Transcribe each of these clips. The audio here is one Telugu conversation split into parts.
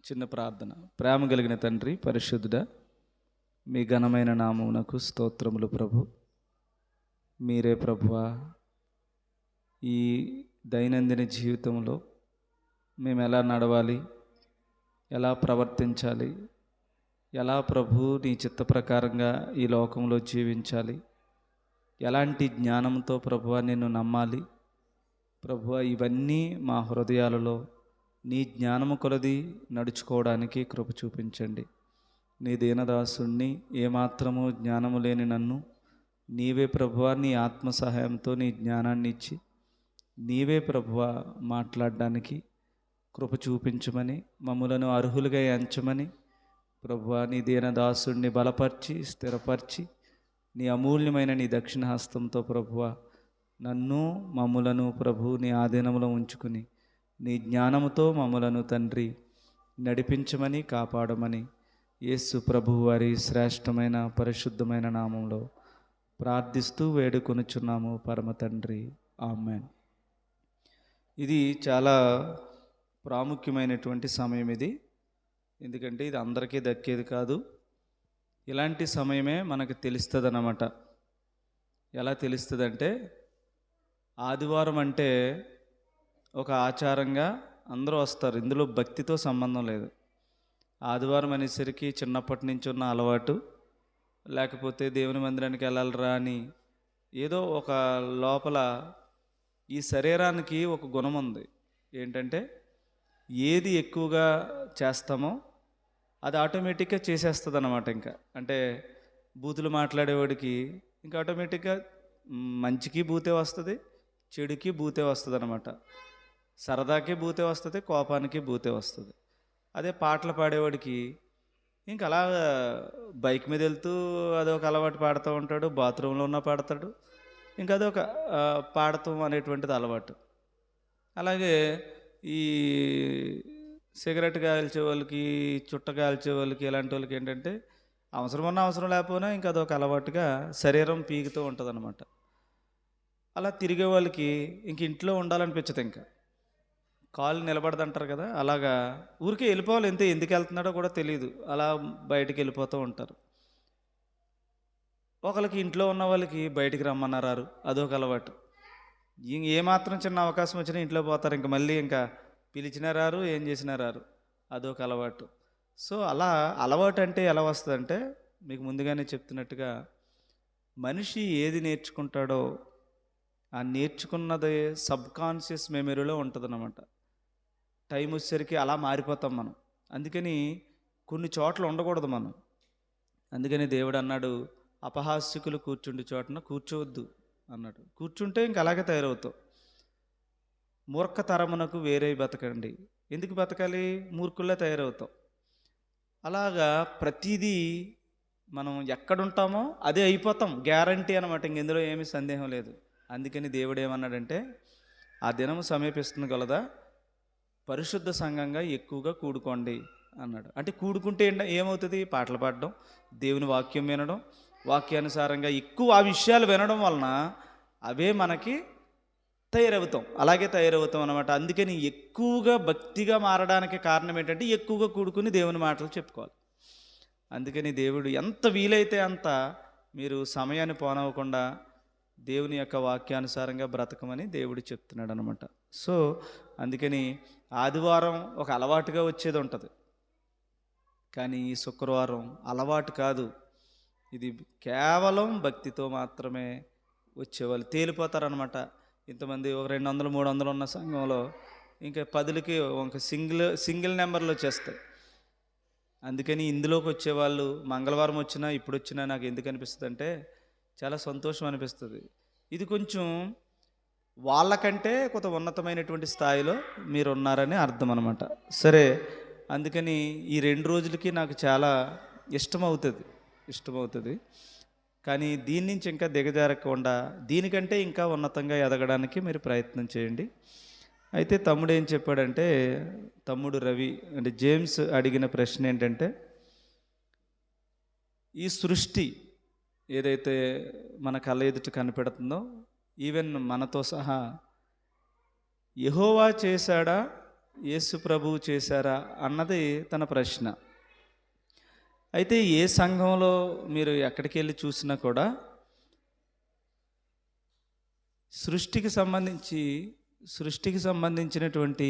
చిన్న ప్రార్థన. ప్రేమ కలిగిన తండ్రి, పరిశుద్ధుడా, మీ ఘనమైన నామమునకు స్తోత్రములు ప్రభు. మీరే ప్రభువా, ఈ దైనందిన జీవితంలో మేము ఎలా నడవాలి, ఎలా ప్రవర్తించాలి, ఎలా ప్రభు నీ చిత్త ప్రకారంగా ఈ లోకంలో జీవించాలి, ఎలాంటి జ్ఞానంతో ప్రభువా నిన్ను నమ్మాలి ప్రభువా, ఇవన్నీ మా హృదయాలలో నీ జ్ఞానము కొలది నడుచుకోవడానికి కృప చూపించండి. నీ దీనదాసుణ్ణి, ఏమాత్రము జ్ఞానము లేని నన్ను నీవే ప్రభువా నీ ఆత్మ సహాయంతో నీ జ్ఞానాన్ని ఇచ్చి నీవే ప్రభువా మాట్లాడడానికి కృప చూపించమని, మమ్ములను అర్హులుగా ఎంచమని ప్రభువా నీ దీనదాసుణ్ణి బలపరిచి స్థిరపరిచి నీ అమూల్యమైన నీ దక్షిణ హస్తంతో ప్రభువా నన్ను మమ్ములను ప్రభు నీ ఆధీనంలో ఉంచుకుని నీ జ్ఞానముతో మమ్ములను తండ్రి నడిపించమని కాపాడమని యేసు ప్రభు వారి శ్రేష్టమైన పరిశుద్ధమైన నామంలో ప్రార్థిస్తూ వేడుకొనుచున్నాము పరమ తండ్రి, ఆమేన్. ఇది చాలా ప్రాముఖ్యమైనటువంటి సమయం ఇది. ఎందుకంటే ఇది అందరికీ దక్కేది కాదు. ఇలాంటి సమయమే మనకు తెలుస్తుంది అన్నమాట. ఎలా తెలుస్తుందంటే, ఆదివారం అంటే ఒక ఆచారంగా అందరూ వస్తారు. ఇందులో భక్తితో సంబంధం లేదు. ఆదివారం అనేసరికి చిన్నప్పటి నుంచి ఉన్న అలవాటు, లేకపోతే దేవుని మందిరానికి వెళ్ళాలిరా అని ఏదో ఒక లోపల ఈ శరీరానికి ఒక గుణం ఉంది. ఏంటంటే ఏది ఎక్కువగా చేస్తామో అది ఆటోమేటిక్గా చేసేస్తుంది అన్నమాట. ఇంకా అంటే బూతులు మాట్లాడేవాడికి ఇంకా ఆటోమేటిక్గా మంచికి బూతే వస్తుంది, చెడుకి బూతే వస్తుంది అన్నమాట. సరదాకి బూతే వస్తుంది, కోపానికి బూతే వస్తుంది. అదే పాటలు పాడేవాడికి ఇంక అలా బైక్ మీద వెళ్తూ అదొక అలవాటు పాడుతూ ఉంటాడు, బాత్రూంలో ఉన్న పాడతాడు, ఇంకా అదొక పాడటం అనేటువంటిది అలవాటు. అలాగే ఈ సిగరెట్ కాల్చే వాళ్ళకి, చుట్ట కాల్చే వాళ్ళకి, ఇలాంటి వాళ్ళకి ఏంటంటే అవసరం ఉన్న అవసరం లేకపోయినా ఇంకా అదొక అలవాటుగా శరీరం పీకుతూ ఉంటుంది అన్నమాట. అలా తిరిగే వాళ్ళకి ఇంక ఇంట్లో ఉండాలనిపించదు, ఇంకా కాలు నిలబడదంటారు కదా, అలాగా ఊరికే వెళ్ళిపోవాలి. ఎందుకు వెళ్తున్నాడో కూడా తెలియదు, అలా బయటికి వెళ్ళిపోతూ ఉంటారు. ఒకరికి ఇంట్లో ఉన్న వాళ్ళకి బయటికి రమ్మన్నారు, అదొక అలవాటు. ఏమాత్రం చిన్న అవకాశం వచ్చినా ఇంట్లో పోతారు, ఇంకా మళ్ళీ ఇంకా పిలిచినా రారు, ఏం చేసినా రారు, అదొక అలవాటు. సో అలా అలవాటు అంటే ఎలా వస్తుందంటే, మీకు ముందుగానే చెప్తున్నట్టుగా మనిషి ఏది నేర్చుకుంటాడో ఆ నేర్చుకున్నది సబ్కాన్షియస్ మెమరీలో ఉంటుందన్నమాట. టైం వచ్చేసరికి అలా మారిపోతాం మనం. అందుకని కొన్ని చోట్ల ఉండకూడదు మనం. అందుకని దేవుడు అన్నాడు, అపహాస్యకులు కూర్చుండి చోటన కూర్చోవద్దు అన్నాడు. కూర్చుంటే ఇంక అలాగే తయారవుతావు. మూర్ఖతరమునకు వేరే బతకండి. ఎందుకు బతకాలి? మూర్ఖుల్లా తయారవుతాం. అలాగా ప్రతిదీ మనం ఎక్కడుంటామో అదే అయిపోతాం, గ్యారంటీ అనమాట. ఇందులో ఏమీ సందేహం లేదు. అందుకని దేవుడు ఏమన్నాడంటే, ఆ దినము సమీపిస్తుంది కలదా, పరిశుద్ధ సంఘంగా ఎక్కువగా కూడుకోండి అన్నాడు. అంటే కూడుకుంటే ఏమవుతుంది? పాటలు పాడడం, దేవుని వాక్యం వినడం, వాక్యానుసారంగా ఎక్కువ ఆ విషయాలు వినడం వలన అవే మనకి తయారవుతాం, అలాగే తయారవుతాం అనమాట. అందుకని ఎక్కువగా భక్తిగా మారడానికి కారణం ఏంటంటే ఎక్కువగా కూడుకుని దేవుని మాటలు చెప్పుకోవాలి. అందుకని దేవుడు ఎంత వీలైతే అంత మీరు సమయాన్ని పోనవ్వకుండా దేవుని యొక్క వాక్యానుసారంగా బ్రతకమని దేవుడు చెప్తున్నాడు అనమాట. సో అందుకని ఆదివారం ఒక అలవాటుగా వచ్చేది ఉంటుంది, కానీ ఈ శుక్రవారం అలవాటు కాదు. ఇది కేవలం భక్తితో మాత్రమే వచ్చేవాళ్ళు తేలిపోతారనమాట. ఇంతమంది ఒక 200, 300 ఉన్న సంఘంలో ఇంకా 10కి ఒక సింగిల్ నెంబర్లు వచ్చేస్తాయి. అందుకని ఇందులోకి వచ్చేవాళ్ళు మంగళవారం వచ్చినా ఇప్పుడు వచ్చినా నాకు ఎందుకు అనిపిస్తుంది అంటే చాలా సంతోషం అనిపిస్తుంది. ఇది కొంచెం వాళ్ళకంటే కొంత ఉన్నతమైనటువంటి స్థాయిలో మీరు ఉన్నారని అర్థం అనమాట. సరే, అందుకని ఈ 2 రోజులకి నాకు చాలా ఇష్టమవుతుంది. కానీ దీని నుంచి ఇంకా దిగజారకుండా దీనికంటే ఇంకా ఉన్నతంగా ఎదగడానికి మీరు ప్రయత్నం చేయండి. అయితే తమ్ముడు ఏం చెప్పాడంటే, తమ్ముడు రవి అంటే జేమ్స్ అడిగిన ప్రశ్న ఏంటంటే, ఈ సృష్టి ఏదైతే మన కళ్ళ ఎదుట కనిపెడుతుందో, ఈవెన్ మనతో సహా యెహోవా చేశాడా యేసు ప్రభువు చేశారా అన్నది తన ప్రశ్న. అయితే ఏ సంఘంలో మీరు ఎక్కడికి వెళ్ళి చూసినా కూడా సృష్టికి సంబంధించినటువంటి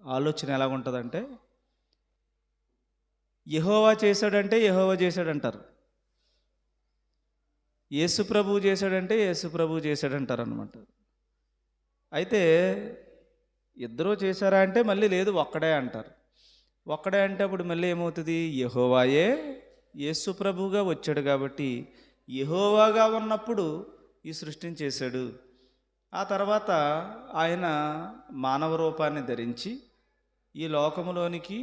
ఆలోచన ఎలా ఉంటుందంటే, యెహోవా చేశాడంటే యెహోవా చేశాడంటారు, యేసు ప్రభువు చేశాడంటే యేసు ప్రభువు చేశాడంటారు అనమాట. అయితే ఇద్దరూ చేశారా అంటే మళ్ళీ లేదు, ఒక్కడే అంటారు. ఒక్కడే అంటే అప్పుడు మళ్ళీ ఏమవుతుంది, యెహోవాయే యేసు ప్రభువుగా వచ్చాడు కాబట్టి యెహోవాగా ఉన్నప్పుడు ఈ సృష్టిని చేశాడు. ఆ తర్వాత ఆయన మానవ రూపాన్ని ధరించి ఈ లోకములోనికి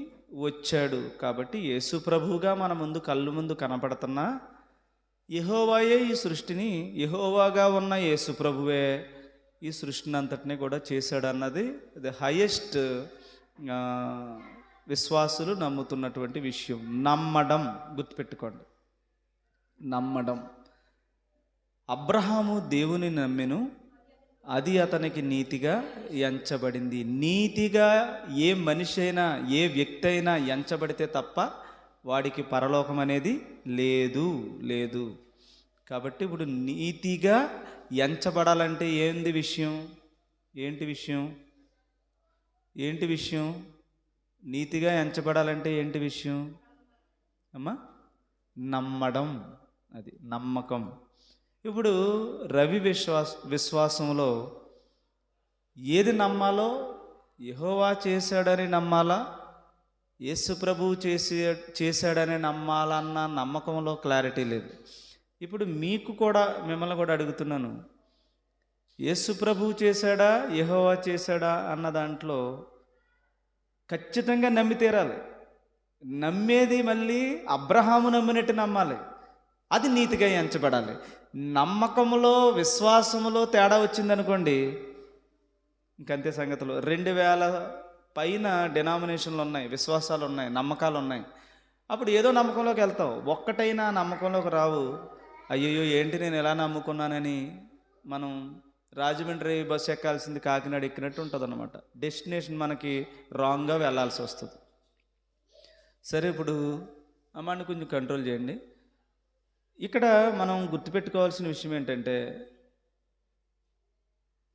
వచ్చాడు కాబట్టి యేసు ప్రభువుగా మన ముందు కళ్ళు ముందు కనపడుతున్న యెహోవాయే ఈ సృష్టిని, యెహోవాగా ఉన్న యేసు ప్రభువే ఈ సృష్టిని అంతటినీ కూడా చేశాడు అన్నది ది హైయెస్ట్ విశ్వాసులు నమ్ముతున్నటువంటి విషయం. నమ్మడం, గుర్తుపెట్టుకోండి, నమ్మడం. అబ్రహాము దేవుని నమ్మెను, అది అతనికి నీతిగా ఎంచబడింది. నీతిగా ఏ మనిషి అయినా ఏ వ్యక్తి అయినా ఎంచబడితే తప్ప వాడికి పరలోకం అనేది లేదు. కాబట్టి ఇప్పుడు నీతిగా ఎంచబడాలంటే ఏంటి విషయం? నీతిగా ఎంచబడాలంటే ఏంటి విషయం అమ్మా? నమ్మడం, అది నమ్మకం. ఇప్పుడు రవి విశ్వాసంలో ఏది నమ్మాలో, యెహోవా చేశాడని నమ్మాలా, యేసు ప్రభువు చేశాడని నమ్మాలన్న నమ్మకంలో క్లారిటీ లేదు. ఇప్పుడు మిమ్మల్ని కూడా అడుగుతున్నాను, యేసు ప్రభువు చేశాడా యెహోవా చేశాడా అన్న దాంట్లో ఖచ్చితంగా నమ్మి తీరాలి. నమ్మేది మళ్ళీ అబ్రహాము నమ్మినట్టు నమ్మాలి, అది నీతిగా ఎంచబడాలి. నమ్మకంలో విశ్వాసములో తేడా వచ్చిందనుకోండి, ఇంకంతే సంగతులు. 2000 పైన డినామినేషన్లు ఉన్నాయి, విశ్వాసాలు ఉన్నాయి, నమ్మకాలు ఉన్నాయి. అప్పుడు ఏదో నమ్మకంలోకి వెళ్తావు, ఒక్కటైనా నమ్మకంలోకి రావు. అయ్యయ్యో ఏంటి నేను ఎలా నమ్ముకున్నానని మనం రాజమండ్రి బస్సు ఎక్కాల్సింది కాకినాడ ఎక్కినట్టు ఉంటుంది అన్నమాట. డెస్టినేషన్ మనకి రాంగ్గా వెళ్ళాల్సి వస్తుంది. సరే, ఇప్పుడు అమ్మాయిని కొంచెం కంట్రోల్ చేయండి. ఇక్కడ మనం గుర్తుపెట్టుకోవాల్సిన విషయం ఏంటంటే,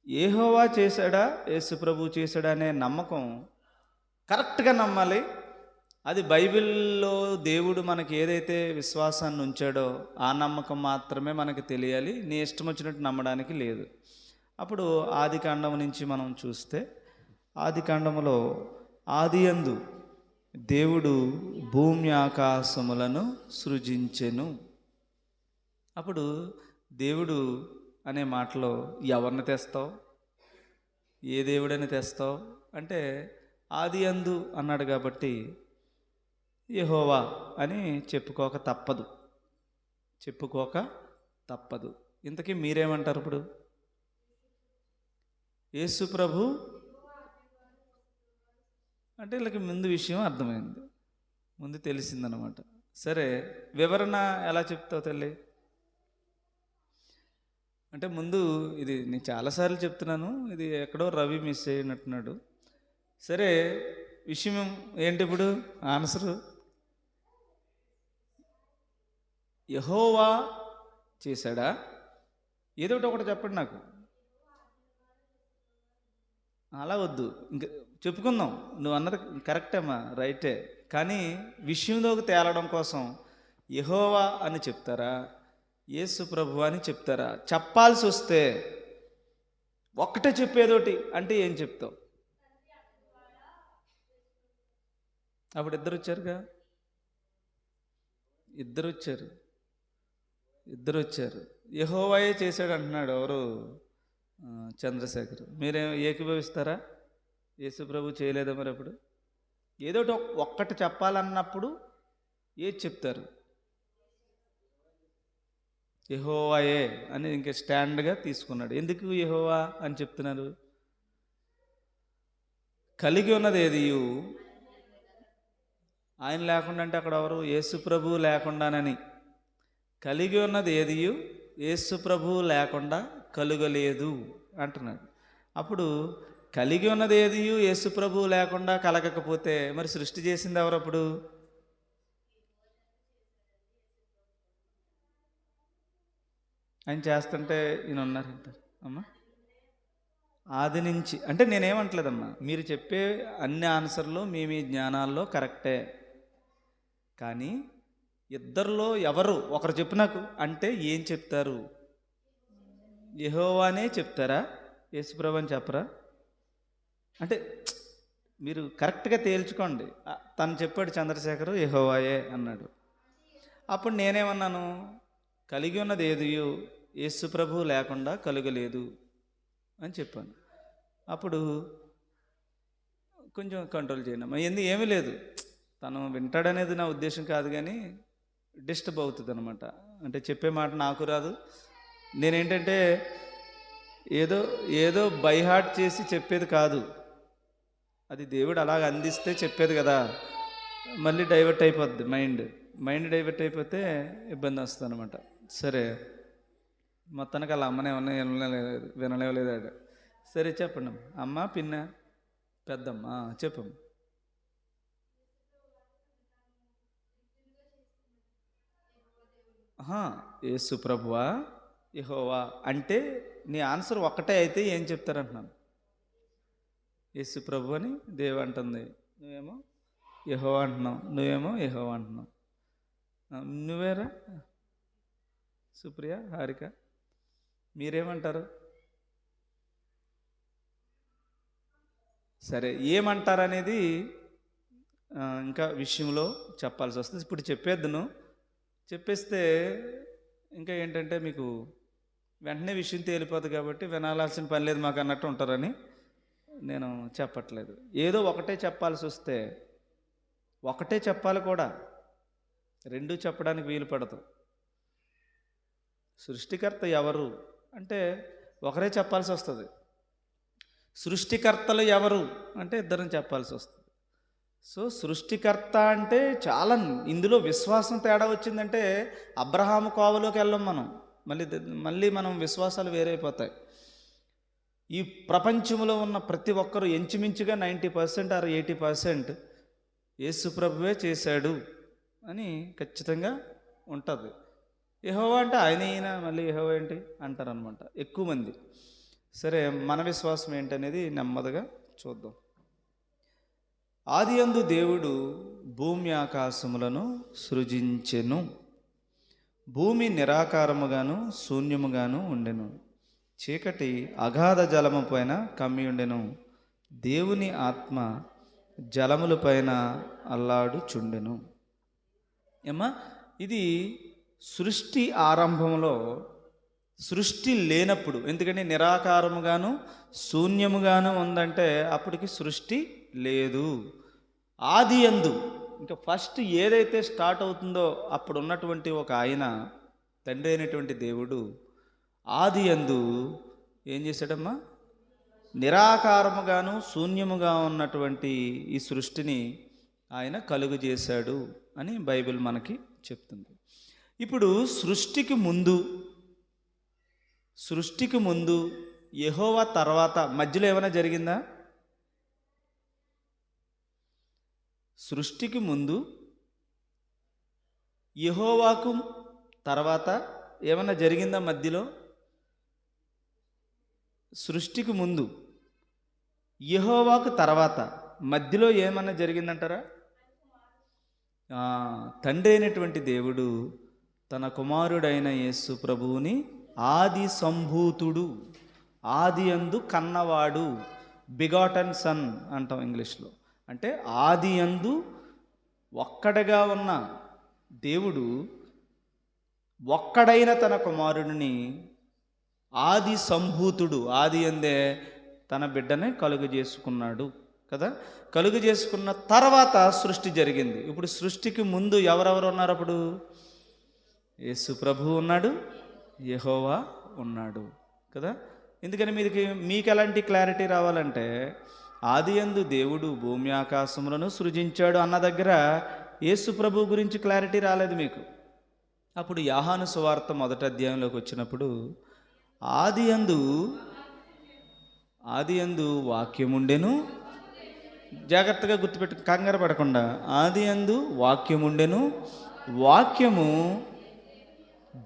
యెహోవా చేశాడా యేసు ప్రభువు చేశాడా అనే నమ్మకం కరెక్ట్గా నమ్మాలి. అది బైబిల్లో దేవుడు మనకి ఏదైతే విశ్వాసాన్ని ఉంచాడో ఆ నమ్మకం మాత్రమే మనకి తెలియాలి. నీ ఇష్టం వచ్చినట్టు నమ్మడానికి లేదు. అప్పుడు ఆదికాండం నుంచి మనం చూస్తే, ఆదికాండములో ఆదియందు దేవుడు భూమి ఆకాశములను సృజించెను. అప్పుడు దేవుడు అనే మాటలో ఎవరిని తెస్తావు, ఏ దేవుడని తెస్తావు అంటే ఆదియందు అన్నాడు కాబట్టి యెహోవా అని చెప్పుకోక తప్పదు. ఇంతకీ మీరేమంటారు? ఇప్పుడు యేసు ప్రభు అంటే వీళ్ళకి ముందు విషయం అర్థమైంది, ముందు తెలిసిందనమాట. సరే, వివరణ ఎలా చెప్తావు తల్లి? అంటే ముందు ఇది నేను చాలాసార్లు చెప్తున్నాను, ఇది ఎక్కడో రవి మిస్ అయినట్టున్నాడు. సరే, విషయం ఏంటి ఇప్పుడు? ఆన్సరు యెహోవా చేశాడా? ఏదో ఒకటి చెప్పండి నాకు. అలా వద్దు, ఇంక చెప్పుకుందాం. నువ్వు అన్నది కరెక్టేమ్మా, రైటే. కానీ విషయంలోకి తేలడం కోసం యెహోవా అని చెప్తారా, యేసు ప్రభు అని చెప్తారా? చెప్పాల్సి వస్తే ఒక్కటే చెప్పేదోటి అంటే ఏం చెప్తావు? అప్పుడు ఇద్దరు వచ్చారు. యెహోవాయే చేశాడు అంటున్నాడు ఎవరు? చంద్రశేఖర్. మీరేం ఏకీభవిస్తారా? యేసు ప్రభు చేయలేదా? మరి అప్పుడు ఏదో ఒక్కటి చెప్పాలన్నప్పుడు ఏది చెప్తారు? యెహోవాయే అని ఇంకా స్టాండ్గా తీసుకున్నాడు. ఎందుకు యెహోవా అని చెప్తున్నారు? కలిగి ఉన్నది ఏది ఆయన లేకుండా అంటే అక్కడ ఎవరు? యేసు ప్రభువు లేకుండానని. కలిగి ఉన్నది ఏది యేసు ప్రభువు లేకుండా కలుగలేదు అంటున్నాడు. అప్పుడు కలిగి ఉన్నది ఏది యేసు ప్రభువు లేకుండా కలగకపోతే మరి సృష్టి చేసింది ఎవరప్పుడు? ఆయన చేస్తుంటే ఈయన ఉన్నారంటారు అమ్మా. ఆది నుంచి అంటే నేనేమంటలేదమ్మా, మీరు చెప్పే అన్ని ఆన్సర్లు మీ జ్ఞానాల్లో కరెక్టే. కానీ ఇద్దరిలో ఎవరు ఒకరు చెప్పు నాకు అంటే ఏం చెప్తారు? యెహోవానే చెప్తారా, యేసుప్రభు అని చెప్పరా? అంటే మీరు కరెక్ట్గా తేల్చుకోండి. తను చెప్పాడు చంద్రశేఖరు యెహోవాయే అన్నాడు. అప్పుడు నేనేమన్నాను? కలిగి ఉన్నది ఏదియో యేసు ప్రభు లేకుండా కలుగలేదు అని చెప్పాను. అప్పుడు కొంచెం కంట్రోల్ చేయండి. ఏమీ లేదు, తను వింటాడనేది నా ఉద్దేశం కాదు, కానీ డిస్టర్బ్ అవుతుంది అనమాట. అంటే చెప్పే మాట నాకు రాదు. నేనేంటంటే ఏదో ఏదో బైహార్ట్ చేసి చెప్పేది కాదు, అది దేవుడు అలాగ అందిస్తే చెప్పేది కదా. మళ్ళీ డైవర్ట్ అయిపోద్ది మైండ్ డైవర్ట్ అయిపోతే ఇబ్బంది వస్తుంది అనమాట. సరే, మొత్తానికి అలా అమ్మనే వినలేలేదు. సరే చెప్పండి అమ్మ, పిన్న, పెద్దమ్మ చెప్పమ్మ. యేసు ప్రభువా యెహోవా అంటే నీ ఆన్సర్ ఒక్కటే అయితే ఏం చెప్తారంటున్నాను? యేసు ప్రభు అని దేవు అంటుంది, నువ్వేమో యెహోవా అంటున్నావు. నువ్వేమో యెహోవా అంటున్నావు. నువ్వేరా సుప్రియ, హారిక, మీరేమంటారు? సరే, ఏమంటారనేది ఇంకా విషయంలో చెప్పాల్సి వస్తుంది. ఇప్పుడు చెప్పేస్తే ఇంకా ఏంటంటే మీకు వెంటనే విషయం తేలిపోతుంది, కాబట్టి వినాల్సిన పని లేదు మాకు అన్నట్టు ఉంటారని నేను చెప్పట్లేదు. ఏదో ఒకటే చెప్పాల్సి వస్తే ఒకటే చెప్పాలి కూడా, రెండు చెప్పడానికి వీలు పడదు. సృష్టికర్త ఎవరు అంటే ఒకరే చెప్పాల్సి వస్తుంది. సృష్టికర్తలు ఎవరు అంటే ఇద్దరం చెప్పాల్సి వస్తుంది. సో సృష్టికర్త అంటే చాలా, ఇందులో విశ్వాసం తేడా వచ్చిందంటే అబ్రహాము కోవలోకి వెళ్ళం మనం. మళ్ళీ మనం విశ్వాసాలు వేరైపోతాయి. ఈ ప్రపంచంలో ఉన్న ప్రతి ఒక్కరూ ఇంచుమించుగా 90% ఆర్ 80% యేసు ప్రభువే చేశాడు అని ఖచ్చితంగా ఉంటుంది. యెహోవా అంటే ఆయన మళ్ళీ యెహోవా ఏంటి అంటారనమాట ఎక్కువ మంది. సరే, మన విశ్వాసం ఏంటనేది నెమ్మదిగా చూద్దాం. ఆదియందు దేవుడు భూమి ఆకాశములను సృజించెను. భూమి నిరాకారముగాను శూన్యముగాను ఉండెను. చీకటి అగాధ జలము పైన కమ్మి ఉండెను. దేవుని ఆత్మ జలముల పైన అల్లాడుచుండెను. ఏమ్మా, ఇది సృష్టి ఆరంభంలో, సృష్టి లేనప్పుడు. ఎందుకంటే నిరాకారముగాను శూన్యముగాను ఉందంటే అప్పటికి సృష్టి లేదు. ఆది యందు ఇంకా ఫస్ట్ ఏదైతే స్టార్ట్ అవుతుందో అప్పుడు ఉన్నటువంటి ఒక ఆయన, తండ్రి అయినటువంటి దేవుడు ఆది యందు ఏం చేశాడమ్మా? నిరాకారముగాను శూన్యముగా ఉన్నటువంటి ఈ సృష్టిని ఆయన కలుగు చేశాడు అని బైబిల్ మనకి చెప్తుంది. ఇప్పుడు సృష్టికి ముందు యెహోవా తర్వాత మధ్యలో ఏమైనా జరిగిందా? సృష్టికి ముందు యెహోవాకు తర్వాత ఏమైనా జరిగిందా మధ్యలో? సృష్టికి ముందు యెహోవాకు తర్వాత మధ్యలో ఏమన్నా జరిగిందంటారా? తండ్రి అయినటువంటి దేవుడు తన కుమారుడైన యేసు ప్రభువుని ఆది సంభూతుడు, ఆది యందు కన్నవాడు, బిగాటన్ సన్ అంటాం ఇంగ్లీష్లో. అంటే ఆది యందు ఒక్కడగా ఉన్న దేవుడు ఒక్కడైన తన కుమారుడిని ఆది సంభూతుడు, ఆది యందే తన బిడ్డనే కలుగు చేసుకున్నాడు కదా. కలుగు చేసుకున్న తర్వాత సృష్టి జరిగింది. ఇప్పుడు సృష్టికి ముందు ఎవరెవరు ఉన్నారు? అప్పుడు యేసు ప్రభువు ఉన్నాడు, యెహోవా ఉన్నాడు కదా. ఎందుకని మీకు ఎలాంటి క్లారిటీ రావాలంటే, ఆది యందు దేవుడు భూమి ఆకాశములను సృజించాడు అన్న దగ్గర యేసు ప్రభు గురించి క్లారిటీ రాలేదు మీకు. అప్పుడు యోహాను సువార్త 1వ అధ్యాయంలోకి వచ్చినప్పుడు ఆది యందు వాక్యముండెను. జాగ్రత్తగా గుర్తుపెట్టు, కంగారు పడకుండా. ఆది యందు వాక్యముండెను, వాక్యము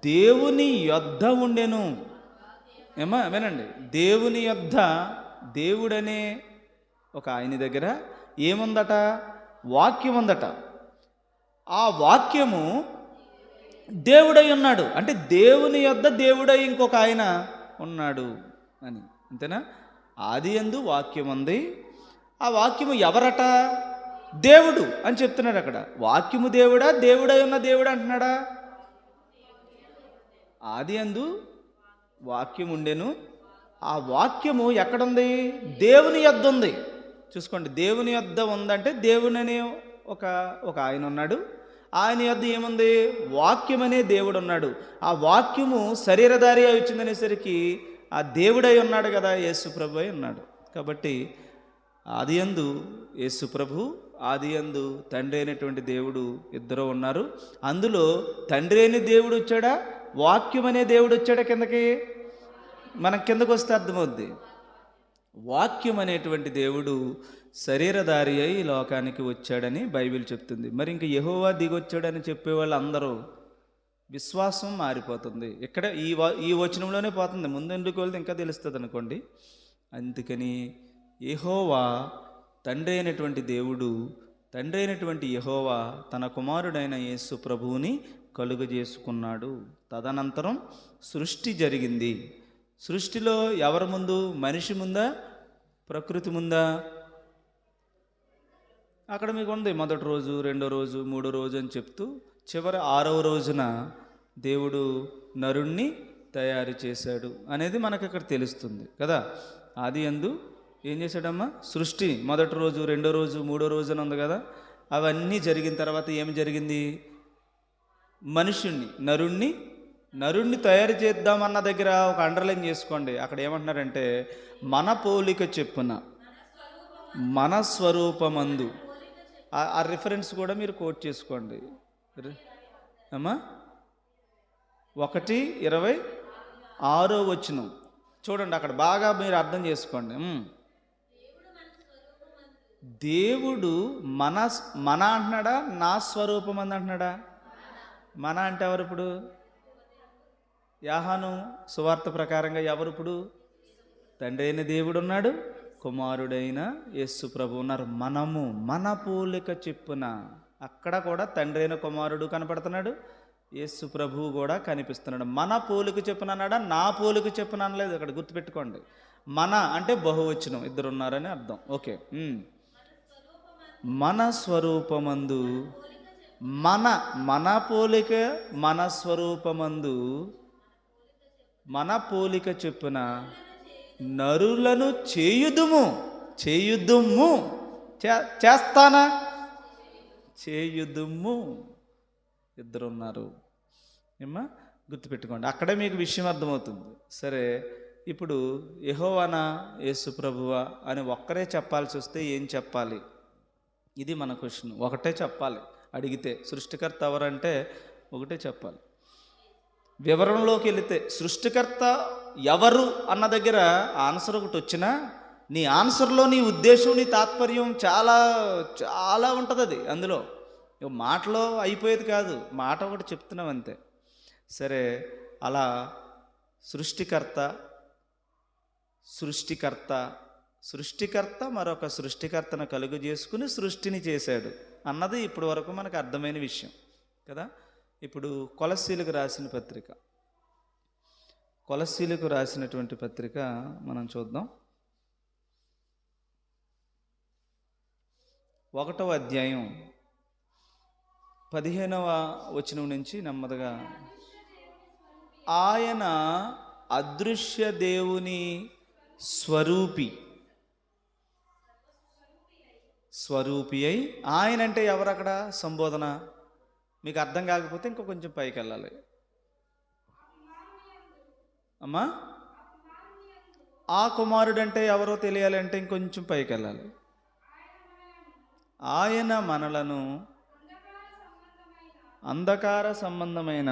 దేవుని యొద్ద ఉండెను. ఏమా వినండి, దేవుని యొద్ద, దేవుడనే ఒక ఆయన దగ్గర ఏముందట? వాక్యం ఉందట. ఆ వాక్యము దేవుడై ఉన్నాడు. అంటే దేవుని యొద్ద దేవుడై ఇంకొక ఆయన ఉన్నాడు అని, అంతేనా? ఆది యందు వాక్యం ఉంది. ఆ వాక్యము ఎవరట? దేవుడు అని చెప్తున్నాడు అక్కడ. వాక్యము దేవుడా, దేవుడై ఉన్న దేవుడు అంటున్నాడా? ఆది యందు వాక్యం ఉండెను. ఆ వాక్యము ఎక్కడుంది? దేవుని యొద్ద ఉంది. చూసుకోండి, దేవుని యొద్ద ఉందంటే దేవుని అనే ఒక ఒక ఆయన ఉన్నాడు. ఆయన యొద్ద ఏముంది? వాక్యం అనే దేవుడు ఉన్నాడు. ఆ వాక్యము శరీరధారి అయి వచ్చిందనేసరికి ఆ దేవుడై ఉన్నాడు కదా, యేసు ప్రభు అయి ఉన్నాడు. కాబట్టి ఆది యందు యేసు ప్రభు, ఆది యందు తండ్రి అయినటువంటి దేవుడు ఇద్దరు ఉన్నారు. అందులో తండ్రి అయిన దేవుడు వచ్చాడా, వాక్యం అనే దేవుడు వచ్చాడా కిందకి? మనం కిందకు వస్తే అర్థమవుద్ది. వాక్యం అనేటువంటి దేవుడు శరీరధారి అయి ఈ లోకానికి వచ్చాడని బైబిల్ చెప్తుంది. మరి ఇంక యెహోవా దిగొచ్చాడని చెప్పేవాళ్ళు అందరూ విశ్వాసం మారిపోతుంది. ఇక్కడ ఈ వచనంలోనే పోతుంది. ముందెందుకు వెళ్తే ఇంకా తెలుస్తుంది అనుకోండి. అందుకని యెహోవా తండ్రి అయినటువంటి దేవుడు, తండ్రి అయినటువంటి యెహోవా తన కుమారుడైన యేసు ప్రభువుని కలుగజేసుకున్నాడు. తదనంతరం సృష్టి జరిగింది. సృష్టిలో ఎవరి ముందు? మనిషి ముందా, ప్రకృతి ముందా? అక్కడ మీకు ఉంది, మొదటి రోజు, రెండో రోజు, మూడో రోజు అని చెప్తూ చివరి 6వ రోజున దేవుడు నరుణ్ణి తయారు చేశాడు అనేది మనకు అక్కడ తెలుస్తుంది కదా. ఆది యందు ఏం చేశాడమ్మా? సృష్టి మొదటి రోజు, రెండో రోజు, మూడో రోజు అని ఉంది కదా. అవన్నీ జరిగిన తర్వాత ఏమి జరిగింది? మనుషుణ్ణి, నరుణ్ణి తయారు చేద్దామన్న దగ్గర ఒక అండర్లైన్ చేసుకోండి. అక్కడ ఏమంటున్నారంటే మన పోలిక చెప్పున, మన స్వరూపమందు. ఆ రిఫరెన్స్ కూడా మీరు కోట్ చేసుకోండి అమ్మా. 1:26 వచనం చూడండి, అక్కడ బాగా మీరు అర్థం చేసుకోండి. దేవుడు మన అంటున్నాడా, నా స్వరూపం అంది అంటున్నాడా? మన అంటే ఎవరు ఇప్పుడు? యోహాను సువార్త ప్రకారంగా ఎవరు ఇప్పుడు? తండ్రి అయిన దేవుడు ఉన్నాడు, కుమారుడైన యేసు ప్రభు ఉన్నారు. మనము మన పోలిక చెప్పున. అక్కడ కూడా తండ్రి అయిన కుమారుడు కనపడుతున్నాడు, యేసు ప్రభువు కూడా కనిపిస్తున్నాడు. మన పోలిక చెప్పున అన్నాడా, నా పోలిక చెప్పున అనలేదు. అక్కడ గుర్తుపెట్టుకోండి. మన అంటే బహువచనం, ఇద్దరు ఉన్నారని అర్థం. ఓకే. మన స్వరూపమందు, మన పోలిక, మన స్వరూపమందు, మన పోలిక చెప్పున నరులను చేయుదుము. చేస్తానా? చేయుదుము. ఇద్దరున్నారు ఏమ్మా, గుర్తుపెట్టుకోండి. అక్కడే మీకు విషయం అర్థమవుతుంది. సరే, ఇప్పుడు యెహోవానా యేసు ప్రభువా అని ఒక్కరే చెప్పాల్సి వస్తే ఏం చెప్పాలి? ఇది మన క్వశ్చన్. ఒకటే చెప్పాలి అడిగితే. సృష్టికర్త ఎవరంటే ఒకటే చెప్పాలి. వివరంలోకి వెళితే సృష్టికర్త ఎవరు అన్న దగ్గర ఆన్సర్ ఒకటి వచ్చినా, నీ ఆన్సర్లో నీ ఉద్దేశం, నీ తాత్పర్యం చాలా చాలా ఉంటుంది. అది అందులో మాటలో అయిపోయేది కాదు. మాట ఒకటి చెప్తున్నాం అంతే. సరే, అలా సృష్టికర్త మరొక సృష్టికర్తను కలుగు చేసుకుని సృష్టిని చేశాడు అన్నది ఇప్పటి వరకు మనకు అర్థమైన విషయం కదా. ఇప్పుడు కొలస్సీలకు రాసినటువంటి పత్రిక మనం చూద్దాం. 1వ అధ్యాయం 15వ వచనం నుంచి నెమ్మదిగా. ఆయన అదృశ్య దేవుని స్వరూపి అయి. ఆయన అంటే ఎవరు? అక్కడ సంబోధన. మీకు అర్థం కాకపోతే ఇంకో కొంచెం పైకి వెళ్ళాలి అమ్మా. ఆ కుమారుడు అంటే ఎవరో తెలియాలి అంటే ఇంకొంచెం పైకి వెళ్ళాలి. ఆయన మనలను అంధకార సంబంధమైన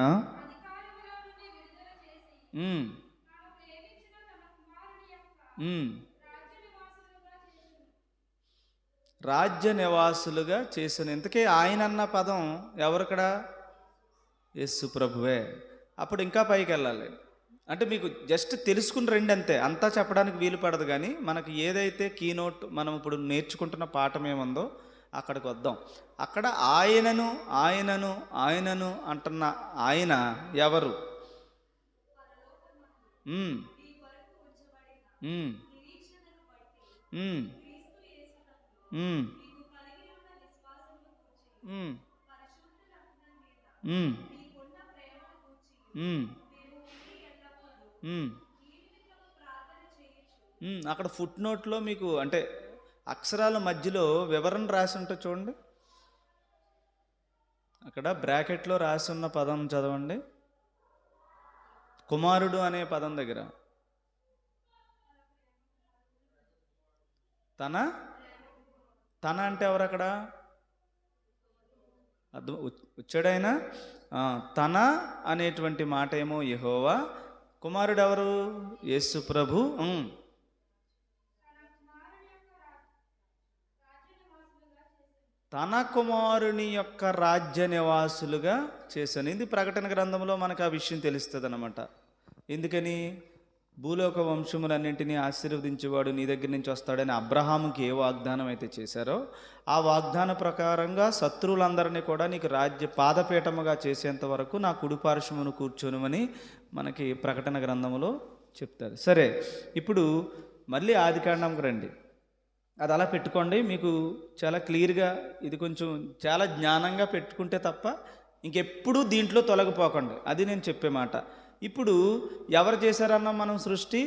రాజ్య నివాసులుగా చేసిన. ఇంతకీ ఆయన అన్న పదం ఎవరిక్కడ? యేసు ప్రభువే. అప్పుడు ఇంకా పైకి వెళ్ళాలి. అంటే మీకు జస్ట్ తెలుసుకుని రండి అంతే, అంతా చెప్పడానికి వీలు పడదు. కానీ మనకి ఏదైతే కీనోట్ మనం ఇప్పుడు నేర్చుకుంటున్న పాఠం ఏముందో అక్కడికి వద్దాం. అక్కడ ఆయనను ఆయనను ఆయనను అంటున్న ఆయన ఎవరు? ఉమ్, ఉమ్, ఉమ్, ఉమ్, ఉమ్, ఉమ్, ఉమ్, ఉమ్. అక్కడ ఫుట్ నోట్లో మీకు అంటే అక్షరాల మధ్యలో వివరణ రాసి ఉంటే చూడండి. అక్కడ బ్రాకెట్లో రాసి ఉన్న పదం చదవండి. కుమారుడు అనే పదం దగ్గర తన తన అంటే ఎవరు అక్కడ? అర్థం వచ్చాడైనా తన అనేటువంటి మాట ఏమో యెహోవా, కుమారుడు ఎవరు? యేసు ప్రభు. తన కుమారుని యొక్క రాజ్య నివాసులుగా చేశాను. ఇది ప్రకటన గ్రంథంలో మనకు ఆ విషయం తెలుస్తుంది అన్నమాట. ఎందుకని? భూలోక వంశములన్నింటినీ ఆశీర్వదించేవాడు నీ దగ్గర నుంచి వస్తాడని అబ్రహాముకి ఏ వాగ్దానం అయితే చేశారో ఆ వాగ్దాన ప్రకారంగా శత్రువులందరినీ కూడా నీకు రాజ్య పాదపీఠముగా చేసేంత వరకు నా కుడిపార్శ్వమును కూర్చోనుమని మనకి ప్రకటన గ్రంథంలో చెప్తారు. సరే, ఇప్పుడు మళ్ళీ ఆదికాండంకి రండి. అది అలా పెట్టుకోండి, మీకు చాలా క్లియర్గా. ఇది కొంచెం చాలా జ్ఞానంగా పెట్టుకుంటే తప్ప ఇంకెప్పుడు దీంట్లో తొలగిపోకండి. అది నేను చెప్పే మాట. ఇప్పుడు ఎవరు చేశారన్నా మనం సృష్టి?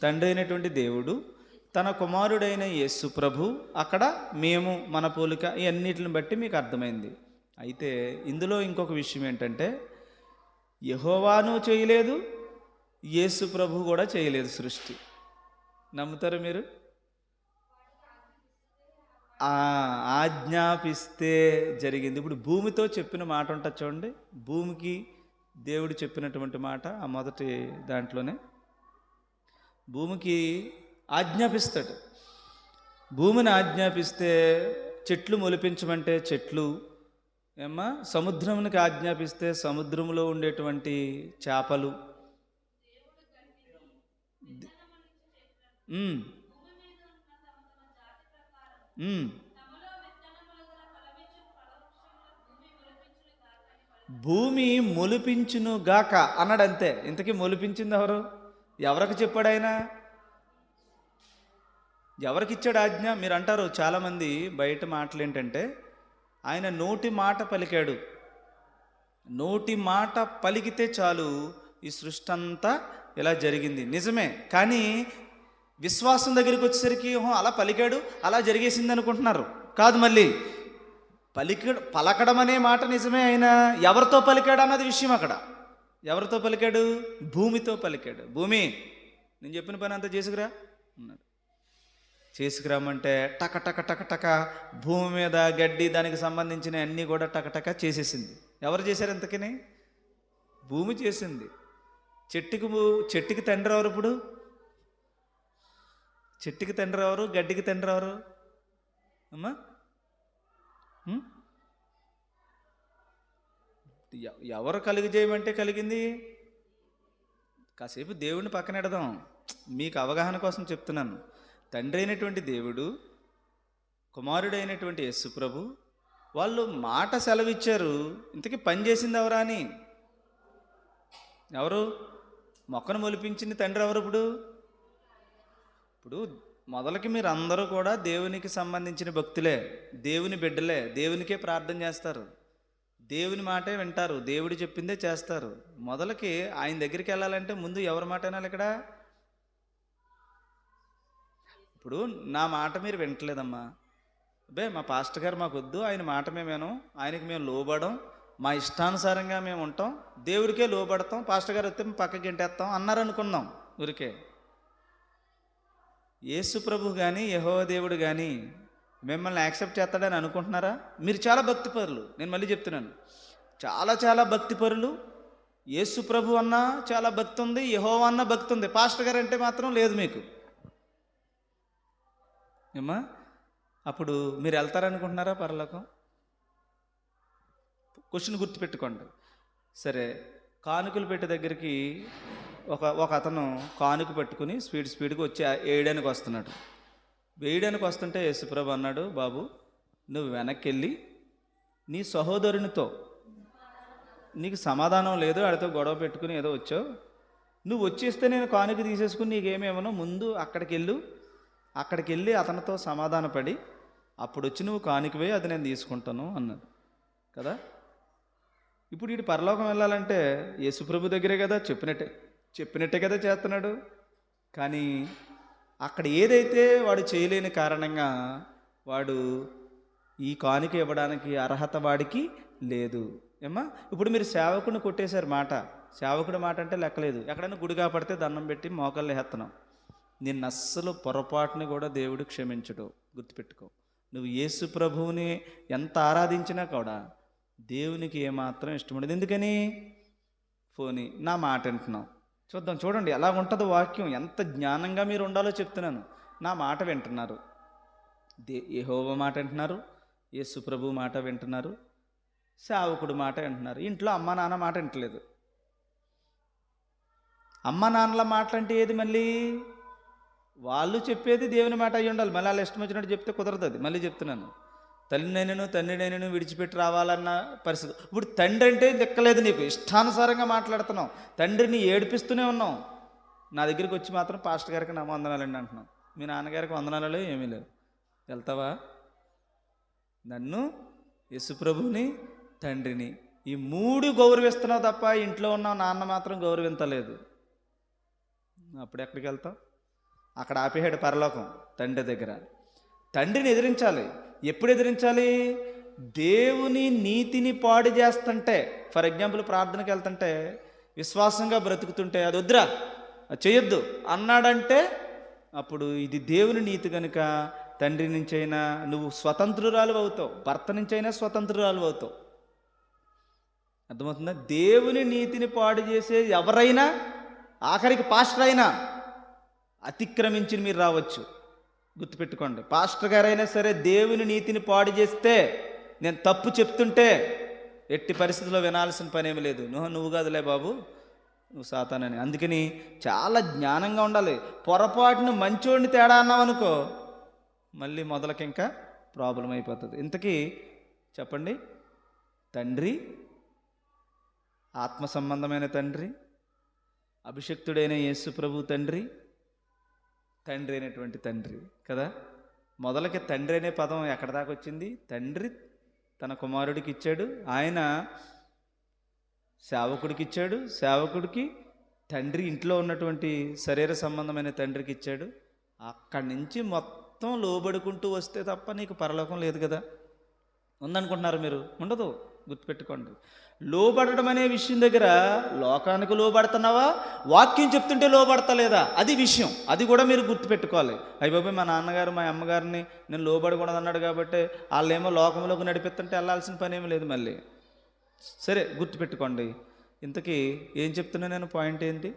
తండ్రి అయినటువంటి దేవుడు, తన కుమారుడైన యేసు ప్రభు, అక్కడ మేము మన పోలిక, ఈ అన్నిటిని బట్టి మీకు అర్థమైంది. అయితే ఇందులో ఇంకొక విషయం ఏంటంటే యెహోవాను చేయలేదు, యేసు ప్రభు కూడా చేయలేదు సృష్టి. నమ్ముతారు మీరు? ఆజ్ఞాపిస్తే జరిగింది. ఇప్పుడు భూమితో చెప్పిన మాట ఉంటుంది చూడండి. భూమికి దేవుడు చెప్పినటువంటి మాట ఆ మొదటి దాంట్లోనే భూమికి ఆజ్ఞాపిస్తాడు. భూమిని ఆజ్ఞాపిస్తే చెట్లు మొలిపించమంటే చెట్లు, సముద్రమునికి ఆజ్ఞాపిస్తే సముద్రంలో ఉండేటువంటి చేపలు, భూమి మొలిపించును గాక అన్నాడు అంతే. ఇంతకీ మొలిపించింది ఎవరు? ఎవరికి చెప్పాడు ఆయన? ఎవరికి ఇచ్చాడు ఆజ్ఞ? మీరు అంటారు చాలామంది బయట మాటలు ఏంటంటే ఆయన నోటి మాట పలికాడు, నోటి మాట పలికితే చాలు ఈ సృష్టి అంతా ఇలా జరిగింది. నిజమే, కానీ విశ్వాసం దగ్గరికి వచ్చేసరికి అలా పలికాడు అలా జరిగేసింది అనుకుంటున్నారు. కాదు, మళ్ళీ పలకడం అనే మాట నిజమే. అయినా ఎవరితో పలికాడు అన్నది విషయం. అక్కడ ఎవరితో పలికాడు? భూమితో పలికాడు. భూమి, నేను చెప్పిన పని అంతా చేసుకురా అన్నాడు. చేసుకురామంటే టక టక టక టక భూమి మీద గడ్డి దానికి సంబంధించిన అన్నీ కూడా టకటక చేసేసింది. ఎవరు చేశారు ఇంతకని? భూమి చేసింది. చెట్టుకి తండ్రి ఎవరు? ఇప్పుడు చెట్టుకి తండ్రి ఎవరు? గడ్డికి తండ్రి ఎవరు అమ్మా? ఎవరు కలుగు చేయమంటే కలిగింది? కాసేపు దేవుడిని పక్కన ఎడదాం, మీకు అవగాహన కోసం చెప్తున్నాను. తండ్రి అయినటువంటి దేవుడు, కుమారుడైనటువంటి యేసు ప్రభు, వాళ్ళు మాట సెలవిచ్చారు. ఇంతకీ పని చేసింది ఎవరా అని? ఎవరు? మొక్కను మొలిపించింది తండ్రి ఎవరు? ఇప్పుడు మొదలకి మీరు అందరూ కూడా దేవునికి సంబంధించిన భక్తులే, దేవుని బిడ్డలే, దేవునికే ప్రార్థన చేస్తారు, దేవుని మాటే వింటారు, దేవుడు చెప్పిందే చేస్తారు. మొదలకి ఆయన దగ్గరికి వెళ్ళాలంటే ముందు ఎవరి మాట వినాలి? ఇక్కడ ఇప్పుడు నా మాట మీరు వింటలేదమ్మా, మా పాస్టర్ గారు మాకు వద్దు, ఆయన మాట మేము వినం, ఆయనకి మేము లోబడం, మా ఇష్టానుసారంగా మేము ఉంటాం, దేవుడికే లోబడతాం, పాస్టర్ గారు వస్తే మేము పక్కకి గెంటేస్తాం అన్నారు అనుకుందాం. ఊరికే యేసు ప్రభు కానీ యెహోవా దేవుడు కానీ మిమ్మల్ని యాక్సెప్ట్ చేస్తాడని అనుకుంటున్నారా? మీరు చాలా భక్తిపరులు, నేను మళ్ళీ చెప్తున్నాను, చాలా చాలా భక్తిపరులు. యేసు ప్రభు అన్నా చాలా భక్తి ఉంది, యెహోవా అన్న భక్తి ఉంది, పాస్టర్ గారు అంటే మాత్రం లేదు మీకు. అప్పుడు మీరు వెళ్తారనుకుంటున్నారా పరలోకం? క్వశ్చన్ గుర్తుపెట్టుకోండి. సరే, కానుకలు పెట్టే దగ్గరికి ఒక అతను కానుక పెట్టుకుని స్పీడ్గా వచ్చి వేయడానికి వస్తున్నాడు. వేయడానికి వస్తుంటే యేసుప్రభు అన్నాడు, బాబు నువ్వు వెనక్కి వెళ్ళి నీ సహోదరునితో, నీకు సమాధానం లేదు, ఆడితో గొడవ పెట్టుకుని ఏదో వచ్చావు, నువ్వు వచ్చేస్తే నేను కానుక తీసేసుకుని నీకేమేమో ముందు అక్కడికి వెళ్ళి అతనితో సమాధానపడి అప్పుడు వచ్చి నువ్వు కానుక వేయి, అది నేను తీసుకుంటాను అన్నాడు కదా. ఇప్పుడు వీడు పరలోకం వెళ్ళాలంటే యేసుప్రభు దగ్గరే కదా, చెప్పినట్టే కదా చేస్తున్నాడు. కానీ అక్కడ ఏదైతే వాడు చేయలేని కారణంగా వాడు ఈ కానుక ఇవ్వడానికి అర్హత వాడికి లేదు. ఏమ్మా, ఇప్పుడు మీరు సేవకుడిని కొట్టేశారు మాట. సేవకుడి మాట అంటే లెక్కలేదు. ఎక్కడైనా గుడిగా పడితే దండం పెట్టి మోకాళ్ళు హెత్తనం. నిన్ను అస్సలు పొరపాటుని కూడా దేవుడు క్షమించడు. గుర్తుపెట్టుకో. నువ్వు యేసు ప్రభువుని ఎంత ఆరాధించినా కూడా దేవునికి ఏమాత్రం ఇష్టం ఉండదు. ఎందుకని? పోనీ నా మాట వింటున్నావు, చూడండి ఎలా ఉంటుందో వాక్యం, ఎంత జ్ఞానంగా మీరు ఉండాలో చెప్తున్నాను. నా మాట వింటున్నారు, యెహోవా మాట వింటున్నారు, యేసు ప్రభు మాట వింటున్నారు, సేవకుడు మాట వింటున్నారు. ఇంట్లో అమ్మ నాన్న మాట వింటలేదు. అమ్మ నాన్నల మాటలు అంటే ఏది? మళ్ళీ వాళ్ళు చెప్పేది దేవుని మాట అయ్యి ఉండాలి. మళ్ళీ వాళ్ళు ఇష్టం వచ్చినట్టు చెప్తే కుదరదు. అది మళ్ళీ చెప్తున్నాను. తండ్రినైనను విడిచిపెట్టి రావాలన్న పరిస్థితి. ఇప్పుడు తండ్రి అంటే దిక్కలేదు, నీకు ఇష్టానుసారంగా మాట్లాడుతున్నావు, తండ్రిని ఏడిపిస్తూనే ఉన్నావు. నా దగ్గరికి వచ్చి మాత్రం పాస్టర్ గారికి నా వందనాలండి అంటున్నావు. మీ నాన్నగారికి వందనాలలో ఏమీ లేవు. వెళ్తావా? నన్ను, యేసుప్రభుని, తండ్రిని, ఈ మూడు గౌరవిస్తున్నావు తప్ప ఇంట్లో ఉన్న నాన్న మాత్రం గౌరవించలేదు. అప్పుడు ఎక్కడికి వెళ్తావు? అక్కడ ఆపేహాడు పరలోకం తండ్రి దగ్గర. తండ్రిని ఎదిరించాలి. ఎప్పుడు ఎదిరించాలి? దేవుని నీతిని పాడు చేస్తుంటే, ఫర్ ఎగ్జాంపుల్ ప్రార్థనకి వెళ్తుంటే విశ్వాసంగా బ్రతుకుతుంటే అది వద్దురా, అది చేయొద్దు అన్నాడంటే అప్పుడు ఇది దేవుని నీతి కనుక తండ్రి నుంచైనా నువ్వు స్వతంత్రురాలు అవుతావు, భర్త నుంచైనా స్వతంత్రురాలు అవుతావు. అర్థమవుతుందా? దేవుని నీతిని పాడు చేసే ఎవరైనా, ఆఖరికి పాస్టర్ అయినా అతిక్రమించి మీరు రావచ్చు. గుర్తుపెట్టుకోండి. పాస్టర్ గారైనా సరే దేవుని నీతిని పాడు చేస్తే, నేను తప్పు చెప్తుంటే ఎట్టి పరిస్థితుల్లో వినాల్సిన పని ఏమి లేదు. నువ్వు కాదులే బాబు, నువ్వు సాతానని. అందుకని చాలా జ్ఞానంగా ఉండాలి. పొరపాటును మంచోడిని తేడా అన్నావు అనుకో, మళ్ళీ మొదలకి ఇంకా ప్రాబ్లం అయిపోతుంది. ఇంతకీ చెప్పండి, తండ్రి, ఆత్మ సంబంధమైన తండ్రి, అభిషక్తుడైన యేసు ప్రభు తండ్రి, తండ్రి అయినటువంటి తండ్రి కదా. మొదలకి తండ్రి అనే పదం ఎక్కడ దాకా వచ్చింది? తండ్రి తన కుమారుడికి ఇచ్చాడు, ఆయన సేవకుడికి ఇచ్చాడు, సేవకుడికి తండ్రి ఇంట్లో ఉన్నటువంటి శరీర సంబంధమైన తండ్రికి ఇచ్చాడు. అక్కడి నుంచి మొత్తం లోబడుకుంటూ వస్తే తప్ప నీకు పరలోకం లేదు కదా. ఉందనుకుంటున్నారు మీరు? ఉండదు. గుర్తుపెట్టుకోండి. లోబడడం అనే విషయం దగ్గర లోకానికి లోబడుతున్నావా, వాక్యం చెప్తుంటే లోబడతలేదా, అది విషయం. అది కూడా మీరు గుర్తుపెట్టుకోవాలి. అయ్యబాబు మా నాన్నగారు మా అమ్మగారిని నేను లోబడకూడదు అన్నాడు కాబట్టి వాళ్ళేమో లోకంలోకి నడిపిస్తుంటే వెళ్ళాల్సిన పని ఏమీ లేదు మళ్ళీ. సరే, గుర్తుపెట్టుకోండి. ఇంతకీ ఏం చెప్తున్నా నేను? పాయింట్ ఏంటి?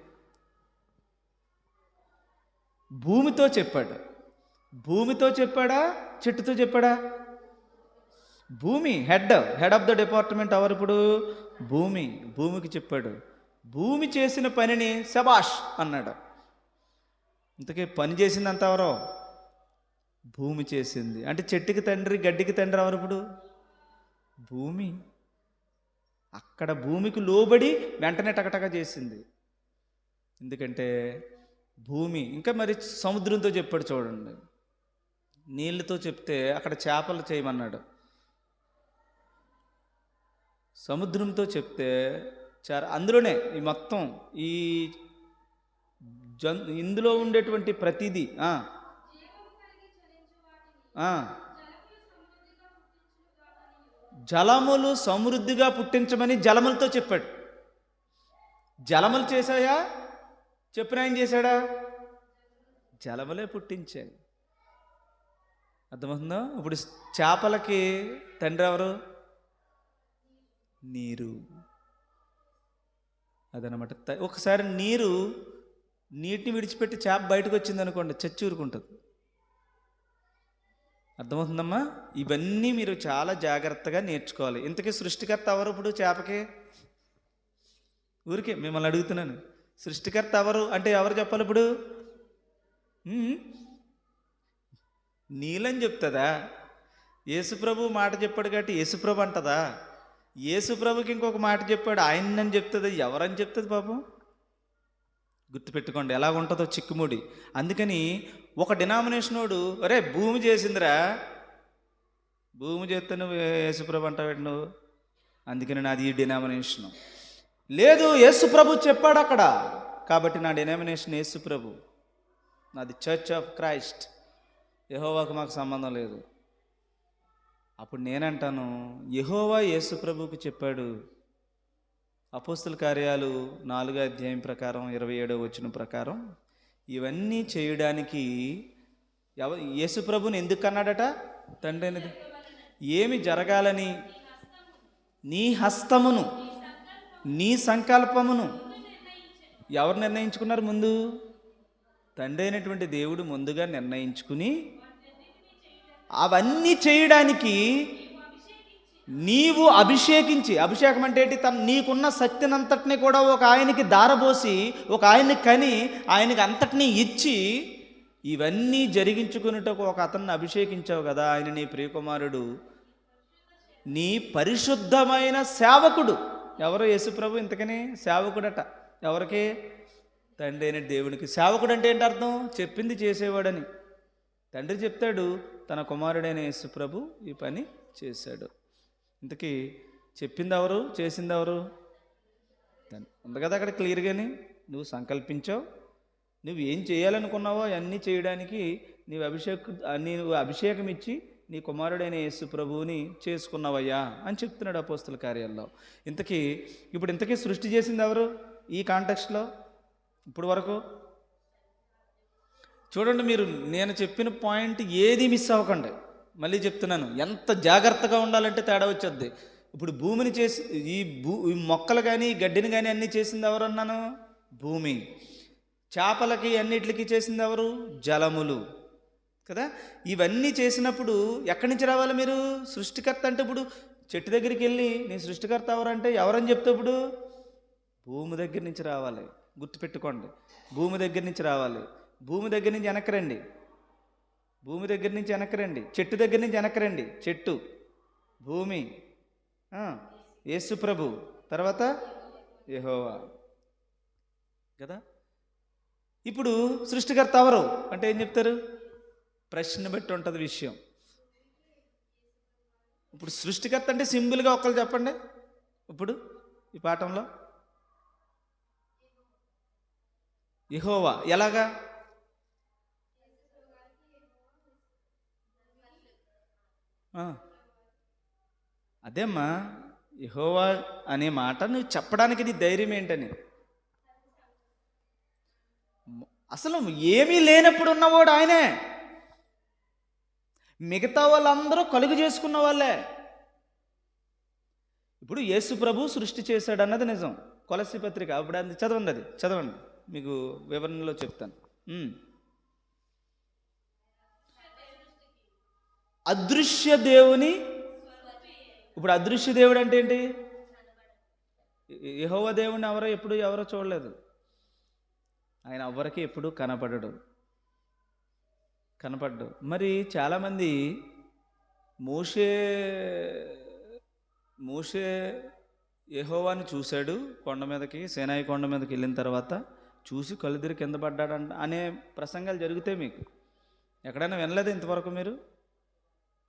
భూమితో చెప్పాడు. భూమితో చెప్పాడా, చెట్టుతో చెప్పాడా? భూమి హెడ్ ఆఫ్ ద డిపార్ట్మెంట్ ఎవరు ఇప్పుడు? భూమికి చెప్పాడు. భూమి చేసిన పనిని శబాష్ అన్నాడు. ఇంతకీ పని చేసిందంత ఎవరో? భూమి చేసింది. అంటే చెట్టుకి తండ్రి, గడ్డికి తండ్రి ఎవరు ఇప్పుడు? భూమి. అక్కడ భూమికి లోబడి వెంటనే టకటక చేసింది. ఎందుకంటే భూమి. ఇంకా మరి సముద్రంతో చెప్పాడు చూడండి. నీళ్ళతో చెప్తే అక్కడ చేపలు చేయమన్నాడు. సముద్రంతో చెప్తే అందులోనే ఈ మొత్తం ఈ ఇందులో ఉండేటువంటి ప్రతిదీ జలములు సమృద్ధిగా పుట్టించమని జలములతో చెప్పాడు. జలములు చేశాయా? చెప్పిన ఆయన చేశాడా? జలములే పుట్టించాయి. అర్థమవుతుందా? ఇప్పుడు చేపలకి తండ్రి ఎవరు? నీరు. అదనమాట. ఒకసారి నీటిని విడిచిపెట్టి చేప బయటకు వచ్చింది అనుకోండి, చచ్చి ఊరుకుంటుంది. అర్థమవుతుందమ్మా? ఇవన్నీ మీరు చాలా జాగ్రత్తగా నేర్చుకోవాలి. ఇంతకీ సృష్టికర్త ఎవరు? ఇప్పుడు చేపకి ఊరికే మిమ్మల్ని అడుగుతున్నాను, సృష్టికర్త ఎవరు అంటే ఎవరు చెప్పాలి ఇప్పుడు? నీలని చెప్తుందా? యేసుప్రభు మాట చెప్పాడు కాబట్టి యేసుప్రభు అంటదా? యేసుప్రభుకి ఇంకొక మాట చెప్పాడు ఆయనని చెప్తుంది, ఎవరని చెప్తుంది పాపం? గుర్తుపెట్టుకోండి ఎలా ఉంటుందో చిక్కుముడి. అందుకని ఒక డినామినేషనోడు, అరే భూమి చేసిందిరా, భూమి చేస్తే నువ్వు యేసుప్రభు అంటావు నువ్వు, అందుకని నాది ఈ డినామినేషను. లేదు, యేసుప్రభు చెప్పాడు అక్కడ కాబట్టి నా డినామినేషన్ యేసుప్రభు, నాది చర్చ్ ఆఫ్ క్రైస్ట్, యెహోవాకు మాకు సంబంధం లేదు. అప్పుడు నేనంటాను, యెహోవా యేసుప్రభుకు చెప్పాడు. అపోస్తల కార్యాలు 4వ అధ్యాయం ప్రకారం 27వ వచనం ప్రకారం ఇవన్నీ చేయడానికి యేసుప్రభుని ఎందుకు అన్నాడట? తండ్రి అనేది ఏమి జరగాలని? నీ హస్తమును, నీ సంకల్పమును ఎవరు నిర్ణయించుకున్నారు? ముందు తండ్రి అయినటువంటి దేవుడు ముందుగా నిర్ణయించుకుని అవన్నీ చేయడానికి నీవు అభిషేకించి, అభిషేకం అంటే ఏంటి? నీకున్న శక్తినంతటిని కూడా ఒక ఆయనకి దారబోసి, ఒక ఆయన్ని కని, ఆయనకి అంతటినీ ఇచ్చి ఇవన్నీ జరిగించుకున్నటకు ఒక అతన్ని అభిషేకించావు కదా. ఆయన నీ ప్రియకుమారుడు, నీ పరిశుద్ధమైన సేవకుడు. ఎవరో యేసుప్రభు ఇంతకని సేవకుడట. ఎవరికి? తండ్రి అయిన దేవునికి. సేవకుడు అంటే ఏంటి అర్థం? చెప్పింది చేసేవాడని. తండ్రి చెప్తాడు, తన కుమారుడైన యేసుప్రభు ఈ పని చేశాడు. ఇంతకీ చెప్పింది ఎవరు? చేసింది ఎవరు? ఉంది కదా అక్కడ క్లియర్గాని. నువ్వు సంకల్పించావు, నువ్వు ఏం చేయాలనుకున్నావో అవన్నీ చేయడానికి నీవు అభిషేకం ఇచ్చి నీ కుమారుడైన యేసు ప్రభువుని చేసుకున్నావయ్యా అని చెప్తున్నాడు అపోస్తల కార్యాల్లో. ఇంతకీ సృష్టి చేసింది ఎవరు ఈ కాంటెక్స్ట్లో? ఇప్పుడు వరకు చూడండి, మీరు నేను చెప్పిన పాయింట్ ఏది మిస్ అవ్వకండి. మళ్ళీ చెప్తున్నాను, ఎంత జాగ్రత్తగా ఉండాలంటే తేడా వచ్చేద్ది. ఇప్పుడు భూమిని చేసి ఈ మొక్కలు కానీ గడ్డిని కానీ అన్నీ చేసింది ఎవరు అన్నాను? భూమి. చేపలకి అన్నిటికి చేసింది ఎవరు? జలములు కదా. ఇవన్నీ చేసినప్పుడు ఎక్కడి నుంచి రావాలి మీరు? సృష్టికర్త అంటే ఇప్పుడు చెట్టు దగ్గరికి వెళ్ళి నీ సృష్టికర్త ఎవరంటే ఎవరని చెప్తే ఇప్పుడు భూమి దగ్గర నుంచి రావాలి. గుర్తుపెట్టుకోండి, భూమి దగ్గర నుంచి రావాలి. భూమి దగ్గర నుంచి వెనక్కి రండి, చెట్టు దగ్గర నుంచి వెనక్కి రండి. చెట్టు, భూమి, యేసు ప్రభు, తర్వాత యెహోవా కదా. ఇప్పుడు సృష్టికర్త ఎవరు అంటే ఏం చెప్తారు? ప్రశ్న బట్టి ఉంటుంది విషయం. ఇప్పుడు సృష్టికర్త అంటే సింపుల్గా ఒక్కరు చెప్పండి. ఇప్పుడు ఈ పాఠంలో యెహోవా ఎలాగా? అదేమ్మా, యెహోవా అనే మాట నువ్వు చెప్పడానికి నీ ధైర్యం ఏంటని. అసలు ఏమీ లేనప్పుడు ఉన్నవాడు ఆయనే. మిగతా వాళ్ళందరూ కలుగు చేసుకున్న వాళ్ళే. ఇప్పుడు యేసు ప్రభు సృష్టి చేశాడు అన్నది నిజం. కొలస్సీ పత్రిక అప్పుడు అది చదవండి, మీకు వివరణలో చెప్తాను. అదృశ్య దేవుని, ఇప్పుడు అదృశ్య దేవుడు అంటే ఏంటి? యెహోవా దేవుడిని ఎవరో చూడలేదు. ఆయన ఎవరికి ఎప్పుడు కనపడ్డు. మరి చాలామంది మోషే యెహోవాని చూశాడు కొండ మీదకి, సీనాయి కొండ మీదకి వెళ్ళిన తర్వాత చూసి కళ్ళుదిరి కింద పడ్డాడంట అనే ప్రసంగాలు జరుగుతాయి. మీకు ఎక్కడైనా వినలేదు ఇంతవరకు మీరు?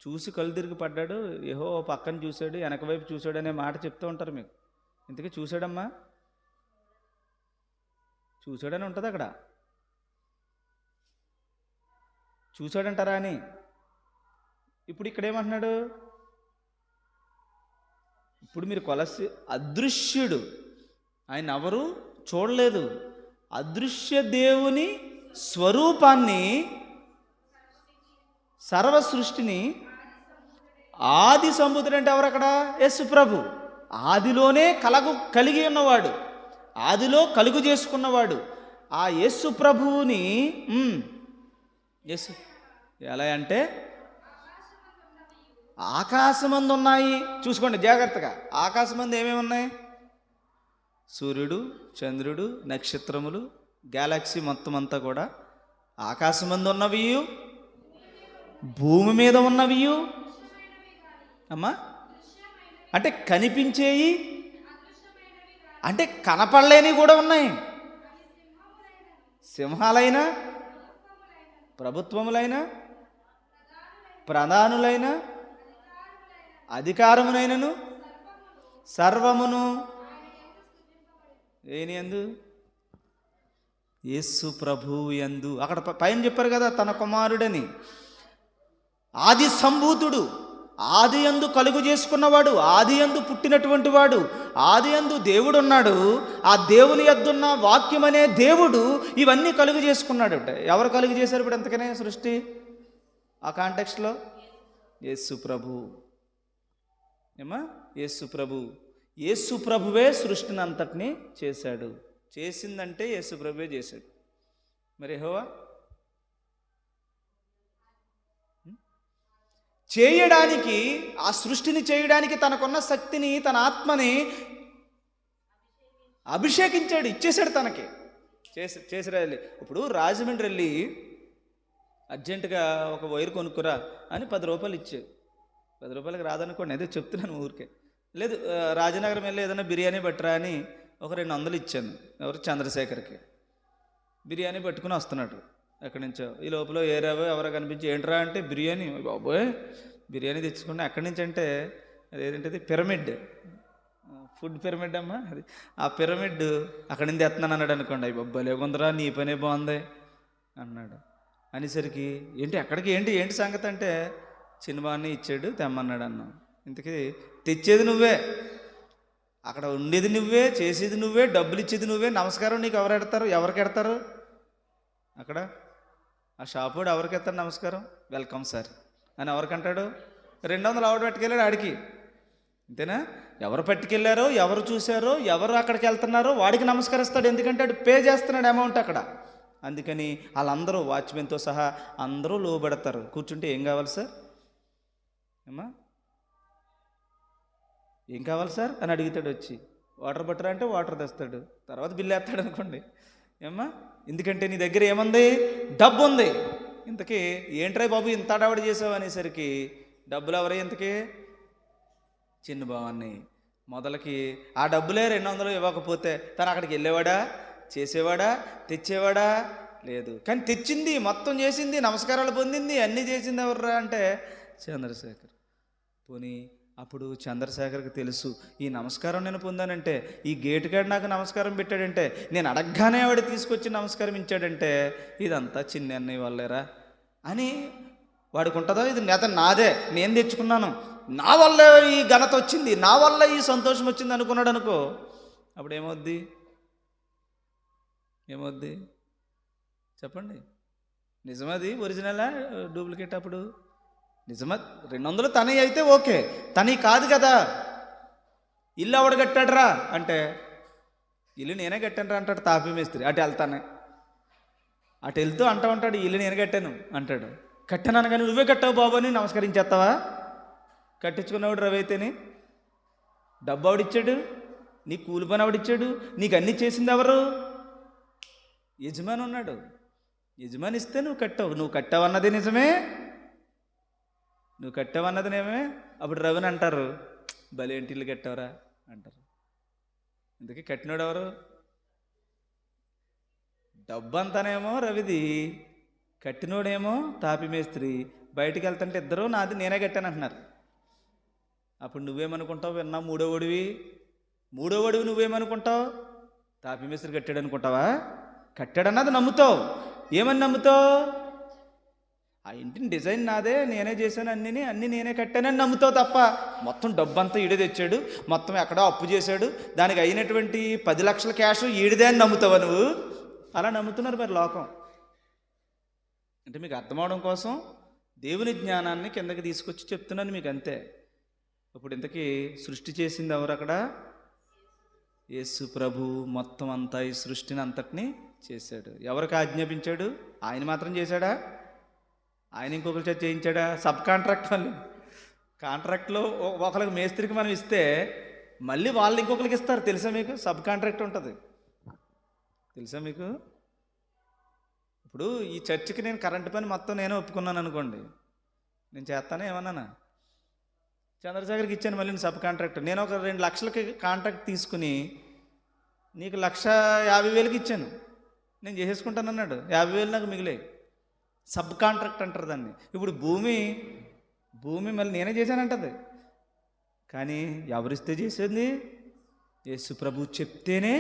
చూసి కళ్ళు తిరిగి పడ్డాడు, యెహోవా పక్కన చూశాడు, వెనక వైపు చూశాడు అనే మాట చెప్తూ ఉంటారు మీకు. ఇంతకీ చూశాడమ్మా? చూశాడని ఉంటుంది అక్కడ. చూశాడంటారా అని. ఇప్పుడు ఇక్కడ ఏమంటున్నాడు? ఇప్పుడు మీరు కొలసి అదృశ్యుడు, ఆయన ఎవరు చూడలేదు. అదృశ్య దేవుని స్వరూపాన్ని, సర్వ సృష్టిని, ఆది సంబుధుడు అంటే ఎవరు అక్కడ? యేసు ప్రభు. ఆదిలోనే కలిగి ఉన్నవాడు, ఆదిలో కలుగు చేసుకున్నవాడు ఆ యేసు ప్రభువుని ఎలా అంటే ఆకాశమందు ఉన్నాయి. చూసుకోండి జాగ్రత్తగా. ఆకాశమందు ఏమేమి ఉన్నాయి? సూర్యుడు, చంద్రుడు, నక్షత్రములు, గ్యాలక్సీ మొత్తం అంతా కూడా ఆకాశమందు ఉన్నవి, భూమి మీద ఉన్నవి. అమ్మా అంటే కనిపించేయి, అంటే కనపడలేని కూడా ఉన్నాయి. సింహాలైన, ప్రభుత్వములైన, ప్రధానులైన, అధికారమునైనను సర్వమును ఏని యందు? యేసు ప్రభువు యందు. అక్కడ పైన చెప్పారు కదా తన కుమారుడని. ఆది సంభూతుడు, ఆది యందు కలుగు చేసుకున్నవాడు, ఆది యందు పుట్టినటువంటి వాడు, ఆది యందు దేవుడు ఉన్నాడు. ఆ దేవుని యొద్దున్న వాక్యం అనే దేవుడు ఇవన్నీ కలుగు చేసుకున్నాడు. ఎవరు కలుగు చేశారు ఇప్పుడు ఎంతకనే సృష్టి? ఆ కాంటెక్స్ట్లో యేసు ప్రభు. ఏమా? యేసు ప్రభు. యేసు ప్రభువే సృష్టిని అంతటిని చేశాడు. చేసిందంటే యేసు ప్రభువే చేశాడు. మరి యెహోవా చేయడానికి, ఆ సృష్టిని చేయడానికి తనకున్న శక్తిని, తన ఆత్మని అభిషేకించాడు, ఇచ్చేశాడు తనకి. చేసిరాలి. ఇప్పుడు రాజమండ్రి వెళ్ళి అర్జెంటుగా ఒక వైర్ కొనుక్కురా అని 10 రూపాయలు ఇచ్చాడు. 10 రూపాయలకి రాదనుకోండి, అదే చెప్తున్నాను ఊరికే. లేదు రాజనగరం వెళ్ళి ఏదైనా బిర్యానీ పట్టరా అని ఒక 200 ఇచ్చాను. ఎవరు? చంద్రశేఖర్కి. బిర్యానీ పట్టుకుని వస్తున్నాడు ఎక్కడి నుంచో. ఈ లోపల ఏరావో ఎవరో కనిపించి ఏంట్రా అంటే బిర్యానీ. బాబోయ్ బిర్యానీ తెచ్చుకున్నా. ఎక్కడి నుంచి అంటే అదేంటిది పిరమిడ్, ఫుడ్ పిరమిడ్ అమ్మా అది. ఆ పిరమిడ్ అక్కడి నుంచి తెస్తున్నాను అన్నాడు అనుకోండి. అయ్యి బాబ్బా కొందరా నీ పనే బాగుంది అన్నాడు. అనేసరికి ఏంటి ఎక్కడికి, ఏంటి సంగతి అంటే చిన్నబాన్ని ఇచ్చాడు తెమ్మన్నాడు అన్నాం. ఇంతకీ తెచ్చేది నువ్వే, అక్కడ ఉండేది నువ్వే, చేసేది నువ్వే, డబ్బులు ఇచ్చేది నువ్వే. నమస్కారం నీకు ఎవరికి ఎడతారు అక్కడ? ఆ షాపోడు ఎవరికి ఎత్తాడు నమస్కారం? వెల్కమ్ సార్ అని ఎవరికంటాడు? 200 ఆవిడ పట్టుకెళ్ళాడు ఆడికి. అంతేనా? ఎవరు పట్టుకెళ్ళారో, ఎవరు చూశారో, ఎవరు అక్కడికి వెళ్తున్నారో వాడికి నమస్కరిస్తాడు. ఎందుకంటే వాడు పే చేస్తున్నాడు అమౌంట్ అక్కడ. అందుకని వాళ్ళందరూ వాచ్మెన్తో సహా అందరూ లోబడతారు. కూర్చుంటే ఏం కావాలి సార్? ఏమా ఏం కావాలి సార్ అని అడుగుతాడు వచ్చి. వాటర్ పట్టరా అంటే వాటర్ తెస్తాడు. తర్వాత బిల్లు వేస్తాడు అనుకోండి. ఏమ్మా ఎందుకంటే నీ దగ్గర ఏముంది? డబ్బు ఉంది. ఇంతకీ ఏంట్రా బాబు ఇంత అడావిడి చేసావు అనేసరికి డబ్బులు ఎవరై ఇంతకీ? చిన్న బావాన్ని. మొదలకి ఆ డబ్బులే 200 ఇవ్వకపోతే తను అక్కడికి వెళ్ళేవాడా? చేసేవాడా? తెచ్చేవాడా? లేదు. కానీ తెచ్చింది, మొత్తం చేసింది, నమస్కారాలు పొందింది, అన్నీ చేసింది ఎవర్రా అంటే చంద్రశేఖర్. పోనీ అప్పుడు చంద్రశేఖర్కి తెలుసు ఈ నమస్కారం నేను పొందానంటే, ఈ గేటుగాడు నాకు నమస్కారం పెట్టాడంటే, నేను అడగగానే వాడు తీసుకొచ్చి నమస్కారం ఇచ్చాడంటే ఇదంతా చిన్న అన్నయ్య వాళ్ళేరా అని వాడికి ఉంటుందో? ఇది నాదే, నేను తెచ్చుకున్నాను, నా వల్ల ఈ ఘనత వచ్చింది, నా వల్ల ఈ సంతోషం వచ్చింది అనుకున్నాడు అనుకో. అప్పుడు ఏమవుద్ది? చెప్పండి. నిజమది ఒరిజినలా డూప్లికేట్? అప్పుడు నిజమా 200 తనవి అయితే ఓకే, తనవి కాదు కదా. ఇల్లు ఎవడు కట్టాడురా అంటే ఇల్లు నేనే కట్టాను రా అంటాడు తాపీ మేస్త్రి. అటు వెళ్తానే, అటు వెళ్తూ అంటూ ఉంటాడు ఇల్లు నేను కట్టాను అంటాడు. కట్టాను అనగానే నువ్వే కట్టావు బాబు అని నమస్కరించేస్తావా? కట్టించుకున్నవాడు రవి అయితేనే. డబ్బు ఆవిడిచ్చాడు, నీ కూలి పని ఆవిడిచ్చాడు, నీకు అన్నీ చేసింది ఎవరు? యజమాని ఉన్నాడు. యజమాని ఇస్తే నువ్వు కట్టావన్నది నిజమే, నువ్వు కట్టావన్నది నిజమే. అప్పుడు రవిని అంటారు భలే ఇంటిల్లు కట్టావరా అంటారు. ఇందుకే కట్టినోడు ఎవరు? డబ్బు అంతానేమో రవిది, కట్టినోడేమో తాపి మేస్త్రి. బయటికి వెళ్తుంటే ఇద్దరు నాది నేనే కట్టాను అంటున్నారు. అప్పుడు నువ్వేమనుకుంటావు? విన్నా మూడోవడివి నువ్వేమనుకుంటావు? తాపి మేస్త్రి కట్టాడు అనుకుంటావా? కట్టాడన్నది నమ్ముతావు. ఏమని నమ్ముతావు? ఆ ఇంటిని డిజైన్ నాదే, నేనే చేశాను, అన్నీ నేనే కట్టానని నమ్ముతావు తప్ప మొత్తం డబ్బంతా ఈడే తెచ్చాడు, మొత్తం ఎక్కడో అప్పు చేశాడు, దానికి అయినటువంటి 10 లక్షల క్యాష్ ఈడిదే అని నమ్ముతావా నువ్వు? అలా నమ్ముతున్నారు మరి లోకం. అంటే మీకు అర్థమవడం కోసం దేవుని జ్ఞానాన్ని కిందకి తీసుకొచ్చి చెప్తున్నాను మీకు, అంతే. ఇప్పుడు ఇంతకీ సృష్టి చేసింది ఎవరు అక్కడ? యేసు ప్రభు మొత్తం అంతా ఈ సృష్టిని అంతటినీ చేశాడు. ఎవరికి ఆజ్ఞాపించాడు? ఆయన మాత్రం చేశాడా? ఆయన ఇంకొకరి చేత చేయించాడా? సబ్ కాంట్రాక్ట్ వాళ్ళు కాంట్రాక్ట్లో ఒకరికి మేస్త్రికి మనం ఇస్తే మళ్ళీ వాళ్ళు ఇంకొకరికి ఇస్తారు. తెలుసా మీకు? సబ్ కాంట్రాక్ట్ ఉంటుంది. తెలుసా మీకు? ఇప్పుడు ఈ చర్చికి నేను కరెంటు పని మొత్తం నేనే ఒప్పుకున్నాను అనుకోండి, నేను చేస్తానే ఏమన్నానా? చంద్రశేఖర్కి ఇచ్చాను మళ్ళీ సబ్ కాంట్రాక్ట్. నేను ఒక 2 లక్షలకి కాంట్రాక్ట్ తీసుకుని నీకు 1,50,000కి ఇచ్చాను, నేను చేసేసుకుంటాను అన్నాడు. 50,000 నాకు మిగిలే. సబ్ కాంట్రాక్ట్ అంటారు దాన్ని. ఇప్పుడు భూమి మళ్ళీ నేనే చేశానంటది. కానీ ఎవరిస్తే చేసింది? యేసు ప్రభు చెప్తేనే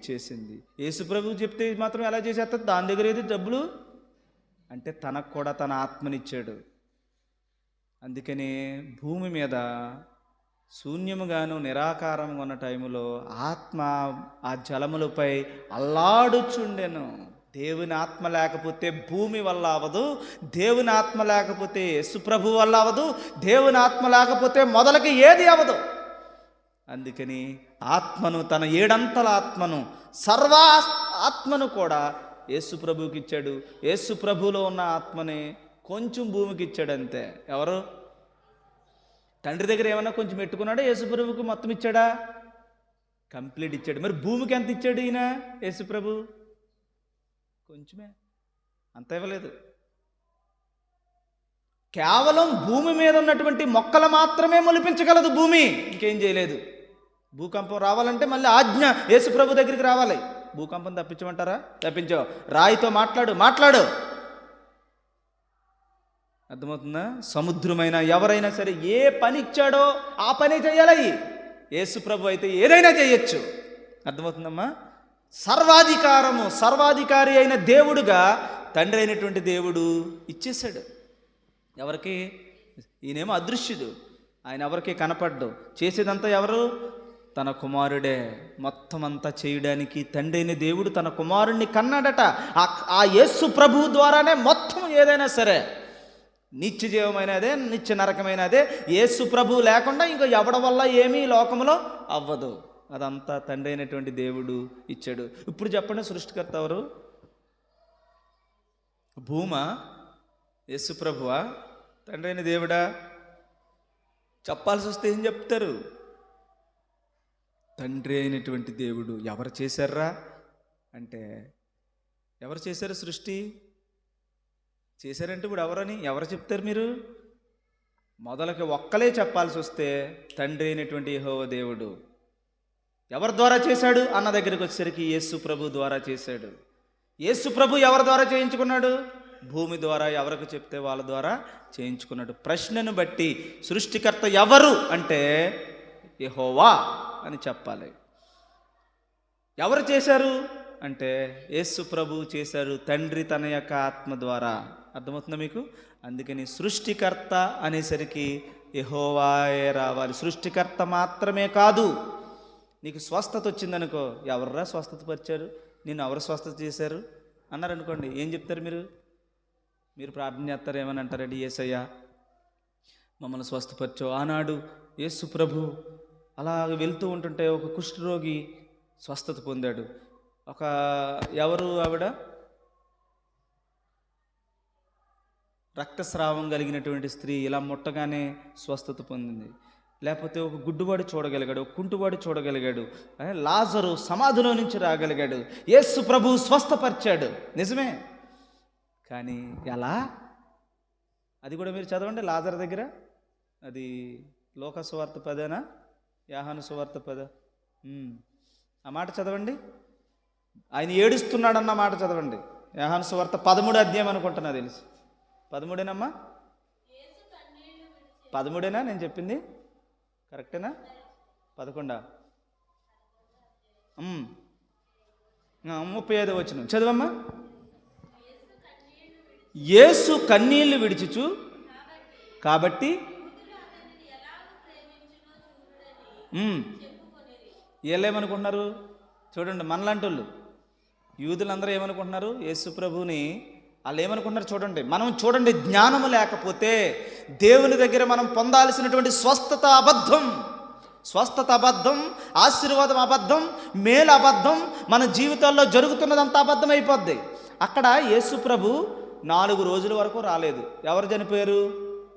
చేసింది. యేసు ప్రభు చెప్తే మాత్రం ఎలా చేసేస్తుంది? దాని దగ్గర ఏది డబ్బులు అంటే తనకు కూడా తన ఆత్మనిచ్చాడు. అందుకని భూమి మీద శూన్యముగాను నిరాకారంగా ఉన్న టైములో ఆత్మ ఆ జలములపై అల్లాడుచుండెను. దేవుని ఆత్మ లేకపోతే భూమి వల్ల అవ్వదు, దేవుని ఆత్మ లేకపోతే యేసు ప్రభు వల్ల అవ్వదు, దేవుని ఆత్మ లేకపోతే మొదలకి ఏది అవ్వదు. అందుకని ఆత్మను, తన 7 అంతల ఆత్మను, సర్వ ఆత్మను కూడా యేసు ప్రభువుకి ఇచ్చాడు. యేసు ప్రభువులో ఉన్న ఆత్మని కొంచెం భూమికి ఇచ్చాడు అంతే. ఎవరు? తండ్రి దగ్గర ఏమన్నా కొంచెం పెట్టుకున్నాడా? యేసు ప్రభువుకి మొత్తం ఇచ్చాడా? కంప్లీట్ ఇచ్చాడు. మరి భూమికి ఎంత ఇచ్చాడు ఈయన యేసు ప్రభు? కొంచెమే, అంత ఇవ్వలేదు. కేవలం భూమి మీద ఉన్నటువంటి మొక్కలు మాత్రమే మొలిపించగలదు భూమి, ఇంకేం చేయలేదు. భూకంపం రావాలంటే మళ్ళీ ఆజ్ఞ యేసు ప్రభు దగ్గరికి రావాలి. భూకంపం తప్పించమంటారా? తప్పించావు. రాయితో మాట్లాడు. అర్థమవుతుందా? సముద్రమైనా ఎవరైనా సరే ఏ పని ఇచ్చాడో ఆ పని చేయాలి. యేసు ప్రభు అయితే ఏదైనా చేయొచ్చు. అర్థమవుతుందమ్మా? సర్వాధికారి అయిన దేవుడుగా తండ్రి అయినటువంటి దేవుడు ఇచ్చేశాడు. ఎవరికి? ఈయనేమో అదృశ్యుడు, ఆయన ఎవరికి కనపడ్డు. చేసేదంతా ఎవరు? తన కుమారుడే. మొత్తం అంతా చేయడానికి తండ్రి అయిన దేవుడు తన కుమారుణ్ణి కన్నాడట. ఆ యేసు ప్రభు ద్వారానే మొత్తం ఏదైనా సరే, నిత్య జీవమైనదే, నిత్య నరకమైనదే. యేసు ప్రభు లేకుండా ఇంకా ఎవడ వల్ల ఏమీ లోకంలో అవ్వదు. అదంతా తండ్రి అయినటువంటి దేవుడు ఇచ్చాడు. ఇప్పుడు చెప్పండి, సృష్టికర్త ఎవరు? భూమా? యేసు ప్రభువా? తండ్రి అయిన దేవుడా? చెప్పాల్సి వస్తే ఏం చెప్తారు? తండ్రి అయినటువంటి దేవుడు. ఎవరు చేశారా అంటే, ఎవరు చేశారు సృష్టి? చేశారంటే ఇప్పుడు ఎవరు చెప్తారు మీరు? మొదలకి ఒక్కలే చెప్పాల్సి వస్తే తండ్రి అయినటువంటి యెహోవా దేవుడు. ఎవరి ద్వారా చేశాడు అన్న దగ్గరికి వచ్చేసరికి యేసు ప్రభు ద్వారా చేశాడు. యేసు ప్రభు ఎవరి ద్వారా చేయించుకున్నాడు? భూమి ద్వారా. ఎవరికి చెప్తే వాళ్ళ ద్వారా చేయించుకున్నాడు. ప్రశ్నను బట్టి సృష్టికర్త ఎవరు అంటే యెహోవా అని చెప్పాలి. ఎవరు చేశారు అంటే యేసు ప్రభు చేశారు, తండ్రి తన యొక్క ఆత్మ ద్వారా. అర్థమవుతుందా మీకు? అందుకని సృష్టికర్త అనేసరికి యెహోవాయే రావాలి. సృష్టికర్త మాత్రమే కాదు. నీకు స్వస్థత వచ్చిందనుకో, ఎవర్రా స్వస్థత పరిచారు, నిన్ను ఎవరు స్వస్థత చేశారు అన్నారనుకోండి, ఏం చెప్తారు మీరు ప్రార్థన చేస్తారు, ఏమని అంటారండి? యేసయ్య మమ్మల్ని స్వస్థపరిచావు. ఆనాడు యేసు ప్రభు అలా వెళ్తూ ఉంటుంటే ఒక కుష్ఠరోగి స్వస్థత పొందాడు. ఎవరు ఆవిడ? రక్తస్రావం కలిగినటువంటి స్త్రీ ఇలా ముట్టగానే స్వస్థత పొందింది. లేకపోతే ఒక గుడ్డువాడు చూడగలిగాడు, ఒక కుంటువాడు చూడగలిగాడు, లాజరు సమాధిలో నుంచి రాగలిగాడు. యేసు ప్రభు స్వస్థపరిచాడు, నిజమే. కానీ ఎలా? అది కూడా మీరు చదవండి. లాజరు దగ్గర, అది లోక సువార్త 10 యోహాను సువార్త 10, ఆ మాట చదవండి. ఆయన ఏడుస్తున్నాడన్న మాట చదవండి. యోహాను సువార్త 13 అధ్యాయం అనుకుంటున్నా, తెలుసు. 13ఏనమ్మా? 13ఏనా నేను చెప్పింది? కరెక్టేనా? 11 35 వచనం చదవమ్మా. యేసు కన్నీళ్లు విడిచుచు కాబట్టి వీళ్ళేమనుకుంటున్నారు చూడండి, మనలాంటోళ్ళు యూదులందరూ ఏమనుకుంటున్నారు? యేసు ప్రభుని వాళ్ళు ఏమనుకుంటున్నారు చూడండి. మనం చూడండి, జ్ఞానము లేకపోతే దేవుని దగ్గర మనం పొందాల్సినటువంటి స్వస్థత అబద్ధం, ఆశీర్వాదం అబద్ధం, మేలు అబద్ధం, మన జీవితాల్లో జరుగుతున్నదంతా అబద్ధం అయిపోద్ది. అక్కడ యేసు ప్రభు 4 రోజుల వరకు రాలేదు. ఎవరు చనిపోయారు?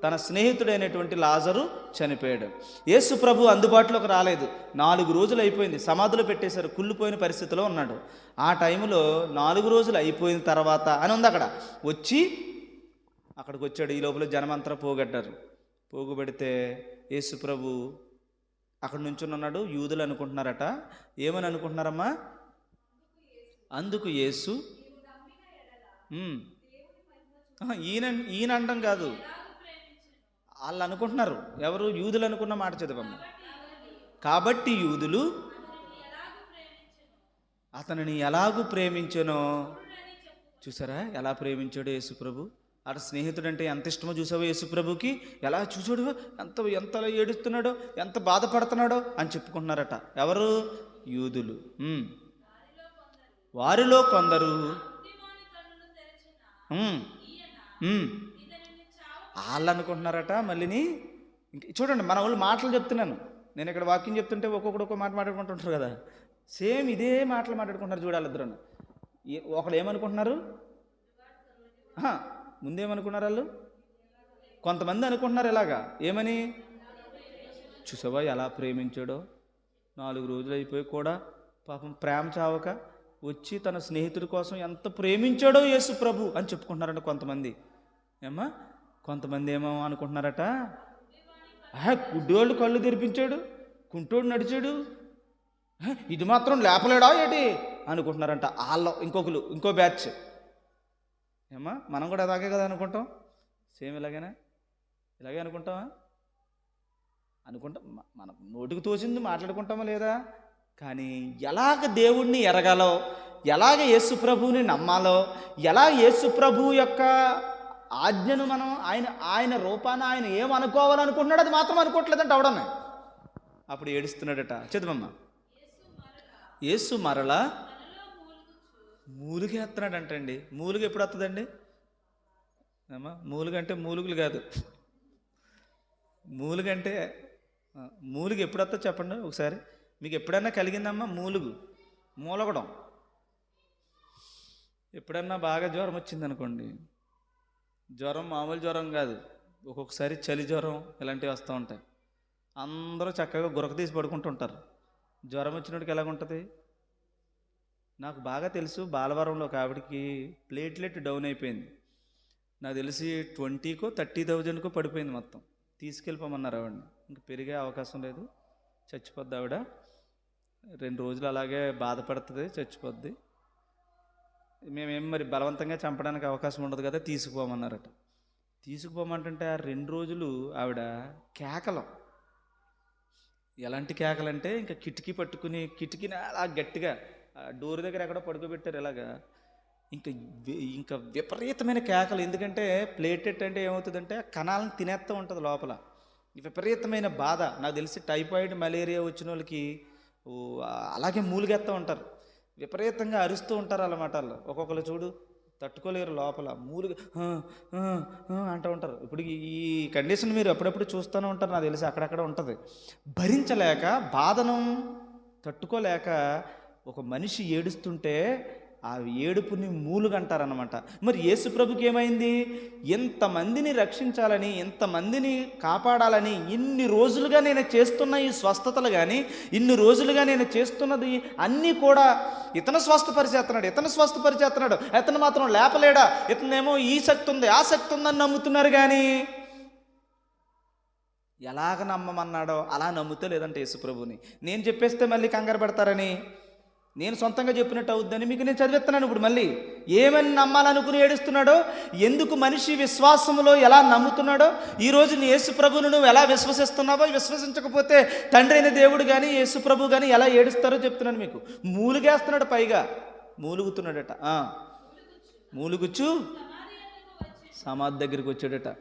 తన స్నేహితుడైనటువంటి లాజరు చనిపోయాడు. యేసు ప్రభు అందుబాటులోకి రాలేదు. 4 రోజులు అయిపోయింది, సమాధిలో పెట్టేశారు, కుళ్ళిపోయిన పరిస్థితిలో ఉన్నాడు. ఆ టైంలో 4 రోజులు అయిపోయిన తర్వాత అని ఉంది అక్కడ, వచ్చి అక్కడికి వచ్చాడు. ఈ లోపల జనమంతా పోగొట్టారు. పోగుబెడితే యేసు ప్రభు అక్కడ నుంచుని ఉన్నాడు. యూదులు అనుకుంటున్నారట, ఏమని అనుకుంటున్నారమ్మా? అందుకు యేసు ఈయన అనడం కాదు, వాళ్ళు అనుకుంటున్నారు. ఎవరు? యూదులు అనుకున్న మాట చదవమ్మా. కాబట్టి యూదులు అతనిని ఎలాగూ ప్రేమించానో చూసారా, ఎలా ప్రేమించాడో యేసుప్రభు. అటు స్నేహితుడు అంటే ఎంత ఇష్టమో చూసావో యేసుప్రభుకి, ఎలా చూసాడు, ఎంత ఏడుస్తున్నాడో, ఎంత బాధపడుతున్నాడో అని చెప్పుకుంటున్నారట. ఎవరు? యూదులు. వారిలో కొందరు వాళ్ళు అనుకుంటున్నారట మళ్ళీని. చూడండి, మన వాళ్ళు మాటలు చెప్తున్నాను, నేను ఇక్కడ వాక్యం చెప్తుంటే ఒక్కొక్కడు ఒక్కొక్క మాట మాట్లాడుకుంటుంటారు కదా, సేమ్ ఇదే మాటలు మాట్లాడుకుంటున్నారు. చూడాలి ఇద్దరు. ఒకళ్ళు ఏమనుకుంటున్నారు? ముందేమనుకున్నారు వాళ్ళు? కొంతమంది అనుకుంటున్నారు ఇలాగా, ఏమని? చూసావా ఎలా ప్రేమించాడో, 4 రోజులు అయిపోయి కూడా పాపం ప్రేమ చావక వచ్చి తన స్నేహితుడి కోసం ఎంత ప్రేమించాడో యేసు ప్రభు అని చెప్పుకుంటున్నారంట కొంతమంది. ఏమా కొంతమంది ఏమో అనుకుంటున్నారట, గుడ్డివాళ్ళు కళ్ళు తెరిపించాడు, కుంటోడు నడిచాడు, ఇది మాత్రం లేపలేడా ఏంటి అనుకుంటున్నారంట. వాళ్ళు ఇంకో బ్యాచ్. ఏమా మనం కూడా అలాగే కదా అనుకుంటాం, సేమ్ ఇలాగేనా? ఇలాగే అనుకుంటామా? అనుకుంటాం, మన నోటికి తోచింది మాట్లాడుకుంటామా లేదా? కానీ ఎలాగ దేవుణ్ణి ఎరగాలో, ఎలాగ యేసు ప్రభువుని నమ్మాలో, ఎలా యేసు ప్రభు యొక్క ఆజ్ఞను మనం ఆయన రూపాన ఆయన ఏమనుకోవాలనుకుంటున్నాడు అది మాత్రం అనుకోవట్లేదంట అవడమే. అప్పుడు ఏడుస్తున్నాడట. చదువమ్మా. యేసు మరలా మూలుగేస్తున్నాడంటండి. మూలుగు ఎప్పుడు వస్తుందండి అమ్మా? మూలుగంటే మూలుగులు కాదు, మూలుగంటే మూలుగు ఎప్పుడు వస్తుందో చెప్పండి ఒకసారి. మీకు ఎప్పుడన్నా కలిగిందమ్మా మూలగడం? ఎప్పుడన్నా బాగా జ్వరం వచ్చిందనుకోండి, జ్వరం మామూలు జ్వరం కాదు, ఒక్కొక్కసారి చలి జ్వరం ఇలాంటివి వస్తూ ఉంటాయి. అందరూ చక్కగా గురక తీసి పడుకుంటుంటారు. జ్వరం వచ్చినోడికి ఎలాగుంటుంది? నాకు బాగా తెలుసు, బాలవరంలో ఒక ఆవిడకి ప్లేట్లెట్ డౌన్ అయిపోయింది. నాకు తెలిసి 20,000కో 30,000కో పడిపోయింది మొత్తం. తీసుకెళ్ళిపోమన్నారు ఆవిడని. ఇంక పెరిగే అవకాశం లేదు, చచ్చిపోద్ది ఆవిడ. 2 రోజులు అలాగే బాధపడుతుంది, చచ్చిపోద్ది. మేమేం మరి బలవంతంగా చంపడానికి అవకాశం ఉండదు కదా, తీసుకుపోమన్నారట. తీసుకుపోమంటుంటే ఆ 2 రోజులు ఆవిడ కేకలం. ఎలాంటి కేకలంటే ఇంకా కిటికీ పట్టుకుని, కిటికీని అలా గట్టిగా డోర్ దగ్గర ఎక్కడో పడుకోబెట్టారు ఇలాగా. ఇంకా విపరీతమైన కేకలు. ఎందుకంటే ప్లేటెట్ అంటే ఏమవుతుందంటే కణాలను తినేస్తూ ఉంటుంది లోపల. విపరీతమైన బాధ. నాకు తెలిసి టైఫాయిడ్ మలేరియా వచ్చిన వాళ్ళకి అలాగే మూలుగేస్తూ ఉంటారు, విపరీతంగా అరుస్తూ ఉంటారు అన్నమాట. వాళ్ళు ఒక్కొక్కరు చూడు తట్టుకోలేరు, లోపల మూలుగా అంటూ ఉంటారు. ఇప్పుడు ఈ కండిషన్ మీరు ఎప్పుడెప్పుడు చూస్తూనే ఉంటారు, నాకు తెలిసి అక్కడక్కడ ఉంటుంది. భరించలేక, బాధను తట్టుకోలేక ఒక మనిషి ఏడుస్తుంటే ఆ ఏడుపుని మూలుగంటారన్నమాట. మరి యేసు ప్రభుకి ఏమైంది? ఎంతమందిని రక్షించాలని, ఎంతమందిని కాపాడాలని ఇన్ని రోజులుగా నేను చేస్తున్న ఈ స్వస్థతలు కానీ, ఇన్ని రోజులుగా నేను చేస్తున్నది అన్నీ కూడా ఇతను స్వస్థపరిచేస్తున్నాడు, ఇతను మాత్రం లేపలేడా, ఇతనేమో ఈ శక్తి ఉంది ఆ శక్తి ఉందని నమ్ముతున్నారు. కానీ ఎలాగ నమ్మమన్నాడో అలా నమ్ముతే లేదంటే యేసు ప్రభుని. నేను చెప్పేస్తే మళ్ళీ కంగారు పెడతారని, నేను సొంతంగా చెప్పినట్టు అవుద్దని మీకు నేను చదివిస్తున్నాను. ఇప్పుడు మళ్ళీ ఏమని నమ్మాలనుకుని ఏడుస్తున్నాడో, ఎందుకు మనిషి విశ్వాసంలో ఎలా నమ్ముతున్నాడో, ఈరోజు నీ యేసు ప్రభువును నువ్వు ఎలా విశ్వసిస్తున్నావో, విశ్వసించకపోతే తండ్రి అయిన దేవుడు కానీ యేసు ప్రభు కానీ ఎలా ఏడుస్తారో చెప్తున్నాను మీకు. మూలుగేస్తున్నాడు, పైగా మూలుగుతున్నాడట. మూలుగుచ్చు సమాధి దగ్గరికి వచ్చాడట.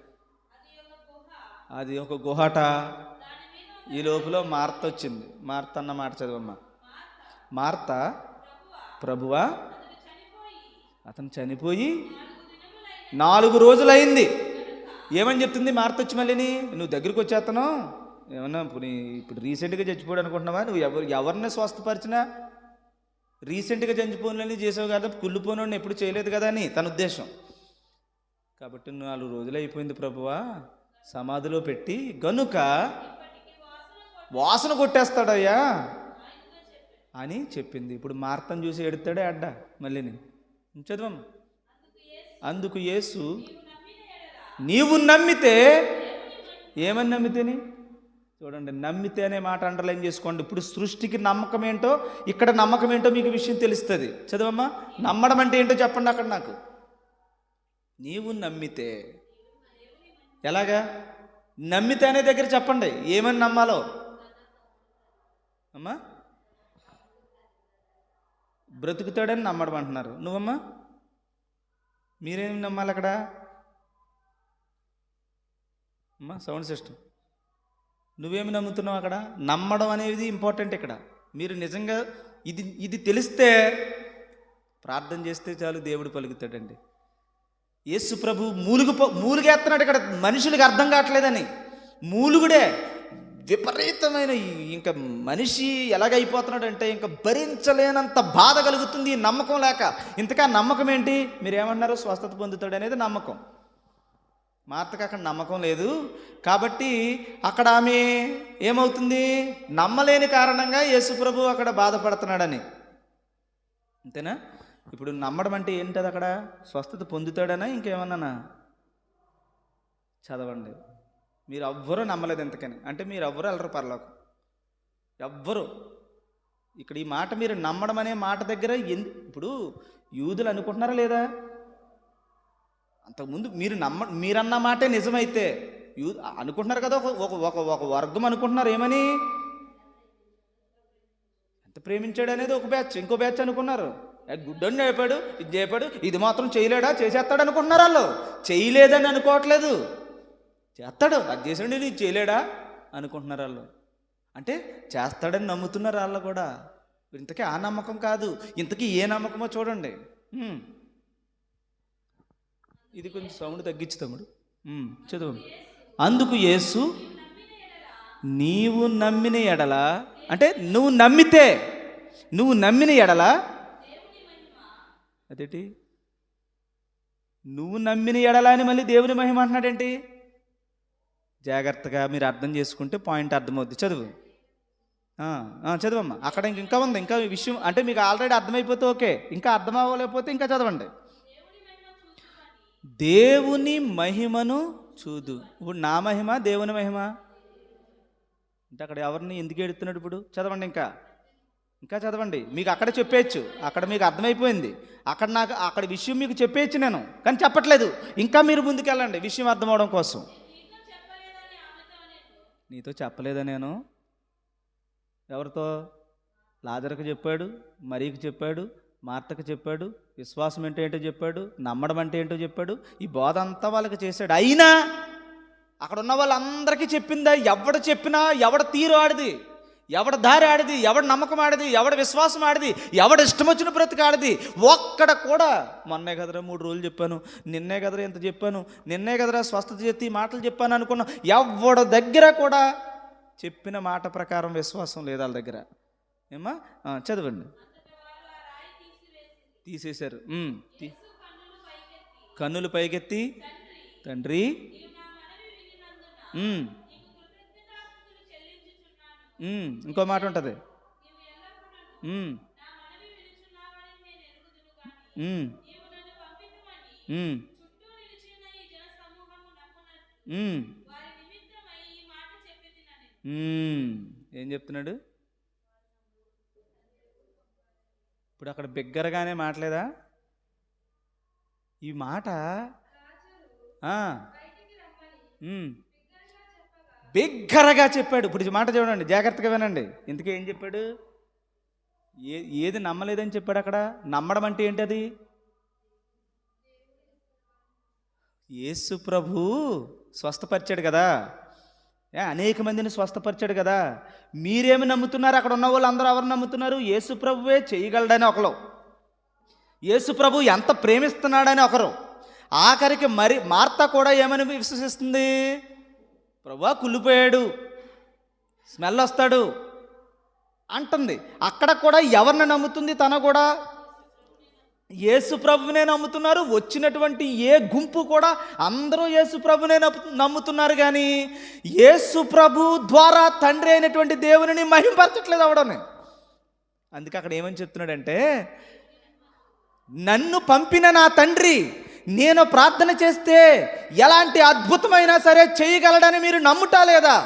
అది ఒక గుహట. ఈ లోపల మార్త వచ్చింది. మార్త అన్న మాట చదవమ్మా. మార్త, ప్రభువా అతను చనిపోయి 4 రోజులైంది. ఏమని చెప్తుంది మార్త వచ్చి మళ్ళీని? నువ్వు దగ్గరికి వచ్చేస్తాను ఏమన్నా ఇప్పుడు రీసెంట్గా చచ్చిపోయాడు అనుకుంటున్నావా? నువ్వు ఎవరిని స్వస్థపరిచినా రీసెంట్గా చనిపోయినని చేసావు కదా, కుళ్ళిపోయిన ఎప్పుడు చేయలేదు కదా అని తన ఉద్దేశం. కాబట్టి 4 రోజులు అయిపోయింది ప్రభువా, సమాధిలో పెట్టి గనుక వాసన కొట్టేస్తాడయ్యా అని చెప్పింది. ఇప్పుడు మార్తను చూసి ఎడతాడే అడ్డ మళ్ళీని చదవమ్మ. అందుకు యేసు నీవు నమ్మితే, ఏమని నమ్మితేని చూడండి, నమ్మితే అనే మాట అండర్లైన్ చేసుకోండి. ఇప్పుడు సృష్టికి నమ్మకం ఏంటో, ఇక్కడ నమ్మకం ఏంటో మీకు విషయం తెలుస్తుంది. చదవమ్మా. నమ్మడం అంటే ఏంటో చెప్పండి అక్కడ నాకు. నీవు నమ్మితే, ఎలాగా నమ్మితే అనే దగ్గర చెప్పండి ఏమని నమ్మాలో అమ్మా. బ్రతుకుతాడని నమ్మడం అంటున్నారు. నువ్వమ్మా మీరేమి నమ్మాలి అక్కడ అమ్మా? సౌండ్ సిస్టమ్, నువ్వేమి నమ్ముతున్నావు అక్కడ? నమ్మడం అనేది ఇంపార్టెంట్ ఇక్కడ. మీరు నిజంగా ఇది తెలిస్తే ప్రార్థన చేస్తే చాలు, దేవుడు పలుకుతాడండి. యేసు ప్రభు మూలుగేస్తున్నాడు ఇక్కడ. మనుషులకు అర్థం కావట్లేదని మూలుగుడే విపరీతమైన, ఇంకా మనిషి ఎలాగైపోతున్నాడంటే ఇంకా భరించలేనంత బాధ కలుగుతుంది ఈ నమ్మకం లేక. ఇంతకా నమ్మకం ఏంటి? మీరేమన్నారు? స్వస్థత పొందుతాడు అనేది నమ్మకం. మార్తకు అక్కడ నమ్మకం లేదు కాబట్టి అక్కడ ఆమె ఏమవుతుంది? నమ్మలేని కారణంగా యేసు ప్రభు అక్కడ బాధపడుతున్నాడని. అంతేనా? ఇప్పుడు నమ్మడం అంటే ఏంటది? అక్కడ స్వస్థత పొందుతాడనా ఇంకేమన్నానా? చదవండి. మీరు ఎవ్వరూ నమ్మలేదు ఎంతకని అంటే మీరు ఎవ్వరూ వెళ్ళరు పరలోకం, ఎవ్వరు. ఇక్కడ ఈ మాట మీరు నమ్మడం అనే మాట దగ్గర ఇప్పుడు యూదులు అనుకుంటున్నారా లేదా? అంతకుముందు మీరన్న మాటే నిజమైతే అనుకుంటున్నారు కదా, ఒక వర్గం అనుకుంటున్నారు ఏమని, ఎంత ప్రేమించాడు అనేది ఒక బ్యాచ్, ఇంకో బ్యాచ్ అనుకున్నారు. గుడ్డని చెప్పాడు, ఇది చెప్పాడు, ఇది మాత్రం చేయలేడా, చేసేస్తాడు అనుకుంటున్నారు. వాళ్ళు చేయలేదని అనుకోవట్లేదు, చేస్తాడు, అది చేసాడు, ఇది చేయలేడా అనుకుంటున్నారు వాళ్ళు. అంటే చేస్తాడని నమ్ముతున్నారు వాళ్ళు కూడా. ఇంతకీ ఆ నమ్మకం కాదు, ఇంతకీ ఏ నమ్మకమో చూడండి. ఇది కొంచెం సౌండ్ తగ్గించు తమ్ముడు, చదువు. అందుకు యేసు నీవు నమ్మిన ఎడల, అంటే నువ్వు నమ్మిన ఎడల, అదేంటి నువ్వు నమ్మిన ఎడల అని మళ్ళీ దేవుని మహిమ అంటున్నాడేంటి? జాగ్రత్తగా మీరు అర్థం చేసుకుంటే పాయింట్ అర్థమవుద్ది. చదువు, చదువమ్మా. అక్కడ ఇంకా ఉంది, ఇంకా విషయం అంటే మీకు ఆల్రెడీ అర్థమైపోతే ఓకే, ఇంకా అర్థం అవ్వలేకపోతే ఇంకా చదవండి. దేవుని మహిమను చూదు. ఇప్పుడు నా మహిమ దేవుని మహిమ అంటే అక్కడ ఎవరిని ఎందుకు ఎడుతున్నాడు? ఇప్పుడు చదవండి, ఇంకా చదవండి. మీకు అక్కడ చెప్పేయచ్చు, అక్కడ మీకు అర్థమైపోయింది. అక్కడ విషయం మీకు చెప్పేయచ్చు నేను, కానీ చెప్పట్లేదు. ఇంకా మీరు ముందుకెళ్ళండి విషయం అర్థం అవడం కోసం. నీతో చెప్పలేదా నేను? ఎవరితో? లాజరుకు చెప్పాడు, మరీకి చెప్పాడు, మార్తకు చెప్పాడు, విశ్వాసం అంటే ఏంటో చెప్పాడు, నమ్మడం అంటే ఏంటో చెప్పాడు. ఈ బోధ అంతా వాళ్ళకి చేశాడు. అయినా అక్కడ ఉన్న వాళ్ళందరికీ చెప్పిందా? ఎవడు చెప్పినా ఎవడ తీరు ఆడిది, ఎవడ దారి ఆడిది, ఎవడ నమ్మకం ఆడిది, ఎవడ విశ్వాసం ఆడిది, ఎవడ ఇష్టం వచ్చిన బ్రతికి ఆడిది. ఒక్కడ కూడా మొన్నే కదరా 3 రోజులు చెప్పాను, నిన్నే కదరా ఎంత చెప్పాను, నిన్నే కదరా స్వస్థత చేతి మాటలు చెప్పాను అనుకున్నా. ఎవడ దగ్గర కూడా చెప్పిన మాట ప్రకారం విశ్వాసం లేదు వాళ్ళ దగ్గర. ఏమా చదవండి. తీసేశారు. కన్నులు పైకెత్తి, తండ్రి ఇంకో మాట ఉంటుంది. ఏం చెప్తున్నాడు ఇప్పుడు? అక్కడ బిగ్గరగానే మాటలేదా ఈ మాట? బిగ్గరగా చెప్పాడు. ఇప్పుడు ఈ మాట చూడండి, జాగ్రత్తగా వినండి. ఇంతకీ ఏం చెప్పాడు? ఏది నమ్మలేదని చెప్పాడు అక్కడ. నమ్మడం అంటే ఏంటి? అది యేసు ప్రభు స్వస్థపరిచాడు కదా, అనేక మందిని స్వస్థపరిచాడు కదా. మీరేమి నమ్ముతున్నారు? అక్కడ ఉన్న వాళ్ళు అందరూ ఎవరు నమ్ముతున్నారు? యేసు ప్రభువే చేయగలడని ఒకరు, యేసు ప్రభు ఎంత ప్రేమిస్తున్నాడని ఒకరు. ఆఖరికి మరి మార్త కూడా ఏమని విశ్వసిస్తుంది? ప్రభువా కుళ్ళిపోయాడు, స్మెల్ వస్తాడు అంటుంది. అక్కడ కూడా ఎవరిని నమ్ముతుంది? తన కూడా యేసు ప్రభువునే నమ్ముతున్నారు. వచ్చినటువంటి ఏ గుంపు కూడా అందరూ యేసు ప్రభువునే నమ్ముతున్నారు, కానీ యేసు ప్రభు ద్వారా తండ్రి అయినటువంటి దేవుని మహింపరచట్లేదు అవడమే. అందుకే అక్కడ ఏమని చెప్తున్నాడంటే, నన్ను పంపిన నా తండ్రి నేను ప్రార్థన చేస్తే ఎలాంటి అద్భుతమైనా సరే చేయగలడని మీరు నమ్ముటా లేదా?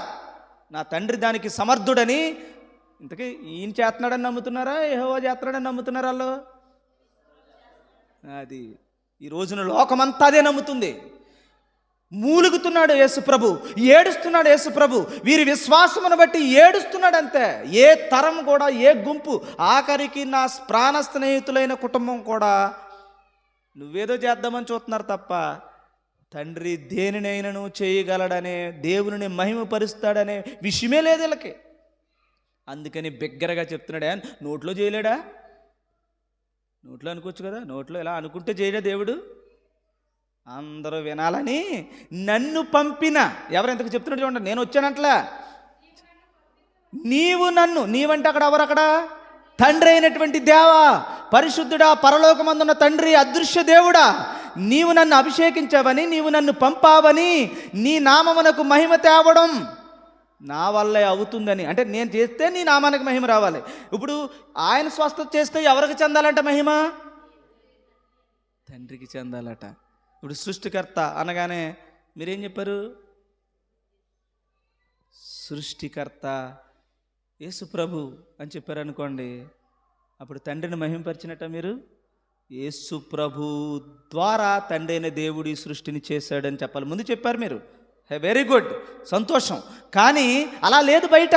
నా తండ్రి దానికి సమర్థుడని. ఇంతకీ ఈయన చేస్తున్నాడని నమ్ముతున్నారా, యెహోవా చేస్తున్నాడని నమ్ముతున్నారా వాళ్ళు? అది ఈ రోజున లోకమంతా అదే నమ్ముతుంది. మూలుగుతున్నాడు యేసుప్రభు, ఏడుస్తున్నాడు యేసుప్రభు. వీరి విశ్వాసమును బట్టి ఏడుస్తున్నాడు అంతే. ఏ తరం కూడా, ఏ గుంపు, ఆఖరికి నా ప్రాణ స్నేహితులైన కుటుంబం కూడా నువ్వేదో చేద్దామని చూస్తున్నారు తప్ప తండ్రి దేనినైనను చేయగలడనే, దేవుని మహిమపరుస్తాడనే విషయమే లేదు వీళ్ళకి. అందుకని బిగ్గరగా చెప్తున్నాడే, నోట్లో చేయలేడా? నోట్లో అనుకోవచ్చు కదా, నోట్లో ఇలా అనుకుంటే చేయలే దేవుడు. అందరూ వినాలని నన్ను పంపిన, ఎవరెంతకు చెప్తున్నాడు చూడండి. నేను వచ్చానంటలా, నీవు నన్ను, నీవంటే అక్కడ ఎవరక్కడ? తండ్రి అయినటువంటి దేవా, పరిశుద్ధుడా, పరలోకమందున్న తండ్రి, అదృశ్య దేవుడా, నీవు నన్ను అభిషేకించావని, నీవు నన్ను పంపావని, నీ నామమునకు మహిమ తేవడం నా వల్లే అవుతుందని. అంటే నేను చేస్తే నీ నామానికి మహిమ రావాలి. ఇప్పుడు ఆయన స్వస్థత చేస్తే ఎవరికి చెందాలంట మహిమ? తండ్రికి చెందాలట. ఇప్పుడు సృష్టికర్త అనగానే మీరేం చెప్పారు? సృష్టికర్త యేసు ప్రభు అని చెప్పారు అనుకోండి, అప్పుడు తండ్రిని మహిమపరిచినట్ట మీరు. యేసు ప్రభు ద్వారా తండ్రి అయిన దేవుడు ఈ సృష్టిని చేశాడని చెప్పాలి. ముందు చెప్పారు మీరు, వెరీ గుడ్, సంతోషం. కానీ అలా లేదు, బయట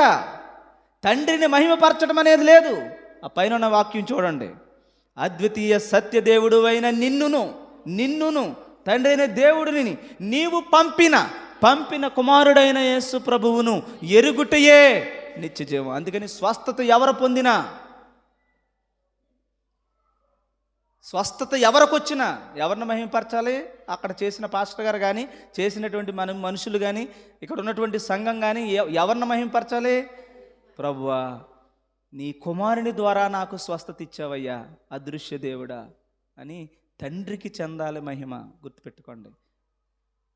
తండ్రిని మహిమపరచడం అనేది లేదు. ఆ పైన ఉన్న వాక్యం చూడండి, అద్వితీయ సత్య దేవుడు అయిన నిన్నును తండ్రి అయిన దేవుడిని నీవు పంపిన కుమారుడైన యేసు ప్రభువును ఎరుగుటయే నిత్యజీవం. అందుకని స్వస్థత ఎవరు పొందినా, స్వస్థత ఎవరికి వచ్చినా ఎవరిని మహిమపరచాలి? అక్కడ చేసిన పాస్టర్ గారు కానీ, చేసినటువంటి మనుషులు కానీ, ఇక్కడ ఉన్నటువంటి సంఘం కానీ ఎవరిని మహిమపరచాలి? ప్రభువా, నీ కుమారుని ద్వారా నాకు స్వస్థత ఇచ్చావయ్యా అదృశ్య దేవుడా అని తండ్రికి చెందాలి మహిమ. గుర్తుపెట్టుకోండి.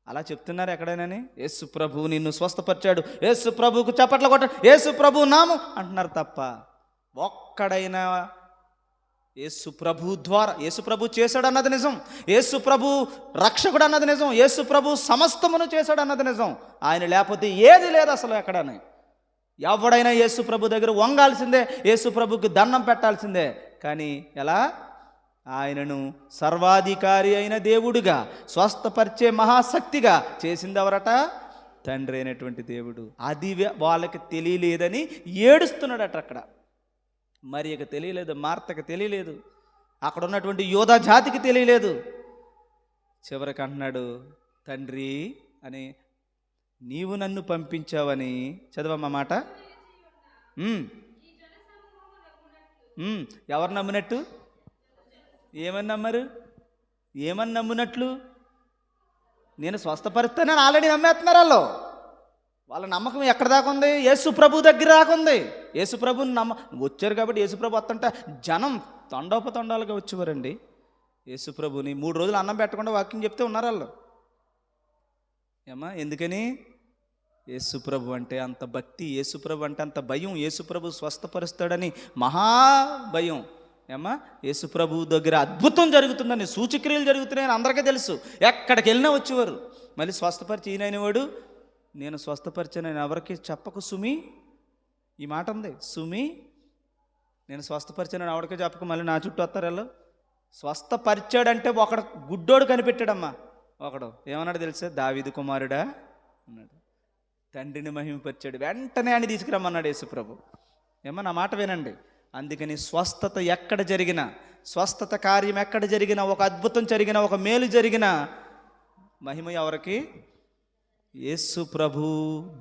అలా చెప్తున్నారు ఎక్కడైనా? యేసు ప్రభు నిన్ను స్వస్థపరిచాడు, యేసు ప్రభువుకు చప్పట్లు కొట్ట, యేసు ప్రభు నామం అంటున్నారు తప్ప ఒక్కడైనా యేసు ప్రభు ద్వారా, యేసు ప్రభు చేశాడు అన్నది నిజం, యేసు ప్రభు రక్షకుడు అన్నది నిజం, యేసు ప్రభు సమస్తమును చేశాడు అన్నది నిజం. ఆయన లేకపోతే ఏది లేదు అసలు ఎక్కడనే. ఎవడైనా యేసు ప్రభు దగ్గర వంగాల్సిందే, యేసు ప్రభుకి దండం పెట్టాల్సిందే. కానీ ఎలా? ఆయనను సర్వాధికారి అయిన దేవుడుగా, స్వస్థపరిచే మహాశక్తిగా చేసింది ఎవరట? తండ్రి అయినటువంటి దేవుడు. అది వాళ్ళకి తెలియలేదని ఏడుస్తున్నాడట. అక్కడ మరియకు తెలియలేదు, మార్తకు తెలియలేదు, అక్కడ ఉన్నటువంటి యోధా జాతికి తెలియలేదు. చివరికి అంటున్నాడు, తండ్రి అని నీవు నన్ను పంపించావని. చదవమ్మా మాట. ఎవరు నమ్మినట్టు? ఏమని నమ్మరు? ఏమని నమ్మినట్లు? నేను స్వస్థపరుస్తానని ఆల్రెడీ నమ్మేస్తున్నారు వాళ్ళు. వాళ్ళ నమ్మకం ఎక్కడ దాకా ఉంది? యేసు ప్రభు దగ్గర దాకా ఉంది. యేసు ప్రభుని వచ్చారు కాబట్టి యేసు ప్రభు వస్తుంటే జనం తండోపతండాలుగా వచ్చేవారండి. యేసు ప్రభుని 3 రోజులు అన్నం పెట్టకుండా వాక్యం చెప్తే ఉన్నారు వాళ్ళు. ఏమా ఎందుకని? యేసు ప్రభు అంటే అంత భక్తి, యేసు ప్రభు అంటే అంత భయం, యేసు ప్రభు స్వస్థపరుస్తాడని మహా భయం. ఏమా యేసు ప్రభు దగ్గర అద్భుతం జరుగుతుందని, సూచక్రియలు జరుగుతున్నాయని అందరికీ తెలుసు. ఎక్కడికి వెళ్ళినా వచ్చేవారు. మళ్ళీ స్వస్థపరిచి ఈయన వాడు, నేను స్వస్థపరిచాను ఎవరికి చెప్పకు సుమి. ఈ మాట ఉంది, సుమి నేను స్వస్థపరిచాను ఆవిడకే చెప్పకు. మళ్ళీ నా చుట్టూ వస్తారు వాళ్ళు. స్వస్థపరిచాడంటే ఒకడు గుడ్డోడు కనిపెట్టాడమ్మా. ఒకడు ఏమన్నాడు తెలుసా? దావీదు కుమారుడా అన్నాడు. తండ్రిని మహిమపరిచాడు. వెంటనే అని తీసుకురమ్మన్నాడు యేసుప్రభు. ఏమో నా మాట వినండి. అందుకని స్వస్థత ఎక్కడ జరిగినా, స్వస్థత కార్యం ఎక్కడ జరిగినా, ఒక అద్భుతం జరిగినా, ఒక మేలు జరిగినా మహిమ ఎవరికి? యేసు ప్రభు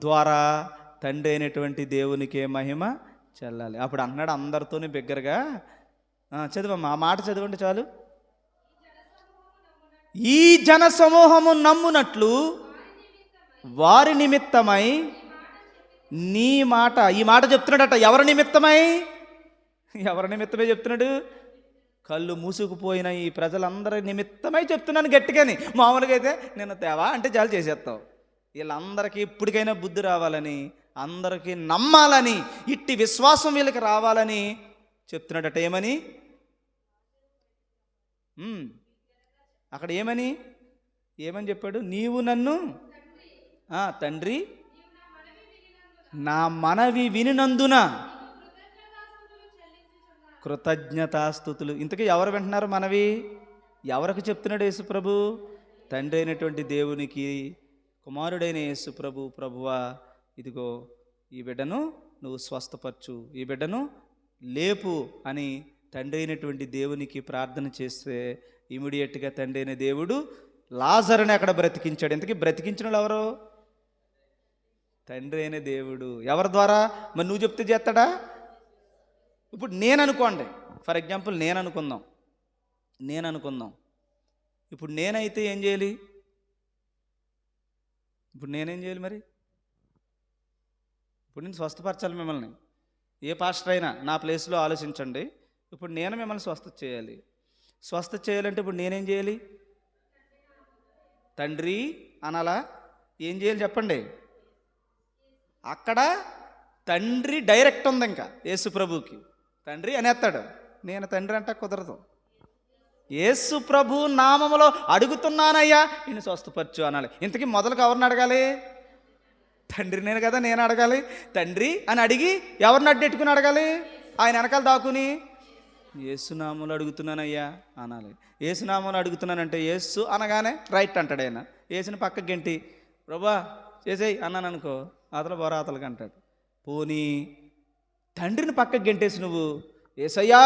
ద్వారా తండ్రి అయినటువంటి దేవునికే మహిమ చెల్లాలి. అప్పుడు అన్నాడు అందరితోనే బిగ్గరగా, చదవమ్మా ఆ మాట చదవండి చాలు. ఈ జన సమూహము నమ్మునట్లు వారి నిమిత్తమై నీ మాట, ఈ మాట చెప్తున్నాడట. ఎవరి నిమిత్తమై? ఎవరి నిమిత్తమే చెప్తున్నాడు? కళ్ళు మూసుకుపోయిన ఈ ప్రజలందరి నిమిత్తమై చెప్తున్నాను గట్టిగాని. మామూలుగా అయితే నేను తేవా అంటే చాలు చేసేస్తావు. వీళ్ళందరికీ ఇప్పటికైనా బుద్ధి రావాలని, అందరికీ నమ్మాలని, ఇట్టి విశ్వాసం వీళ్ళకి రావాలని చెప్తున్నాడట. ఏమని? అక్కడ ఏమని చెప్పాడు? నీవు నన్ను తండ్రి నా మనవి వినినందున కృతజ్ఞతాస్తుతులు. ఇంతకీ ఎవరు వింటున్నారు మనవి? ఎవరికి చెప్తున్నాడు యేసుప్రభు? తండ్రి అయినటువంటి దేవునికి కుమారుడైన యేసుప్రభు, ప్రభువా ఇదిగో ఈ బిడ్డను నువ్వు స్వస్థపరచు, ఈ బిడ్డను లేపు అని తండ్రి అయినటువంటి దేవునికి ప్రార్థన చేస్తే ఇమీడియట్గా తండ్రి అయిన దేవుడు లాజరుని అక్కడ బ్రతికించాడు. ఇంతకీ బ్రతికించిన వాళ్ళు ఎవరు? తండ్రి అయిన దేవుడు. ఎవరి ద్వారా? మరి నువ్వు చెప్తే చేస్తాడా? ఇప్పుడు నేను అనుకోండి, ఫర్ ఎగ్జాంపుల్ నేను అనుకుందాం. ఇప్పుడు నేనైతే ఏం చేయాలి? ఇప్పుడు నేనేం చేయాలి మరి? ఇప్పుడు నేను స్వస్థపరచాలి మిమ్మల్ని. ఏ పాస్టర్ అయినా నా ప్లేస్లో ఆలోచించండి. ఇప్పుడు నేను మిమ్మల్ని స్వస్థత చేయాలి. స్వస్థత చేయాలంటే ఇప్పుడు నేనేం చేయాలి? తండ్రి అనాలా? ఏం చేయాలి చెప్పండి? అక్కడ తండ్రి డైరెక్ట్ ఉంది. ఇంకా యేసు ప్రభుకి తండ్రి అనేస్తాడు. నేను తండ్రి అంటే కుదరదు. యేసు ప్రభు నామములో అడుగుతున్నానయ్యా నేను స్వస్థపరచు అనాలి. ఇంతకీ మొదలుగా ఎవరిని అడగాలి? తండ్రినే కదా నేను అడగాలి. తండ్రి అని అడిగి ఎవరిని అడ్డెట్టుకుని అడగాలి? ఆయన వెనకాల దాక్కుని యేసునామములో అడుగుతున్నానయ్యా అనాలి. యేసునామములో అడుగుతున్నానంటే యేసు అనగానే రైట్ అంటాడు ఆయన. యేసుని పక్కకి గంటి ప్రభా చేసేయి అన్నాను అనుకో, అతలు బొరాతలకి అంటాడు. పోనీ తండ్రిని పక్కకి గంటేసి నువ్వు ఏసయ్యా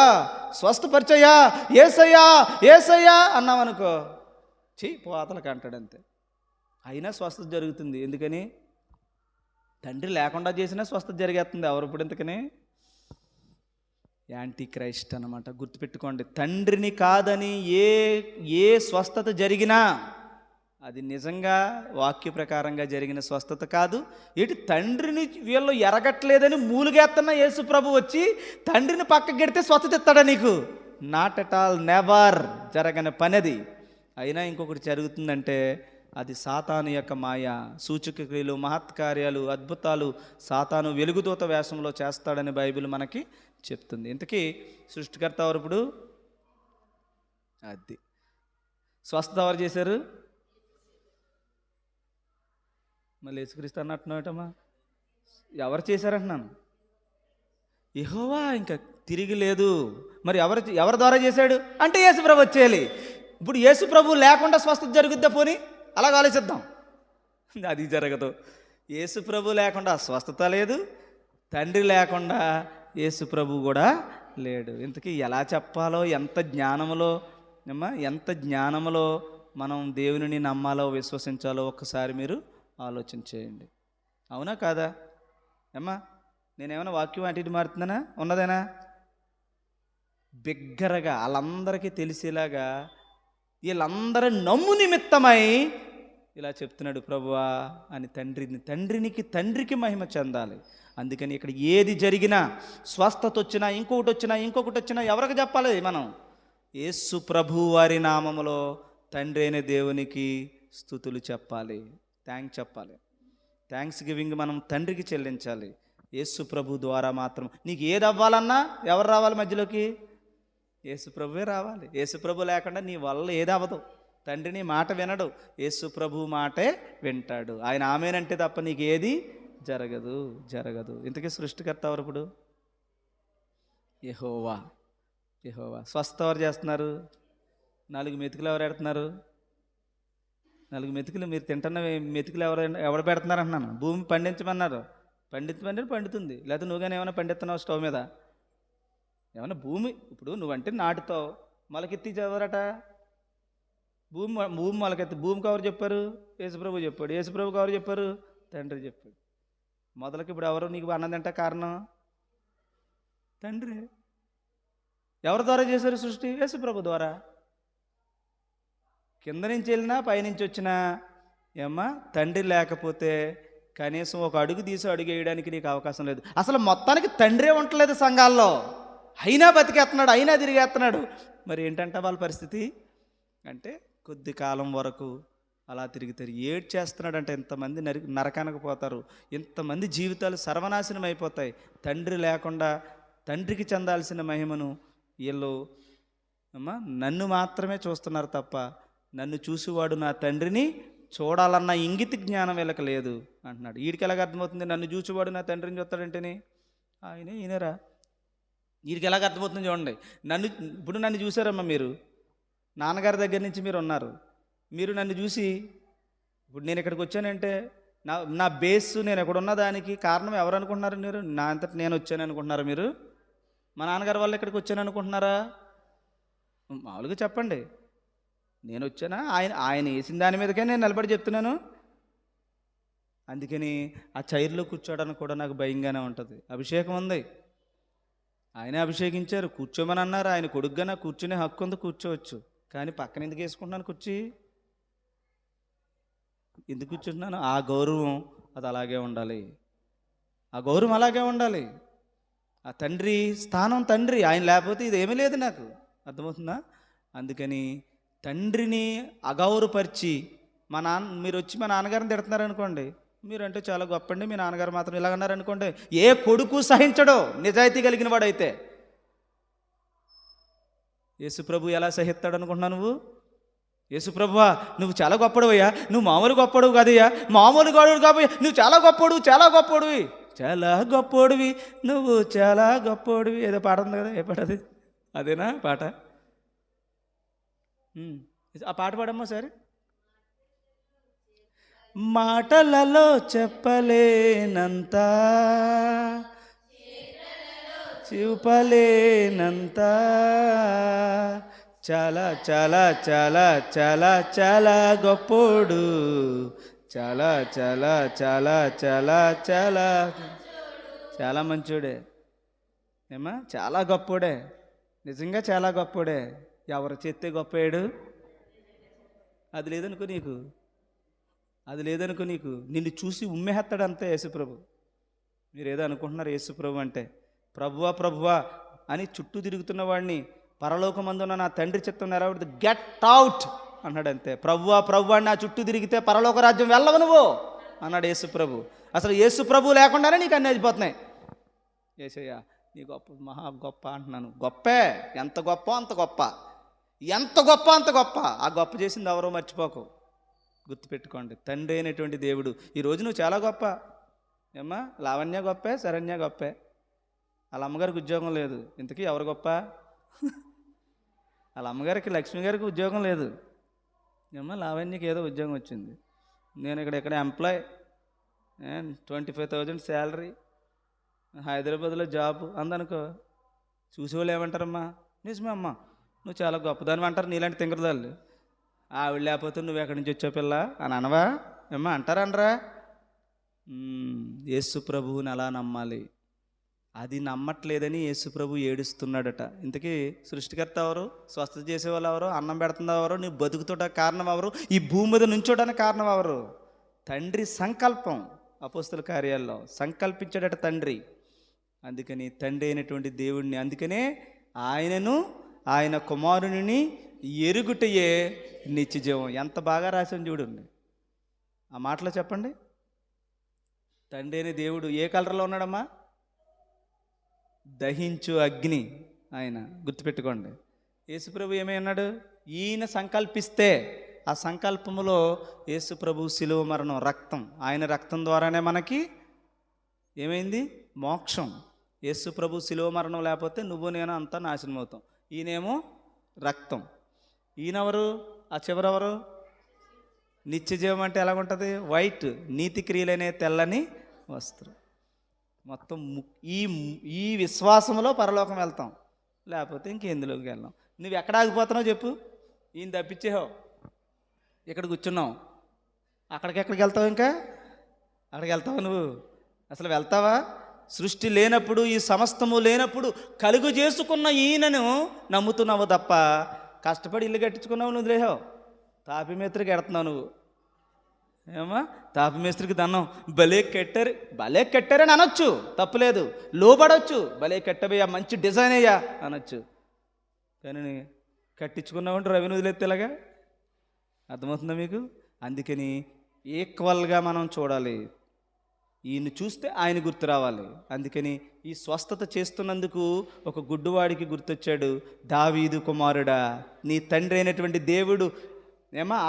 స్వస్థపరిచయ్యా ఏసయ్యా అన్నావు అనుకో, పోతలకి అంటాడు అంతే. అయినా స్వస్థత జరుగుతుంది. ఎందుకని? తండ్రి లేకుండా చేసినా స్వస్థత జరిగేస్తుంది. ఎవరు ఇప్పుడు ఇంతకని? యాంటీ క్రైస్ట్ అన్నమాట. గుర్తుపెట్టుకోండి. తండ్రిని కాదని ఏ స్వస్థత జరిగినా అది నిజంగా వాక్య ప్రకారంగా జరిగిన స్వస్థత కాదు. ఇటు తండ్రిని వీళ్ళు ఎరగట్లేదని మూలుగేస్తున్న యేసు ప్రభు వచ్చి తండ్రిని పక్కకి గెడితే స్వస్థత ఇస్తాడా నీకు? నాట్ ఎట్ ఆల్, నెవర్ జరగని పనిది. అయినా ఇంకొకటి జరుగుతుందంటే అది సాతాను యొక్క మాయ. సూచక క్రియలు, మహత్కార్యాలు, అద్భుతాలు సాతాను వెలుగుదూత వేషంలో చేస్తాడని బైబిల్ మనకి చెప్తుంది. ఇంతకీ సృష్టికర్త ఎవరు? ఇప్పుడు అది స్వస్థత ఎవరు చేశారు? మళ్ళీ యేసుక్రీస్తు అన్నట్టున్నాటమ్మా. ఎవరు చేశారంటున్నాను? యెహోవా. ఇంకా తిరిగి లేదు. మరి ఎవరి ద్వారా చేశాడు అంటే యేసుప్రభు వచ్చేయాలి. ఇప్పుడు యేసుప్రభు లేకుండా స్వస్థత జరుగుద్దా? పోనీ అలాగ ఆలోచిద్దాం. అది జరగదు. యేసుప్రభు లేకుండా స్వస్థత లేదు, తండ్రి లేకుండా యేసుప్రభు కూడా లేడు. ఇంతకీ ఎలా చెప్పాలో, ఎంత జ్ఞానములో మనం దేవునిని నమ్మాలో విశ్వసించాలో ఒక్కసారి మీరు ఆలోచన చేయండి. అవునా కాదా? అమ్మా నేనేమైనా వాక్యం అటు ఇటు మారుతున్నానా? ఉన్నదేనా? బిగ్గరగా వాళ్ళందరికీ తెలిసేలాగా వీళ్ళందరూ నమ్ము నిమిత్తమై ఇలా చెప్తున్నాడు ప్రభువా అని. తండ్రికి మహిమ చెందాలి. అందుకని ఇక్కడ ఏది జరిగినా, స్వస్థత వచ్చినా, ఇంకొకటి వచ్చినా ఎవరికి చెప్పాలి? మనం యేసు ప్రభు వారి నామములో తండ్రి అయిన దేవునికి స్తుతులు చెప్పాలి, చెప్పాలి. థ్యాంక్స్ గివింగ్ మనం తండ్రికి చెల్లించాలి. యేసు ప్రభు ద్వారా మాత్రం. నీకు ఏది అవ్వాలన్నా ఎవరు రావాలి మధ్యలోకి? యేసు ప్రభువే రావాలి. యేసు ప్రభు లేకుండా నీ వల్ల ఏది అవ్వదు. తండ్రి నీ మాట వినడు, యేసు ప్రభు మాటే వింటాడు. ఆయన ఆమేనంటే తప్ప నీకు ఏది జరగదు. ఇంతకీ సృష్టికర్త ఎవరు ఇప్పుడు? యెహోవా. స్వస్థ ఎవరు చేస్తున్నారు? 4 మెతుకులు ఎవరు పెడుతున్నారు? 4 మెతుకులు మీరు తింటున్న మెతుకులు ఎవరు పెడుతున్నారు అంటున్నాను. భూమి పండించమన్నారు. పండుతుంది. లేదా నువ్వుగానే ఏమైనా పండిస్తున్నావు స్టవ్ మీద? ఏమన్నా భూమి ఇప్పుడు నువ్వంటే నాటుతావు, మొలకెత్తి చదవరట. భూమి మొలకెత్తి. భూమికి ఎవరు చెప్పారు? యేసుప్రభు చెప్పాడు. యేసుప్రభుకి ఎవరు చెప్పారు? తండ్రి చెప్పాడు. మొదలకి ఇప్పుడు ఎవరు నీకు అన్నం తింటే కారణం? తండ్రి. ఎవరి ద్వారా చేశారు సృష్టి? యేసుప్రభు ద్వారా. కింద నుంచి వెళ్ళినా పైనుంచి వచ్చినా ఏమ్మా తండ్రి లేకపోతే కనీసం ఒక అడుగు వేయడానికి నీకు అవకాశం లేదు. అసలు మొత్తానికి తండ్రే ఉండలేదు సంఘాల్లో. అయినా బతికేస్తున్నాడు, అయినా తిరిగేస్తున్నాడు. మరి ఏంటంట వాళ్ళ పరిస్థితి అంటే కొద్ది కాలం వరకు అలా తిరుగుతారు. చేస్తున్నాడంటే ఇంతమంది నరకానికి పోతారు, ఇంతమంది జీవితాలు సర్వనాశనం అయిపోతాయి. తండ్రి లేకుండా తండ్రికి చెందాల్సిన మహిమను వీళ్ళు నన్ను మాత్రమే చూస్తున్నారు తప్ప నన్ను చూసేవాడు నా తండ్రిని చూడాలన్న ఇంగిత జ్ఞానం వీళ్ళకి లేదు అంటున్నాడు. వీడికి ఎలాగ అర్థమవుతుంది నన్ను చూసేవాడు నా తండ్రిని చూస్తాడంటేనే? ఈయనరా వీడికి ఎలాగ అర్థమవుతుంది చూడండి. ఇప్పుడు నన్ను చూసారమ్మా, మీరు నాన్నగారి దగ్గర నుంచి మీరు ఉన్నారు, మీరు నన్ను చూసి ఇప్పుడు నేను ఇక్కడికి వచ్చానంటే నా బేస్ నేను ఎక్కడున్న దానికి కారణం ఎవరు అనుకుంటున్నారు? మీరు నా అంతటి నేను వచ్చాను అనుకుంటున్నారా? మీరు మా నాన్నగారి వాళ్ళు ఇక్కడికి వచ్చాను అనుకుంటున్నారా? మామూలుగా చెప్పండి. నేను వచ్చానా? ఆయన వేసిన దాని మీదకే నేను నిలబడి చెప్తున్నాను. అందుకని ఆ చైర్లో కూర్చోవడానికి కూడా నాకు భయంగానే ఉంటుంది. అభిషేకం ఉంది, ఆయనే అభిషేకించారు, కూర్చోమని అన్నారు. ఆయన కొడుకుగా నాకు కూర్చునే హక్కు ఉంది, కూర్చోవచ్చు. కానీ పక్కన ఎందుకు వేసుకుంటున్నాను కుర్చీ? ఎందుకు కూర్చుంటున్నాను? ఆ గౌరవం అది అలాగే ఉండాలి, ఆ గౌరవం అలాగే ఉండాలి. ఆ తండ్రి స్థానం తండ్రి, ఆయన లేకపోతే ఇదేమీ లేదు నాకు. అర్థమవుతుందా? అందుకని తండ్రిని అగౌరవపరిచి మీరు వచ్చి మా నాన్నగారిని తిడుతున్నారనుకోండి, మీరంటే చాలా గొప్పండి, మీ నాన్నగారు మాత్రం ఇలాగన్నారనుకోండి, ఏ కొడుకు సహించడో నిజాయితీ కలిగిన వాడైతే. యేసుప్రభు ఎలా సహిస్తాడు అనుకుంటున్నావు నువ్వు? యేసుప్రభువా నువ్వు చాలా గొప్పడువయ్యా, నువ్వు మామూలు గొప్పడు కాదయ్యా, మామూలు గొడవడు కాబోయా, నువ్వు చాలా గొప్పడు, చాలా గొప్పడివి, చాలా గొప్పోడివి, నువ్వు చాలా గొప్పోడివి. ఏదో పాట ఉంది కదా, ఏ పాట అది? అదేనా పాట? ఆ పాట పాడమ్మా సరే. మాటలలో చెప్పలేనంత, చూపలేనంత, చాలా చాలా చాలా చాలా చాలా గొప్పోడు, చాలా చాలా చాలా చాలా చాలా చాలా మంచోడే ఏమా, చాలా గొప్పోడే, నిజంగా చాలా గొప్పోడే. ఎవరు చేస్తే గొప్పవాడు? అది లేదనుకో నీకు, అది లేదనుకో నీకు. నిన్ను చూసి ఉమ్మేస్తాడు అంతే యేసుప్రభు. మీరు ఏదో అనుకుంటున్నారు యేసుప్రభు అంటే ప్రభువా ప్రభువా అని చుట్టూ తిరుగుతున్న వాడిని పరలోకమందున్న నా తండ్రి చిత్తం నెరవేరుతుంది, గెట్ అవుట్ అన్నాడు అంతే. ప్రభువా ప్రభువా అని నా చుట్టూ తిరిగితే పరలోక రాజ్యం వెళ్ళవు నువ్వు అన్నాడు యేసుప్రభు. అసలు యేసుప్రభు లేకుండానే నీకు అన్నీ అయిపోతున్నాయి. యేసయ్యా నీ గొప్ప, మహా గొప్ప అంటున్నాను. గొప్పే, ఎంత గొప్ప అంత గొప్ప, ఎంత గొప్ప అంత గొప్ప. ఆ గొప్ప చేసింది ఎవరో మర్చిపోకు, గుర్తుపెట్టుకోండి. తండ్రి అయినటువంటి దేవుడు. ఈరోజు నువ్వు చాలా గొప్ప ఏమ్మా. లావణ్య గొప్పే, శరణ్య గొప్పే. వాళ్ళ అమ్మగారికి ఉద్యోగం లేదు, ఇంతకీ ఎవరు గొప్ప? వాళ్ళ అమ్మగారికి, లక్ష్మి గారికి ఉద్యోగం లేదు ఏమ్మా, లావణ్యకి ఏదో ఉద్యోగం వచ్చింది. నేను ఇక్కడ ఎంప్లాయ్, 25,000 శాలరీ, హైదరాబాద్లో జాబ్ అందనుకో, చూసేవాళ్ళు ఏమంటారమ్మా? నిజమే అమ్మా నువ్వు చాలా గొప్పదాని అంటారు, నీలాంటి తింగరదాళ్ళు. ఆవిడ లేకపోతే నువ్వు ఎక్కడి నుంచి వచ్చావు పిల్ల అని అనవా ఏమ్మా? అంటారనరా? యేసు ప్రభువుని అలా నమ్మాలి. అది నమ్మట్లేదని యేసు ప్రభు ఏడుస్తున్నాడట. ఇంతకీ సృష్టికర్త ఎవరు? స్వస్థత చేసేవాళ్ళు ఎవరు? అన్నం పెడుతుంది ఎవరు? నీ బతుకుతోట కారణం ఎవరు? ఈ భూమి మీద నుంచోడానికి కారణం ఎవరు? తండ్రి సంకల్పం. అపోస్తుల కార్యాల్లో సంకల్పించాడట తండ్రి. అందుకని తండ్రి అయినటువంటి దేవుణ్ణి, అందుకనే ఆయనను ఆయన కుమారుని ఎరుగుటయే నిత్యజీవం. ఎంత బాగా రాశాను చూడండి ఆ మాటలో. చెప్పండి, తండ్రి అయిన దేవుడు ఏ కలర్లో ఉన్నాడమ్మా? దహించు అగ్ని. ఆయన గుర్తుపెట్టుకోండి. యేసుప్రభు ఏమై ఉన్నాడు? ఈయన సంకల్పిస్తే ఆ సంకల్పములో యేసుప్రభు శిలువ మరణం, రక్తం, ఆయన రక్తం ద్వారానే మనకి ఏమైంది? మోక్షం. యేసుప్రభు శిలువ మరణం లేకపోతే నువ్వు నేను అంతా నాశనం అవుతాం. ఈయనేమో రక్తం. ఈయనెవరు? ఆ చివరెవరు? నిత్యజీవం. అంటే ఎలాగుంటుంది? వైట్, నీతి క్రియలనే తెల్లని వస్త్రం. మొత్తం ఈ విశ్వాసంలో పరలోకం వెళ్తాం, లేకపోతే ఇంకెందులోకి వెళ్దాం. నువ్వు ఎక్కడ ఆగిపోతున్నావు చెప్పు? ఈయన తప్పించేహో ఇక్కడ కూర్చున్నావు, అక్కడికెక్కడికి వెళ్తావు? ఇంకా అక్కడికి వెళ్తావా నువ్వు? అసలు వెళ్తావా? సృష్టి లేనప్పుడు, ఈ సమస్తము లేనప్పుడు కలుగు చేసుకున్న ఈయనను నమ్ముతున్నావు తప్ప కష్టపడి ఇల్లు కట్టించుకున్నావు నువ్వు లేహో. తాపి మేస్త్రికి ఎడుతున్నావు నువ్వు ఏమా? తాపి మేస్త్రికి దన్నం. భలే కట్టారని అనొచ్చు, తప్పులేదు. లోబడవచ్చు, భలే కట్టబోయా, మంచి డిజైన్ అయ్యా అనొచ్చు. కానీ కట్టించుకున్నామంటే రవిని వదిలేత్తేలాగా. అర్థమవుతుందా మీకు? అందుకని ఈక్వల్గా మనం చూడాలి. ఈయన చూస్తే ఆయన గుర్తు రావాలి. అందుకని ఈ స్వస్థత చేస్తున్నందుకు ఒక గుడ్డివాడికి గుర్తొచ్చాడు. దావీదు కుమారుడా, నీ తండ్రి అయినటువంటి దేవుడు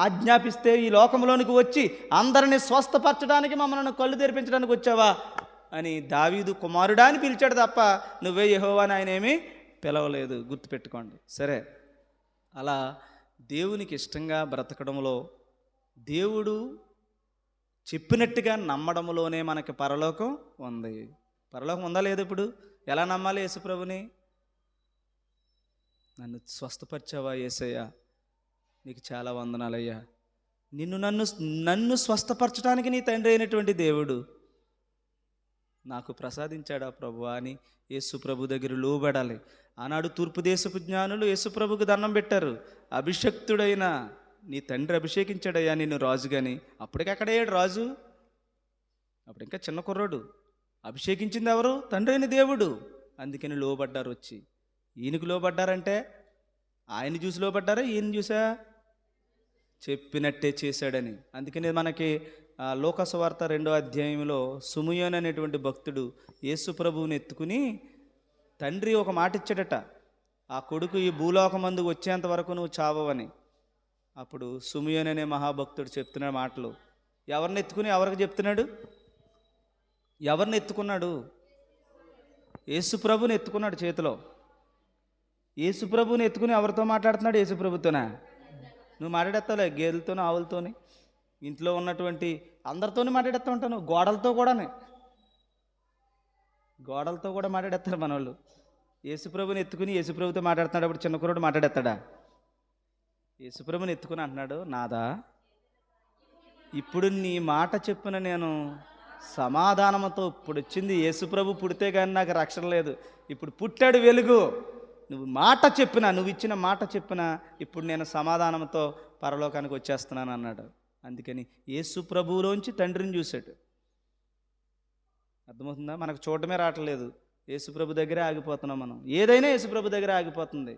ఆజ్ఞాపిస్తే ఈ లోకంలోనికి వచ్చి అందరిని స్వస్థపరచడానికి మమ్మల్ని కళ్ళు తెరిపించడానికి వచ్చావా అని దావీదు కుమారుడా అని పిలిచాడు తప్ప నువ్వే యెహోవా అని ఆయన ఏమీ పిలవలేదు. గుర్తుపెట్టుకోండి. సరే, అలా దేవునికి ఇష్టంగా బ్రతకడంలో, దేవుడు చెప్పినట్టుగా నమ్మడంలోనే మనకి పరలోకం ఉంది. పరలోకం ఉందా లేదు? ఇప్పుడు ఎలా నమ్మాలి యేసుప్రభుని? నన్ను స్వస్థపరిచావా యేసయ్యా, నీకు చాలా వందనాలయ్యా. నన్ను స్వస్థపరచడానికి నీ తండ్రి అయినటువంటి దేవుడు నాకు ప్రసాదించాడా ప్రభువా అని యేసుప్రభు దగ్గర లోబడాలి. ఆనాడు తూర్పు దేశపు జ్ఞానులు యేసుప్రభుకు దండం పెట్టారు. అభిషక్తుడైన నీ తండ్రి అభిషేకించాడయ్యా నిన్ను రాజుగాని. అప్పటికక్కడయ్యాడు రాజు, అప్పుడు ఇంకా చిన్న కుర్రోడు. అభిషేకించింది ఎవరు? తండ్రి అయిన దేవుడు. అందుకని లోబడ్డారు. వచ్చి ఈయనకు లోబడ్డారంటే ఆయన చూసి లోబడ్డారా, ఈయన చూసా? చెప్పినట్టే చేశాడని. అందుకని మనకి లోకాసు వార్త 2వ అధ్యాయంలో సుమయోన్ అనేటువంటి భక్తుడు యేసు ప్రభువుని ఎత్తుకుని తండ్రి ఒక మాట ఇచ్చాడట, ఆ కొడుకు ఈ భూలోకమందుకు వచ్చేంత వరకు నువ్వు చావవని. అప్పుడు సుమయోన్ అనే మహాభక్తుడు చెప్తున్న మాటలు ఎవరిని ఎత్తుకుని ఎవరికి చెప్తున్నాడు? ఎవరిని ఎత్తుకున్నాడు? యేసుప్రభుని ఎత్తుకున్నాడు చేతిలో. యేసుప్రభుని ఎత్తుకుని ఎవరితో మాట్లాడుతున్నాడు? యేసుప్రభుతోనా? నువ్వు మాట్లాడేస్తావులే, గేదెలతోనూ ఆవులతోని, ఇంట్లో ఉన్నటువంటి అందరితోని మాట్లాడేస్తూ ఉంటాను. గోడలతో కూడా మాట్లాడేస్తారు మన వాళ్ళు. యేసుప్రభుని ఎత్తుకుని యేసుప్రభుతో మాట్లాడుతున్నాడు. అప్పుడు చిన్న కుర్రోడు మాట్లాడేస్తాడా? యేసుప్రభుని ఎత్తుకుని అంటున్నాడు, నాదా ఇప్పుడు నీ మాట చెప్పిన నేను సమాధానంతో, ఇప్పుడు వచ్చింది యేసుప్రభు పుడితే కానీ నాకు రక్షణ లేదు, ఇప్పుడు పుట్టాడు వెలుగు, నువ్వు మాట చెప్పినా, నువ్వు ఇచ్చిన మాట చెప్పినా ఇప్పుడు నేను సమాధానంతో పరలోకానికి వచ్చేస్తున్నాను అన్నాడు. అందుకని యేసు ప్రభువులోంచి తండ్రిని చూశాడు. అర్థమవుతుందా? మనకు చూడటమే రావట్లేదు, యేసుప్రభు దగ్గరే ఆగిపోతున్నాం మనం. ఏదైనా యేసుప్రభు దగ్గర ఆగిపోతుంది.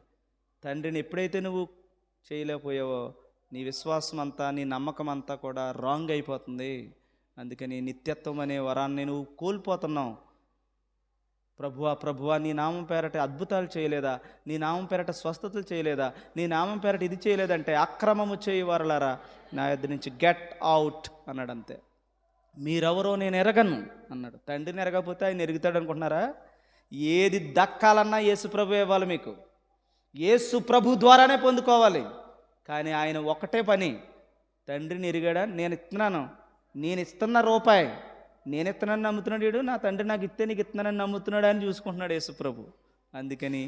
తండ్రిని ఎప్పుడైతే నువ్వు చేయలేకపోయావో నీ విశ్వాసం అంతా, నీ నమ్మకం అంతా కూడా రాంగ్ అయిపోతుంది. అందుకని నిత్యత్వం అనే వరాన్ని నువ్వు కోల్పోతున్నావు. ప్రభువా నీ నామం పేరట అద్భుతాలు చేయలేదా? నీ నామం పేరట స్వస్థతలు చేయలేదా? నీ నామం పేరట ఇది చేయలేదంటే అక్రమము చేయవారులారా నా యొద్ద నుంచి గెట్ అవుట్ అన్నాడు. అంతే. మీరెవరో నేను ఎరగను అన్నాడు. తండ్రిని ఎరగకపోతే ఆయన ఎరుగుతాడు అనుకుంటున్నారా? ఏది దక్కాలన్నా యేసు ప్రభు ఇవ్వాలి మీకు. యేసు ప్రభు ద్వారానే పొందుకోవాలి. కానీ ఆయన ఒకటే పని, తండ్రిని ఎరిగాడా? నేను ఇస్తున్న రూపాయి నేను ఇస్తున్నాను నమ్ముతున్నాడు వీడు, నా తండ్రి నాకు ఇస్తే నీకు ఇస్తున్నానని నమ్ముతున్నాడు అని చూసుకుంటున్నాడు యేసు ప్రభు. అందుకని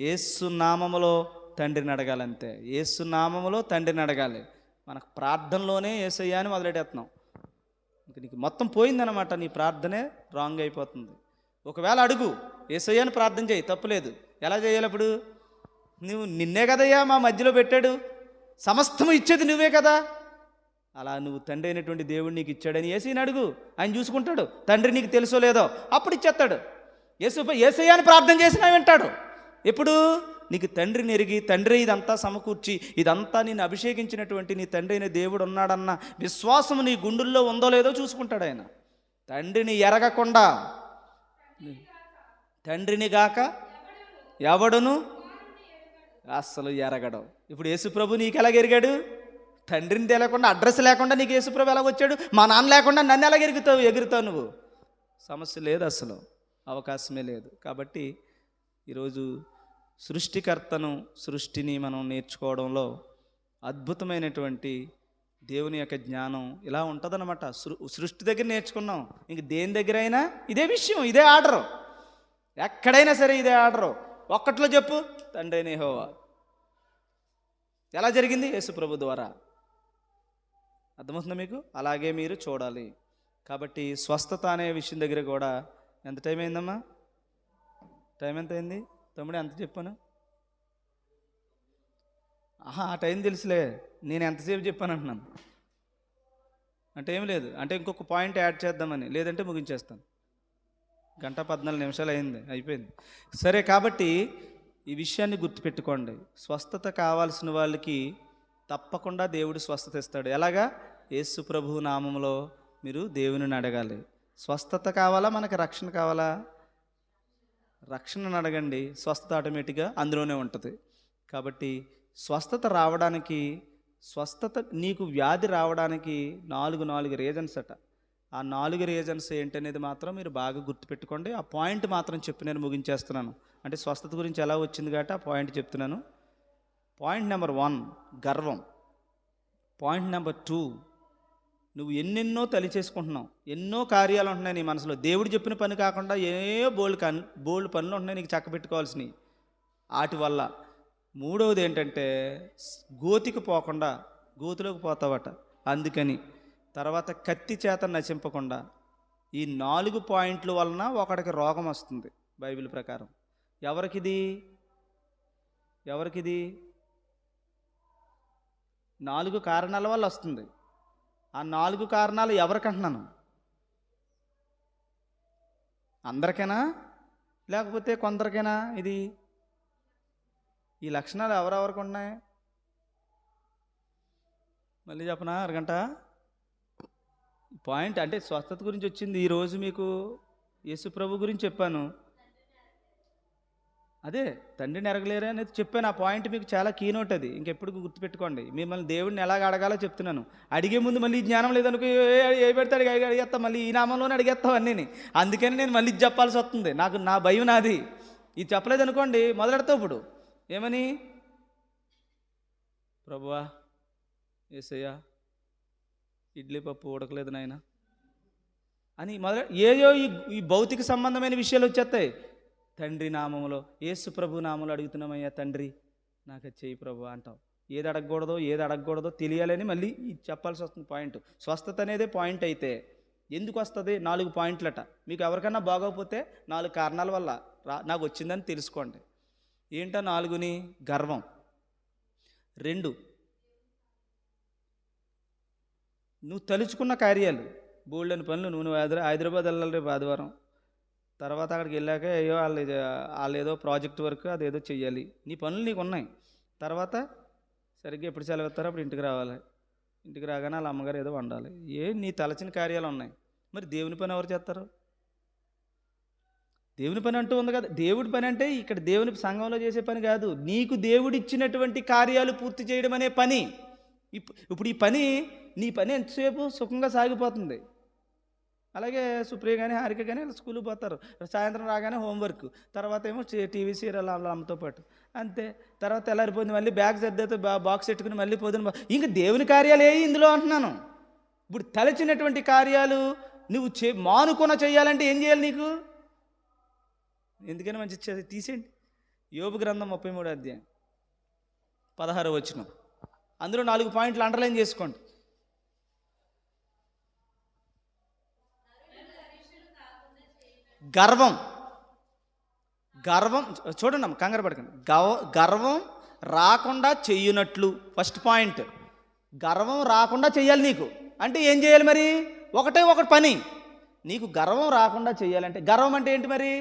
యేసు నామములో తండ్రిని అడగాలంతే. యేసు నామములో తండ్రిని అడగాలి. మనకు ప్రార్థనలోనే యేసయ్యా అని మొదలెట్టేస్తున్నాం. ఇంక నీకు మొత్తం పోయిందనమాట, నీ ప్రార్థనే రాంగ్ అయిపోతుంది. ఒకవేళ అడుగు, యేసయ్యాని ప్రార్థన చేయి, తప్పులేదు. ఎలా చేయాలి అప్పుడు? నువ్వు నిన్నే కదయ్యా మా మధ్యలో పెట్టాడు, సమస్తము ఇచ్చేది నువ్వే కదా, అలా నువ్వు తండ్రి అయినటువంటి దేవుడు నీకు ఇచ్చాడని యేసయ్యని అడుగు. ఆయన చూసుకుంటాడు. తండ్రి నీకు తెలుసో లేదో అప్పుడు ఇచ్చేస్తాడు. యేసయ్యాని ప్రార్థన చేసినా వింటాడు. ఎప్పుడు? నీకు తండ్రిని ఎరిగి, తండ్రి ఇదంతా సమకూర్చి, ఇదంతా నేను అభిషేకించినటువంటి నీ తండ్రి అయిన దేవుడు ఉన్నాడన్న విశ్వాసం నీ గుండెల్లో ఉందో లేదో చూసుకుంటాడు ఆయన. తండ్రిని ఎరగకుండా, తండ్రిని గాక ఎవడును అస్సలు ఎరగడం. ఇప్పుడు యేసుప్రభు నీకు ఎలాగ ఎరిగాడు? తండ్రిని తెలియకుండా, అడ్రస్ లేకుండా నీకు యేసుప్రభు ఎలాగ వచ్చాడు? మా నాన్న లేకుండా నన్ను ఎలాగ ఎగురుతావు నువ్వు? సమస్య లేదు, అసలు అవకాశమే లేదు. కాబట్టి ఈరోజు సృష్టిని మనం నేర్చుకోవడంలో అద్భుతమైనటువంటి దేవుని యొక్క జ్ఞానం ఇలా ఉంటుందన్నమాట. సృష్టి దగ్గర నేర్చుకున్నాం, ఇంక దేని దగ్గర అయినా ఇదే విషయం, ఇదే ఆర్డరు. ఎక్కడైనా సరే ఇదే ఆర్డరు. ఒక్కట్లో చెప్పు, తండ్రి అయిన యెహోవా. ఎలా జరిగింది? యేసు ప్రభు ద్వారా. అర్థమవుతుందా మీకు? అలాగే మీరు చూడాలి. కాబట్టి స్వస్థత అనే విషయం దగ్గర కూడా ఎంత టైం అయిందమ్మా? టైం ఎంత అయింది తమ్ముడు? ఎంత చెప్పాను? ఆ టైం తెలుసులే, నేను ఎంతసేపు చెప్పాను అంటున్నాను. అంటే ఏం లేదు, అంటే ఇంకొక పాయింట్ యాడ్ చేద్దామని, లేదంటే ముగించేస్తాను. 1:14 నిమిషాలు అయిపోయింది. సరే, కాబట్టి ఈ విషయాన్ని గుర్తుపెట్టుకోండి. స్వస్థత కావాల్సిన వాళ్ళకి తప్పకుండా దేవుడు స్వస్థత ఇస్తాడు. ఎలాగా? యేసు ప్రభువు నామములో మీరు దేవునిని అడగాలి. స్వస్థత కావాలా, మనకి రక్షణ కావాలా? రక్షణను అడగండి, స్వస్థత ఆటోమేటిక్గా అందులోనే ఉంటుంది. కాబట్టి స్వస్థత రావడానికి, నీకు వ్యాధి రావడానికి నాలుగు రీజన్స్ అట. ఆ 4 రీజన్స్ ఏంటనేది మాత్రం మీరు బాగా గుర్తుపెట్టుకోండి. ఆ పాయింట్ మాత్రం చెప్పి నేను ముగించేస్తున్నాను. అంటే స్వస్థత గురించి ఎలా వచ్చింది కాబట్టి ఆ పాయింట్ చెప్తున్నాను. పాయింట్ నెంబర్ 1 గర్వం. పాయింట్ నెంబర్ 2 నువ్వు ఎన్నెన్నో తలి చేసుకుంటున్నావు, ఎన్నో కార్యాలు ఉంటున్నాయి నీ మనసులో. దేవుడు చెప్పిన పని కాకుండా బోల్డ్ పనులు ఉంటున్నాయి నీకు చక్క పెట్టుకోవాల్సినవి. వాటి వల్ల 3వది ఏంటంటే గోతిలోకి పోతావట. అందుకని తర్వాత కత్తి చేత నశింపకుండా. ఈ 4 పాయింట్ల వలన ఒకడికి రోగం వస్తుంది బైబిల్ ప్రకారం. ఎవరికిది 4 కారణాల వల్ల వస్తుంది. ఆ 4 కారణాలు ఎవరికంటున్నాను? అందరికైనా లేకపోతే కొందరికైనా? ఈ లక్షణాలు ఎవరెవరికి ఉన్నాయి? మళ్ళీ చెప్పనా అరగంట? పాయింట్ అంటే స్వస్థత గురించి వచ్చింది. ఈరోజు మీకు యేసు ప్రభు గురించి చెప్పాను. అదే తండ్రిని ఎరగలేరే అనేది చెప్పాను. ఆ పాయింట్ మీకు చాలా కీనోట్. అది ఇంకెప్పుడు గుర్తుపెట్టుకోండి. మిమ్మల్ని దేవుడిని ఎలాగ అడగాలో చెప్తున్నాను. అడిగే ముందు మళ్ళీ జ్ఞానం లేదనుకో, ఏ పెడతాడు అడిగేస్తా, మళ్ళీ ఈ నామంలోనే అడిగేస్తావు అన్నీ. అందుకని నేను మళ్ళీ చెప్పాల్సి వస్తుంది. నా భయం నాది. ఇది చెప్పలేదు అనుకోండి, మొదలెడతావు. ఇప్పుడు ఏమని? ప్రభువా, యేసయ్యా, ఇడ్లీ పప్పు ఉడకలేదు నాయన అని ఏయో ఈ భౌతిక సంబంధమైన విషయాలు వచ్చేస్తాయి. తండ్రి నామములో, యేసు ప్రభు నామంలో అడుగుతున్నామయ్యా తండ్రి, నాకు అది చెయ్యి ప్రభు అంటావు. ఏది అడగకూడదో తెలియాలని మళ్ళీ చెప్పాల్సి వస్తుంది. పాయింట్ స్వస్థత అనేదే పాయింట్. అయితే ఎందుకు వస్తుంది? 4 పాయింట్లట. మీకు ఎవరికన్నా బాగోకపోతే 4 కారణాల వల్ల నాకు వచ్చిందని తెలుసుకోండి. ఏంటో 4ని? గర్వం. 2 నువ్వు తలుచుకున్న కార్యాలు, బోల్డని పనులు. నువ్వు హైదరాబాద్ వెళ్ళాలి రేపు ఆదివారం. తర్వాత అక్కడికి వెళ్ళాక వాళ్ళు ఏదో ప్రాజెక్ట్ వర్క్ అదేదో చెయ్యాలి. నీ పనులు నీకు ఉన్నాయి. తర్వాత సరిగ్గా ఎప్పుడు సెలవుతారో అప్పుడు ఇంటికి రావాలి. ఇంటికి రాగానే వాళ్ళ అమ్మగారు ఏదో వండాలి. నీ తలచిన కార్యాలు ఉన్నాయి. మరి దేవుని పని ఎవరు చేస్తారు? దేవుని పని అంటూ ఉంది కదా. దేవుడి పని అంటే ఇక్కడ దేవుని సంఘంలో చేసే పని కాదు. నీకు దేవుడు ఇచ్చినటువంటి కార్యాలు పూర్తి చేయడం అనే పని. ఇప్పుడు నీ పని ఎంతసేపు సుఖంగా సాగిపోతుంది. అలాగే సుప్రియ కానీ హారిక కానీ స్కూల్కి పోతారు. సాయంత్రం రాగానే హోంవర్క్, తర్వాత ఏమో టీవీ సీరియల్ వాళ్ళ అమ్మతో పాటు అంతే. తర్వాత తెల్లారిపోయింది, మళ్ళీ బ్యాగ్ సర్దేతో బాక్స్ పెట్టుకుని మళ్ళీ పోతుంది. ఇంకా దేవుని కార్యాలు ఇందులో అంటున్నాను. ఇప్పుడు తలచినటువంటి కార్యాలు నువ్వు మానుకొన చేయాలంటే ఏం చేయాలి? నీకు ఎందుకని మంచి తీసేయండి. యోబు గ్రంథం 33వ అధ్యాయం 16వ వచనం. అందులో 4 పాయింట్లు అండర్లైన్ చేసుకోండి. గర్వం చూడండి అమ్మ, కంగారు పడకండి. గర్వం రాకుండా చెయ్యునట్లు. ఫస్ట్ పాయింట్, గర్వం రాకుండా చెయ్యాలి నీకు. అంటే ఏం చేయాలి మరి? ఒకటే పని. నీకు గర్వం రాకుండా చెయ్యాలంటే, గర్వం అంటే ఏంటి మరి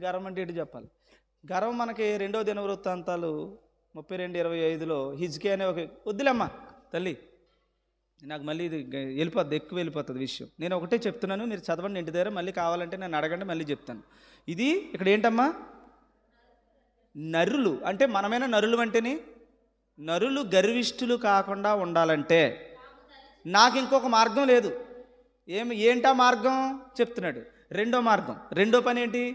గర్వం అంటే ఏంటి చెప్పాలి. గర్వం మనకి 2వ దినవృత్తాంతాలు 32:25లో హిజ్కియా అనే వద్దులేమ్మా తల్లి, నాకు మళ్ళీ ఇది ఎక్కువ వెళ్ళిపోతుంది విషయం. నేను ఒకటే చెప్తున్నాను, మీరు చదవండి ఇంటి దగ్గర. మళ్ళీ కావాలంటే నన్ను అడగండి, మళ్ళీ చెప్తాను. ఇది ఇక్కడ ఏంటమ్మా? నరులు అంటే మనమైనా నరులు అంటేని, నరులు గర్విష్ఠులు కాకుండా ఉండాలంటే నాకు ఇంకొక మార్గం లేదు. ఏంటా మార్గం చెప్తున్నాడు. 2వ మార్గం, 2వ పని ఏంటి?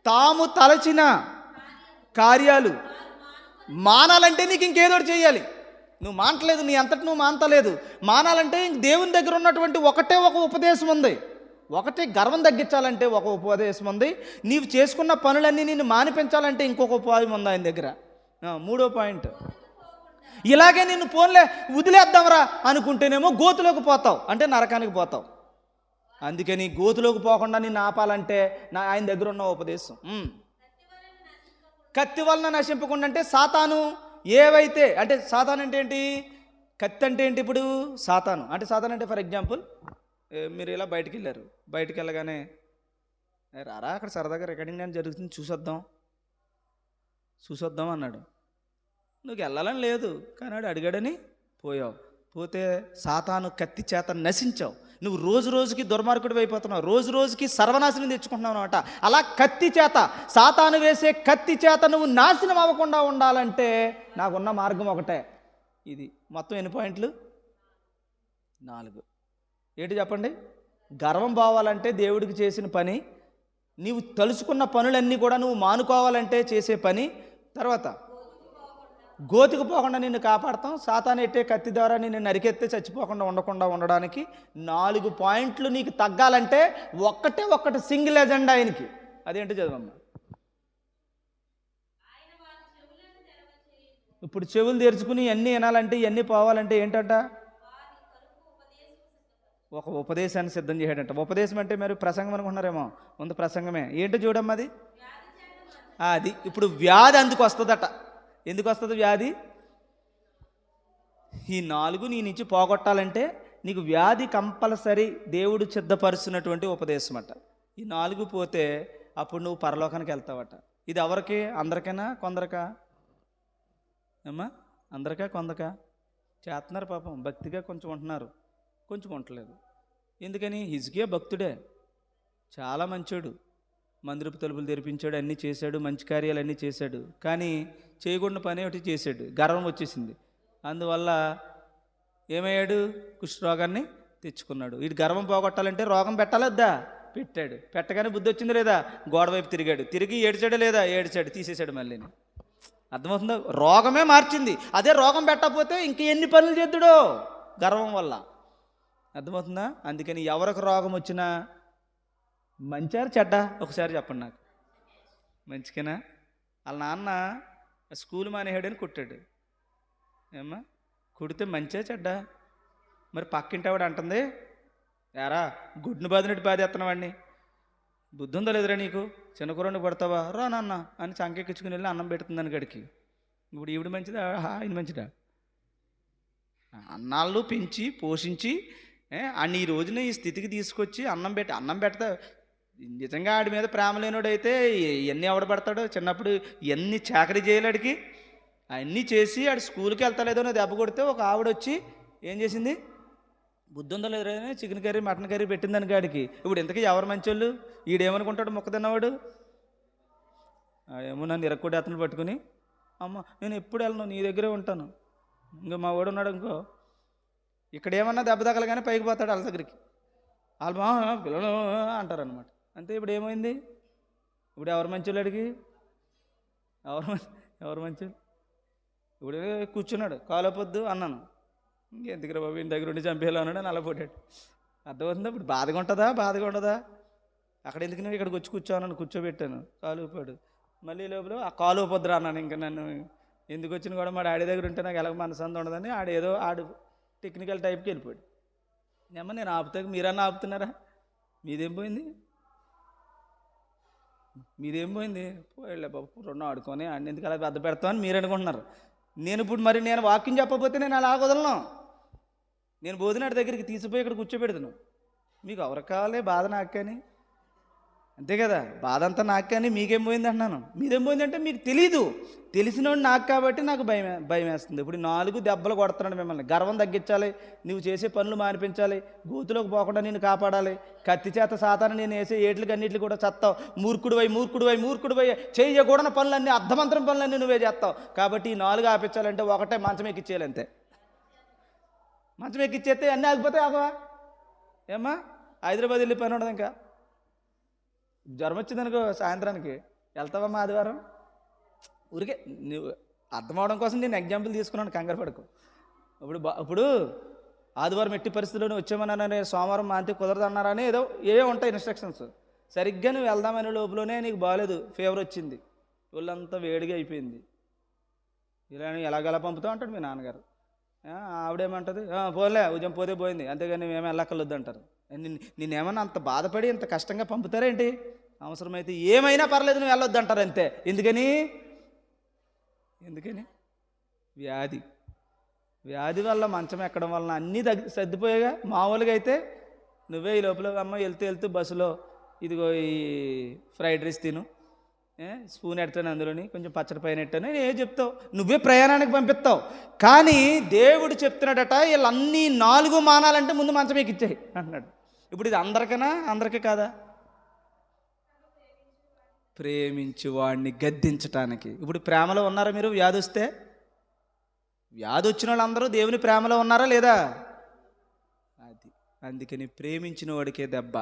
తాము తలచిన కార్యాలు మానాలంటే నీకు ఇంకేదో చేయాలి. నువ్వు మానట్లేదు, నీ అంతటి నువ్వు మానతలేదు. మానాలంటే ఇంక దేవుని దగ్గర ఉన్నటువంటి ఒకటే ఒక ఉపదేశం ఉంది. ఒకటే గర్వం తగ్గించాలంటే ఒక ఉపదేశం ఉంది. నీవు చేసుకున్న పనులన్నీ నిన్ను మానిపించాలంటే ఇంకొక ఉపాయం ఉంది ఆయన దగ్గర. 3వ పాయింట్, ఇలాగే నిన్ను పోన్లే వదిలేద్దాంరా అనుకుంటేనేమో గోతులోకి పోతావు, అంటే నరకానికి పోతావు. అందుకని గోతులోకి పోకుండా నిన్ను ఆపాలంటే ఆయన దగ్గర ఉన్న ఉపదేశం. కత్తి వలన నశింపకుండా అంటే సాతాను ఏవైతే, అంటే సాతాను అంటే ఏంటి? కత్తి అంటే ఏంటి? ఇప్పుడు సాతాను అంటే ఫర్ ఎగ్జాంపుల్ మీరు ఇలా బయటికి వెళ్ళారు. బయటికి వెళ్ళగానే రారా అక్కడ సరదాగా రికార్డింగ్ అని జరుగుతుంది చూసొద్దాం అన్నాడు. నువ్వు వెళ్ళాలని లేదు, కానీ వాడు అడిగాడని పోయావు. పోతే సాతాను కత్తి చేత నశించావు. నువ్వు రోజు రోజుకి దుర్మార్గుడు అయిపోతున్నావు, రోజు రోజుకి సర్వనాశనం తెచ్చుకుంటున్నావు అనమాట. అలా కత్తి చేత, సాతాను వేసే కత్తి చేత నువ్వు నాశనం అవ్వకుండా ఉండాలంటే నాకున్న మార్గం ఒకటే. ఇది మొత్తం ఎన్ని పాయింట్లు? 4. ఏంటి చెప్పండి? గర్వం పోవాలంటే దేవుడికి చేసిన పని, నీవు తలుచుకున్న పనులన్నీ కూడా నువ్వు మానుకోవాలంటే చేసే పని. తర్వాత గోతికి పోకుండా నిన్ను కాపాడతాం. సాతాను ఎట్టే కత్తి ద్వారా నిన్ను నరికెత్తే చచ్చిపోకుండా ఉండడానికి 4 పాయింట్లు నీకు తగ్గాలంటే ఒక్కటి సింగిల్ ఎజెండా ఆయనకి. అదేంటో చదవమ్మా. ఇప్పుడు చెవులు తెరుచుకుని ఇవన్నీ వినాలంటే, ఇవన్నీ పోవాలంటే ఏంటంట? ఒక ఉపదేశాన్ని సిద్ధం చేయడంట. ఉపదేశం అంటే మరి ప్రసంగం అనుకుంటున్నారేమో, ముందు ప్రసంగమే. ఏంటో చూడమ్మా అది. అది ఇప్పుడు వ్యాధి అందుకు వస్తుందట. ఎందుకు వస్తుంది వ్యాధి? ఈ 4 నీ నుంచి పోగొట్టాలంటే నీకు వ్యాధి కంపల్సరీ దేవుడు సిద్ధపరుస్తున్నటువంటి ఉపదేశం అట. ఈ 4 పోతే అప్పుడు నువ్వు పరలోకానికి వెళ్తావట. ఇది ఎవరికి? అందరికైనా కొందరికా? అమ్మా, అందరికా కొందరికా? చేస్తున్నారు పాపం, భక్తిగా కొంచెం ఉంటున్నారు, కొంచెం ఉండలేదు. ఎందుకని? హిజ్కియా భక్తుడే, చాలా మంచోడు, మందిరపు తలుపులు తెరిపించాడు, అన్నీ చేశాడు, మంచి కార్యాలు అన్నీ చేశాడు. కానీ చేయకుండా పని ఒకటి చేశాడు, గర్వం వచ్చేసింది. అందువల్ల ఏమయ్యాడు? కుష్ఠరోగాన్ని తెచ్చుకున్నాడు. వీడు గర్వం పోగొట్టాలంటే రోగం పెట్టాలొద్దా? పెట్టాడు. పెట్టగానే బుద్ధి వచ్చింది లేదా? గోడ వైపు తిరిగాడు. తిరిగి ఏడ్చాడు లేదా? ఏడ్చాడు, తీసేశాడు మళ్ళీని. అర్థమవుతుందా? రోగమే మార్చింది. అదే రోగం పెట్టకపోతే ఇంక ఎన్ని పనులు చేద్దుడో గర్వం వల్ల. అర్థమవుతుందా? అందుకని ఎవరికి రోగం వచ్చినా మంచారు చెడ్డ ఒకసారి చెప్పండి నాకు. మంచికేనా? వాళ్ళ నాన్న స్కూల్ మానేహాడని కొట్టాడు. ఏమ్మా, కొడితే మంచే చెడ్డ? మరి పక్కింటి ఆవిడ అంటుంది, యారా గుడ్డును బాదినట్టు బాధేస్తున్నావు వాడిని, బుద్ధి ఉందో లేదురా నీకు, చిన్న కూరని పడతావా, రా నాన్న అని చంకెక్కించుకుని వెళ్ళి అన్నం పెడుతుందని గడికి. ఇప్పుడు ఈవిడ మంచిదా? ఆయన మంచిదా? అన్నాళ్ళు పెంచి పోషించి అన్ని ఈ రోజున ఈ స్థితికి తీసుకొచ్చి అన్నం పెడతా. నిజంగా ఆడి మీద ప్రేమ లేనోడైతే ఇవన్నీ ఎవడ పెడతాడో? చిన్నప్పుడు ఇవన్నీ చాకరీ చేయలేడికి అవన్నీ చేసి ఆడు స్కూల్కి వెళ్తాలేదో దెబ్బ కొడితే ఒక ఆవిడ వచ్చి ఏం చేసింది? బుద్ధి ఉందో లేదో చికెన్ కర్రీ మటన్ కర్రీ పెట్టిందని గాడికి. ఇప్పుడు ఇంతకీ ఎవరు మంచోళ్ళు? ఈడేమనుకుంటాడు మొక్క తిన్నవాడు? ఏమో నన్ను ఇరక్కోటి అతను పట్టుకుని, అమ్మ నేను ఎప్పుడు వెళ్ళను, నీ దగ్గరే ఉంటాను. ఇంకా మా వాడు ఉన్నాడు ఇంకో, ఇక్కడ ఏమన్నా దెబ్బ తగలగానే పైకి పోతాడు వాళ్ళ దగ్గరికి. వాళ్ళు పిల్లలు అంటారనమాట. అంతే. ఇప్పుడు ఏమైంది? ఇప్పుడు ఎవరు మంచోళ్ళు అడిగి? ఎవరు మంచోళ్ళు? ఇప్పుడు కూర్చున్నాడు, కాలేపొద్దు అన్నాను, ఇంకెందుకురా బాబు ఇంటి దగ్గర ఉండి చంపేలా ఉన్నాడు అని అలా పోటాడు. అర్థమవుతుందా? ఇప్పుడు బాధగా ఉంటుందా? అక్కడ ఎందుకు నువ్వు ఇక్కడికి వచ్చి కూర్చోన్నాను, కూర్చోబెట్టాను, కాలు ఊపాడు. మళ్ళీ లోపల ఆ కాలు ఊపొద్దురా అన్నాను. ఇంకా నన్ను ఎందుకు వచ్చిన కూడా మా డాడీ దగ్గర ఉంటే నాకు ఎలాగ మనసంద ఉండదని ఆడు టెక్నికల్ టైప్కి వెళ్ళిపోయాడు. ఏమో నేను ఆపుతాక మీరన్నా ఆపుతున్నారా? మీదేం పోయింది? పోయలే బాబు, 2 ఆడుకొని అన్ని ఎందుకు అలా పెద్ద పెడతామని మీరు అనుకుంటున్నారు. నేను ఇప్పుడు నేను వాక్యం చెప్పకపోతే నేను అలా వదలను. నేను బోధినాడి దగ్గరికి తీసిపోయి ఇక్కడ కూర్చోబెడతాను. మీకు ఎవరికి కావాలి బాధ? నాకు కానీ అంతే కదా, బాధ అంతా నాకు. కానీ మీకేం పోయింది అంటున్నాను. మీదేం పోయిందంటే మీకు తెలీదు. తెలిసినోడు నాకు కాబట్టి నాకు భయం వేస్తుంది. ఇప్పుడు 4 దెబ్బలు కొడుతున్నాడు మిమ్మల్ని. గర్వం తగ్గించాలి, నువ్వు చేసే పనులు మానిపించాలి, గోతులోకి పోకుండా నేను కాపాడాలి. కత్తి చేత సాతాను నేను వేసే ఏట్లకి అన్నింటికి కూడా చస్తావు. మూర్ఖుడివై చేయకూడని పనులన్నీ, అర్ధమంతరం పనులన్నీ నువ్వే చేస్తావు. కాబట్టి ఈ 4 ఆపించాలంటే ఒకటే మంచం ఎక్కిచ్చేయాలి. అంతే. మంచం ఎక్కిచ్చేస్తే అన్నీ ఆగిపోతాయి. ఆగవా? ఏమ్మా, హైదరాబాద్ వెళ్ళి పని ఉండదు. ఇంకా జ్వరం వచ్చిందనుకో సాయంత్రానికి వెళ్తావమ్మా ఆదివారం? ఊరికే నువ్వు అర్థమవడం కోసం నేను ఎగ్జాంపుల్ తీసుకున్నాను, కంగారు పడకు. ఇప్పుడు ఆదివారం ఎట్టి పరిస్థితుల్లోనే వచ్చామన్నారని, సోమవారం మాంతి కుదరదన్నారని ఏవో ఉంటాయి ఇన్స్ట్రక్షన్స్. సరిగ్గా నువ్వు వెళ్దామనే లోపలనే నీకు బాగాలేదు, ఫీవర్ వచ్చింది, ఒళ్ళంతా వేడిగా అయిపోయింది. ఇలా ఎలాగలా పంపుతావు అంటాడు మీ నాన్నగారు. ఆవిడేమంటుంది, పోలే ఉదయం పోతే పోయింది, అంతేగాని మేమే వెళ్ళక్కర్లొద్దు అంటారు. నిన్నేమన్నా అంత బాధపడి ఇంత కష్టంగా పంపుతారేంటి? అవసరమైతే ఏమైనా పర్లేదు నువ్వు వెళ్ళొద్దు అంటారు. అంతే. ఎందుకని? వ్యాధి వల్ల మంచం ఎక్కడం వలన అన్నీ సర్దిపోయాగా. మామూలుగా అయితే నువ్వే ఈ లోపల అమ్మ వెళ్తూ బస్సులో ఇదిగో ఈ ఫ్రైడ్ రైస్ తిను, స్పూన్ ఎడతాను అందులోని కొంచెం పచ్చడి పైన ఎట్టాను, ఏ చెప్తావు, నువ్వే ప్రయాణానికి పంపిస్తావు. కానీ దేవుడు చెప్తున్నాడట, వీళ్ళన్నీ 4 మానాలంటే ముందు మంచం ఎక్కిచ్చాయి అంటున్నాడు. ఇప్పుడు ఇది అందరికీ కాదా? ప్రేమించి వాడిని గద్దించటానికి. ఇప్పుడు ప్రేమలో ఉన్నారా మీరు? వ్యాధి వస్తే, వ్యాధి వచ్చిన వాళ్ళందరూ దేవుని ప్రేమలో ఉన్నారా లేదా? అది అందుకని ప్రేమించిన వాడికే దెబ్బ.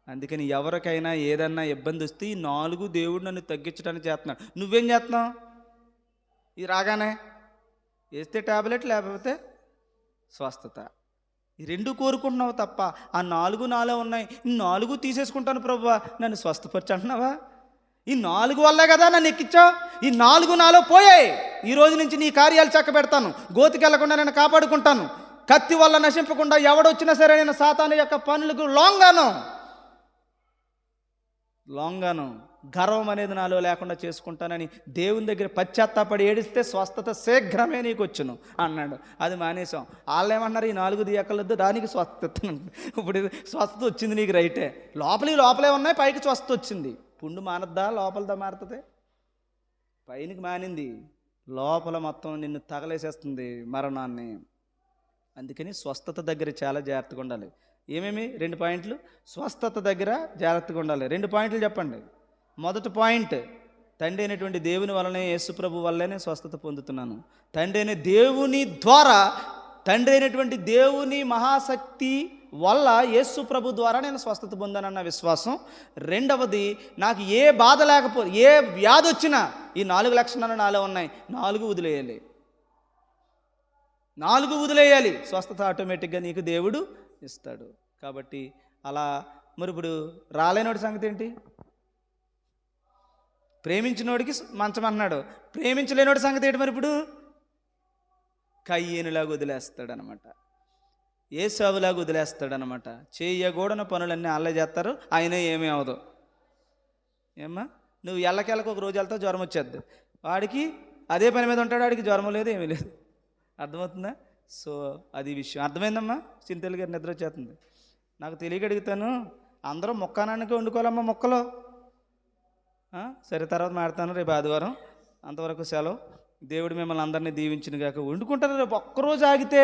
అందుకని ఎవరికైనా ఏదన్నా ఇబ్బంది వస్తే ఈ 4 దేవుడు నన్ను తగ్గించడానికి చేస్తున్నాడు. నువ్వేం చేస్తున్నావు? ఇది రాగానే వేస్తే ట్యాబ్లెట్, లేకపోతే స్వస్థత. ఈ 2 కోరుకుంటున్నావు తప్ప ఆ 4 నాలో ఉన్నాయి, 4 తీసేసుకుంటాను ప్రభువా నన్ను స్వస్థపరచు అంటున్నావా? ఈ 4 వల్లే కదా నన్ను ఎక్కించావు. ఈ 4 నాలో పోయాయి. ఈ రోజు నుంచి నీ కార్యాలు చక్కబెడతాను, గోతికెళ్లకుండా నేను కాపాడుకుంటాను, కత్తి వల్ల నశింపకుండా ఎవడొచ్చినా సరే నేను సాతాను యొక్క పనులకు లాంగాను గర్వం అనేది నాలో లేకుండా చేసుకుంటానని దేవుని దగ్గర పశ్చాత్తాపడి ఏడిస్తే స్వస్థత శీఘ్రమే నీకు వచ్చును అన్నాడు. అది మానేసాం. వాళ్ళు ఏమన్నారు, ఈ 4 దియకలొద్దు, దానికి స్వస్థత. ఇప్పుడు స్వస్థత వచ్చింది నీకు, రైటే, లోపలే ఉన్నాయి, పైకి స్వస్థత వచ్చింది. పుండు మానద్దా? లోపలదా మారుతుంది? పైనకి మానింది, లోపల మొత్తం నిన్ను తగలేసేస్తుంది మరణాన్ని. అందుకని స్వస్థత దగ్గర చాలా జాగ్రత్తగా ఉండాలి. ఏమేమి? 2 పాయింట్లు. స్వస్థత దగ్గర జాగ్రత్తగా ఉండాలి. 2 పాయింట్లు చెప్పండి. మొదటి పాయింట్, తండ్రి అయినటువంటి దేవుని వల్లనే, యేసుప్రభు వల్లనే స్వస్థత పొందుతున్నాను. తండ్రి అయిన దేవుని ద్వారా, తండ్రి అయినటువంటి దేవుని మహాశక్తి వల్ల యేసుప్రభు ద్వారా నేను స్వస్థత పొందానన్న విశ్వాసం. రెండవది, నాకు ఏ బాధ లేకపోతే, ఏ వ్యాధి వచ్చినా ఈ 4 లక్షణాలు నాలో ఉన్నాయి, 4 వదిలేయాలి. 4 వదిలేయాలి. స్వస్థత ఆటోమేటిక్గా నీకు దేవుడు ఇస్తాడు. కాబట్టి అలా. మరి ఇప్పుడు రాలేనోడి సంగతి ఏంటి? ప్రేమించినోడికి మంచం అన్నాడు, ప్రేమించలేనోడి సంగతి ఏంటి? మరి ఇప్పుడు కయ్యేనులాగా వదిలేస్తాడనమాట, ఏసావులాగా వదిలేస్తాడనమాట. చేయకూడని పనులన్నీ అల్లే చేస్తారు, ఆయన ఏమీ అవదు. ఏమ్మా, నువ్వు ఎల్లకెళ్ళకి ఒక రోజు వెళ్తావు, జ్వరం వచ్చేద్ది. వాడికి అదే పని మీద ఉంటాడు, వాడికి జ్వరం లేదు, ఏమీ లేదు. అర్థమవుతుందా? సో అది విషయం. అర్థమైందమ్మా? చింతలు గారు నిద్ర వచ్చేస్తుంది. నాకు తెలియక అడుగుతాను, అందరూ మొక్కానానికి వండుకోవాలమ్మా మొక్కలు. సరే, తర్వాత మాడతాను, రేపు ఆదివారం. అంతవరకు సెలవు. దేవుడు మిమ్మల్ని అందరినీ దీవించిన కాక. వండుకుంటారు రేపు ఒక్కరోజు ఆగితే,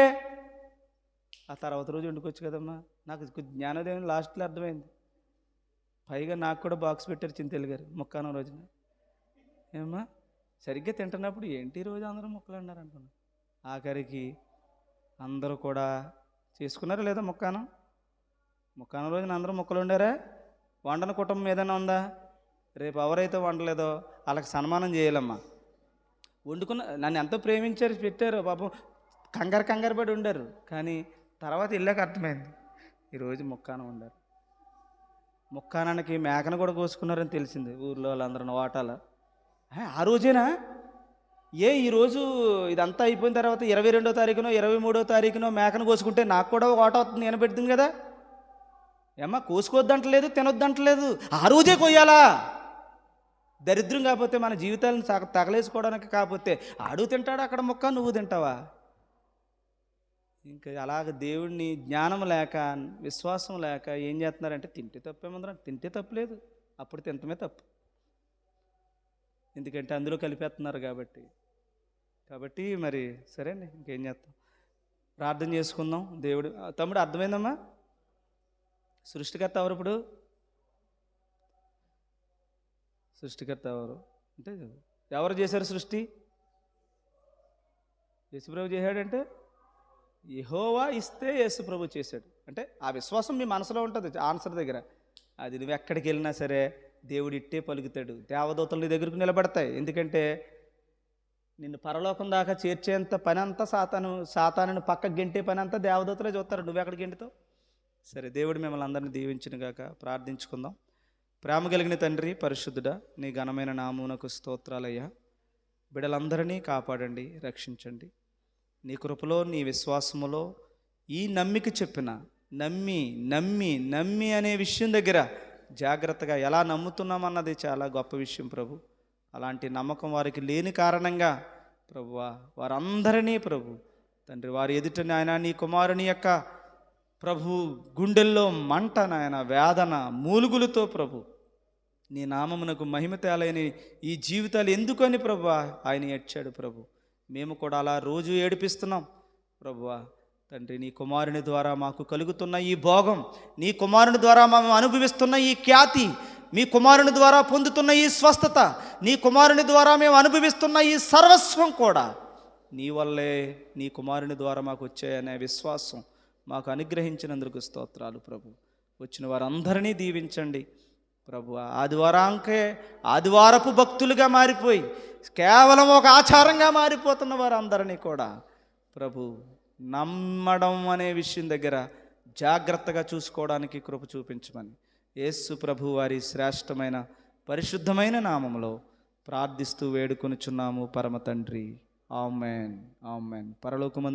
ఆ తర్వాత రోజు వండుకోవచ్చు కదమ్మా. నాకు జ్ఞానోదయం లాస్ట్లో అర్థమైంది. పైగా నాకు కూడా బాక్స్ పెట్టారు చింతలు గారు మొక్కానం రోజున. ఏమమ్మా, సరిగ్గా తింటున్నప్పుడు ఏంటి రోజు అందరూ మొక్కలు అన్నారు అనుకున్నాను. ఆఖరికి అందరూ కూడా చేసుకున్నారా లేదా మొక్కానం? మొక్కానం రోజున అందరూ మొక్కలు వండారా? వండని కుటుంబం ఏదైనా ఉందా? రేపు ఎవరైతే వండలేదో వాళ్ళకి సన్మానం చేయాలమ్మా. వండుకున్న నన్ను ఎంతో ప్రేమించారు, పెట్టారు, పాపం కంగారు పడి ఉండారు. కానీ తర్వాత వెళ్ళాక అర్థమైంది, ఈరోజు మొక్కానం వండారు. మొక్కానానికి మేకను కూడా కోసుకున్నారని తెలిసింది ఊర్లో వాళ్ళందరూ వాటాల. ఆ రోజేనా? ఈరోజు ఇదంతా అయిపోయిన తర్వాత 22వ తారీఖునో 23వ తారీఖునో మేకను కోసుకుంటే నాకు కూడా ఒక వాట అవుతుంది, నేను పెడుతుంది కదా. ఏమ్మా, కోసుకోవద్దంటలేదు, తినొద్దంటలేదు, ఆ రోజే కొయ్యాలా? దరిద్రం కాకపోతే మన జీవితాలను తగలేసుకోవడానికి కాకపోతే ఆడు తింటాడు అక్కడ మొక్క, నువ్వు తింటావా? ఇంకా అలాగ దేవుడిని జ్ఞానం లేక, విశ్వాసం లేక ఏం చేస్తున్నారంటే, తింటే తప్పేమందరం, తింటే తప్పులేదు, అప్పుడు తింటమే తప్పు. ఎందుకంటే అందులో కలిపేస్తున్నారు కాబట్టి మరి సరే అండి, ఇంకేం చేస్తాం. ప్రార్థన చేసుకుందాం. దేవుడు తమ్ముడు అర్థమైందమ్మా? సృష్టికర్త ఎవరు? ఇప్పుడు సృష్టికర్త ఎవరు అంటే, ఎవరు చేశారు సృష్టి? యేసుప్రభు చేశాడంటే, యెహోవా ఇస్తే యేసుప్రభు చేశాడు. అంటే ఆ విశ్వాసం మీ మనసులో ఉంటుంది ఆన్సర్ దగ్గర. అది నువ్వు ఎక్కడికి వెళ్ళినా సరే దేవుడు ఇట్టే పలుకుతాడు. దేవదూతలు నీ దగ్గరకు నిలబడతాయి. ఎందుకంటే నిన్ను పరలోకం దాకా చేర్చేంత పని అంతా సాతానుని పక్కకు గెంటే పని అంతా దేవదూతలే చూస్తారు, నువ్వెక్కడికి గెంటుతావు? సరే, దేవుడు మిమ్మల్ని అందరినీ దీవించిన గాక. ప్రార్థించుకుందాం. ప్రేమ కలిగిన తండ్రి, పరిశుద్ధుడా, నీ ఘనమైన నామమునకు స్తోత్రాలయ్యా. బిడ్డలందరినీ కాపాడండి, రక్షించండి. నీ కృపలో, నీ విశ్వాసములో ఈ నమ్మిక చెప్పిన నమ్మి అనే విషయం దగ్గర జాగ్రత్తగా ఎలా నమ్ముతున్నామన్నది చాలా గొప్ప విషయం ప్రభు. అలాంటి నమ్మకం వారికి లేని కారణంగా ప్రభువా, వారందరినీ ప్రభు తండ్రి, వారి ఎదుట నాయన నీ కుమారుని యొక్క ప్రభు గుండెల్లో మంట నాయన, వేదన మూలుగులతో ప్రభు నీ నామమునకు మహిమ తేలని ఈ జీవితాలు ఎందుకని ప్రభు ఆయన ఏడ్చాడు ప్రభు. మేము కూడా అలా రోజు ఏడిపిస్తున్నాం ప్రభువా. తండ్రి, నీ కుమారుని ద్వారా మాకు కలుగుతున్న ఈ భోగం, నీ కుమారుని ద్వారా మేము అనుభవిస్తున్న ఈ ఖ్యాతి, మీ కుమారుని ద్వారా పొందుతున్న ఈ స్వస్థత, నీ కుమారుని ద్వారా మేము అనుభవిస్తున్న ఈ సర్వస్వం కూడా నీ వల్లే, నీ కుమారుని ద్వారా మాకు వచ్చాయనే విశ్వాసం మాకు అనుగ్రహించినందుకు స్తోత్రాలు ప్రభు. వచ్చిన వారందరినీ దీవించండి ప్రభు. ఆదివారపు భక్తులుగా మారిపోయి కేవలం ఒక ఆచారంగా మారిపోతున్న వారందరినీ కూడా ప్రభు నమ్మడం అనే విషయం దగ్గర జాగ్రత్తగా చూసుకోవడానికి కృప చూపించమని యేసు ప్రభు వారి శ్రేష్టమైన పరిశుద్ధమైన నామములో ప్రార్థిస్తూ వేడుకొనుచున్నాము పరమ తండ్రి. Amen, amen. పరలోకమందు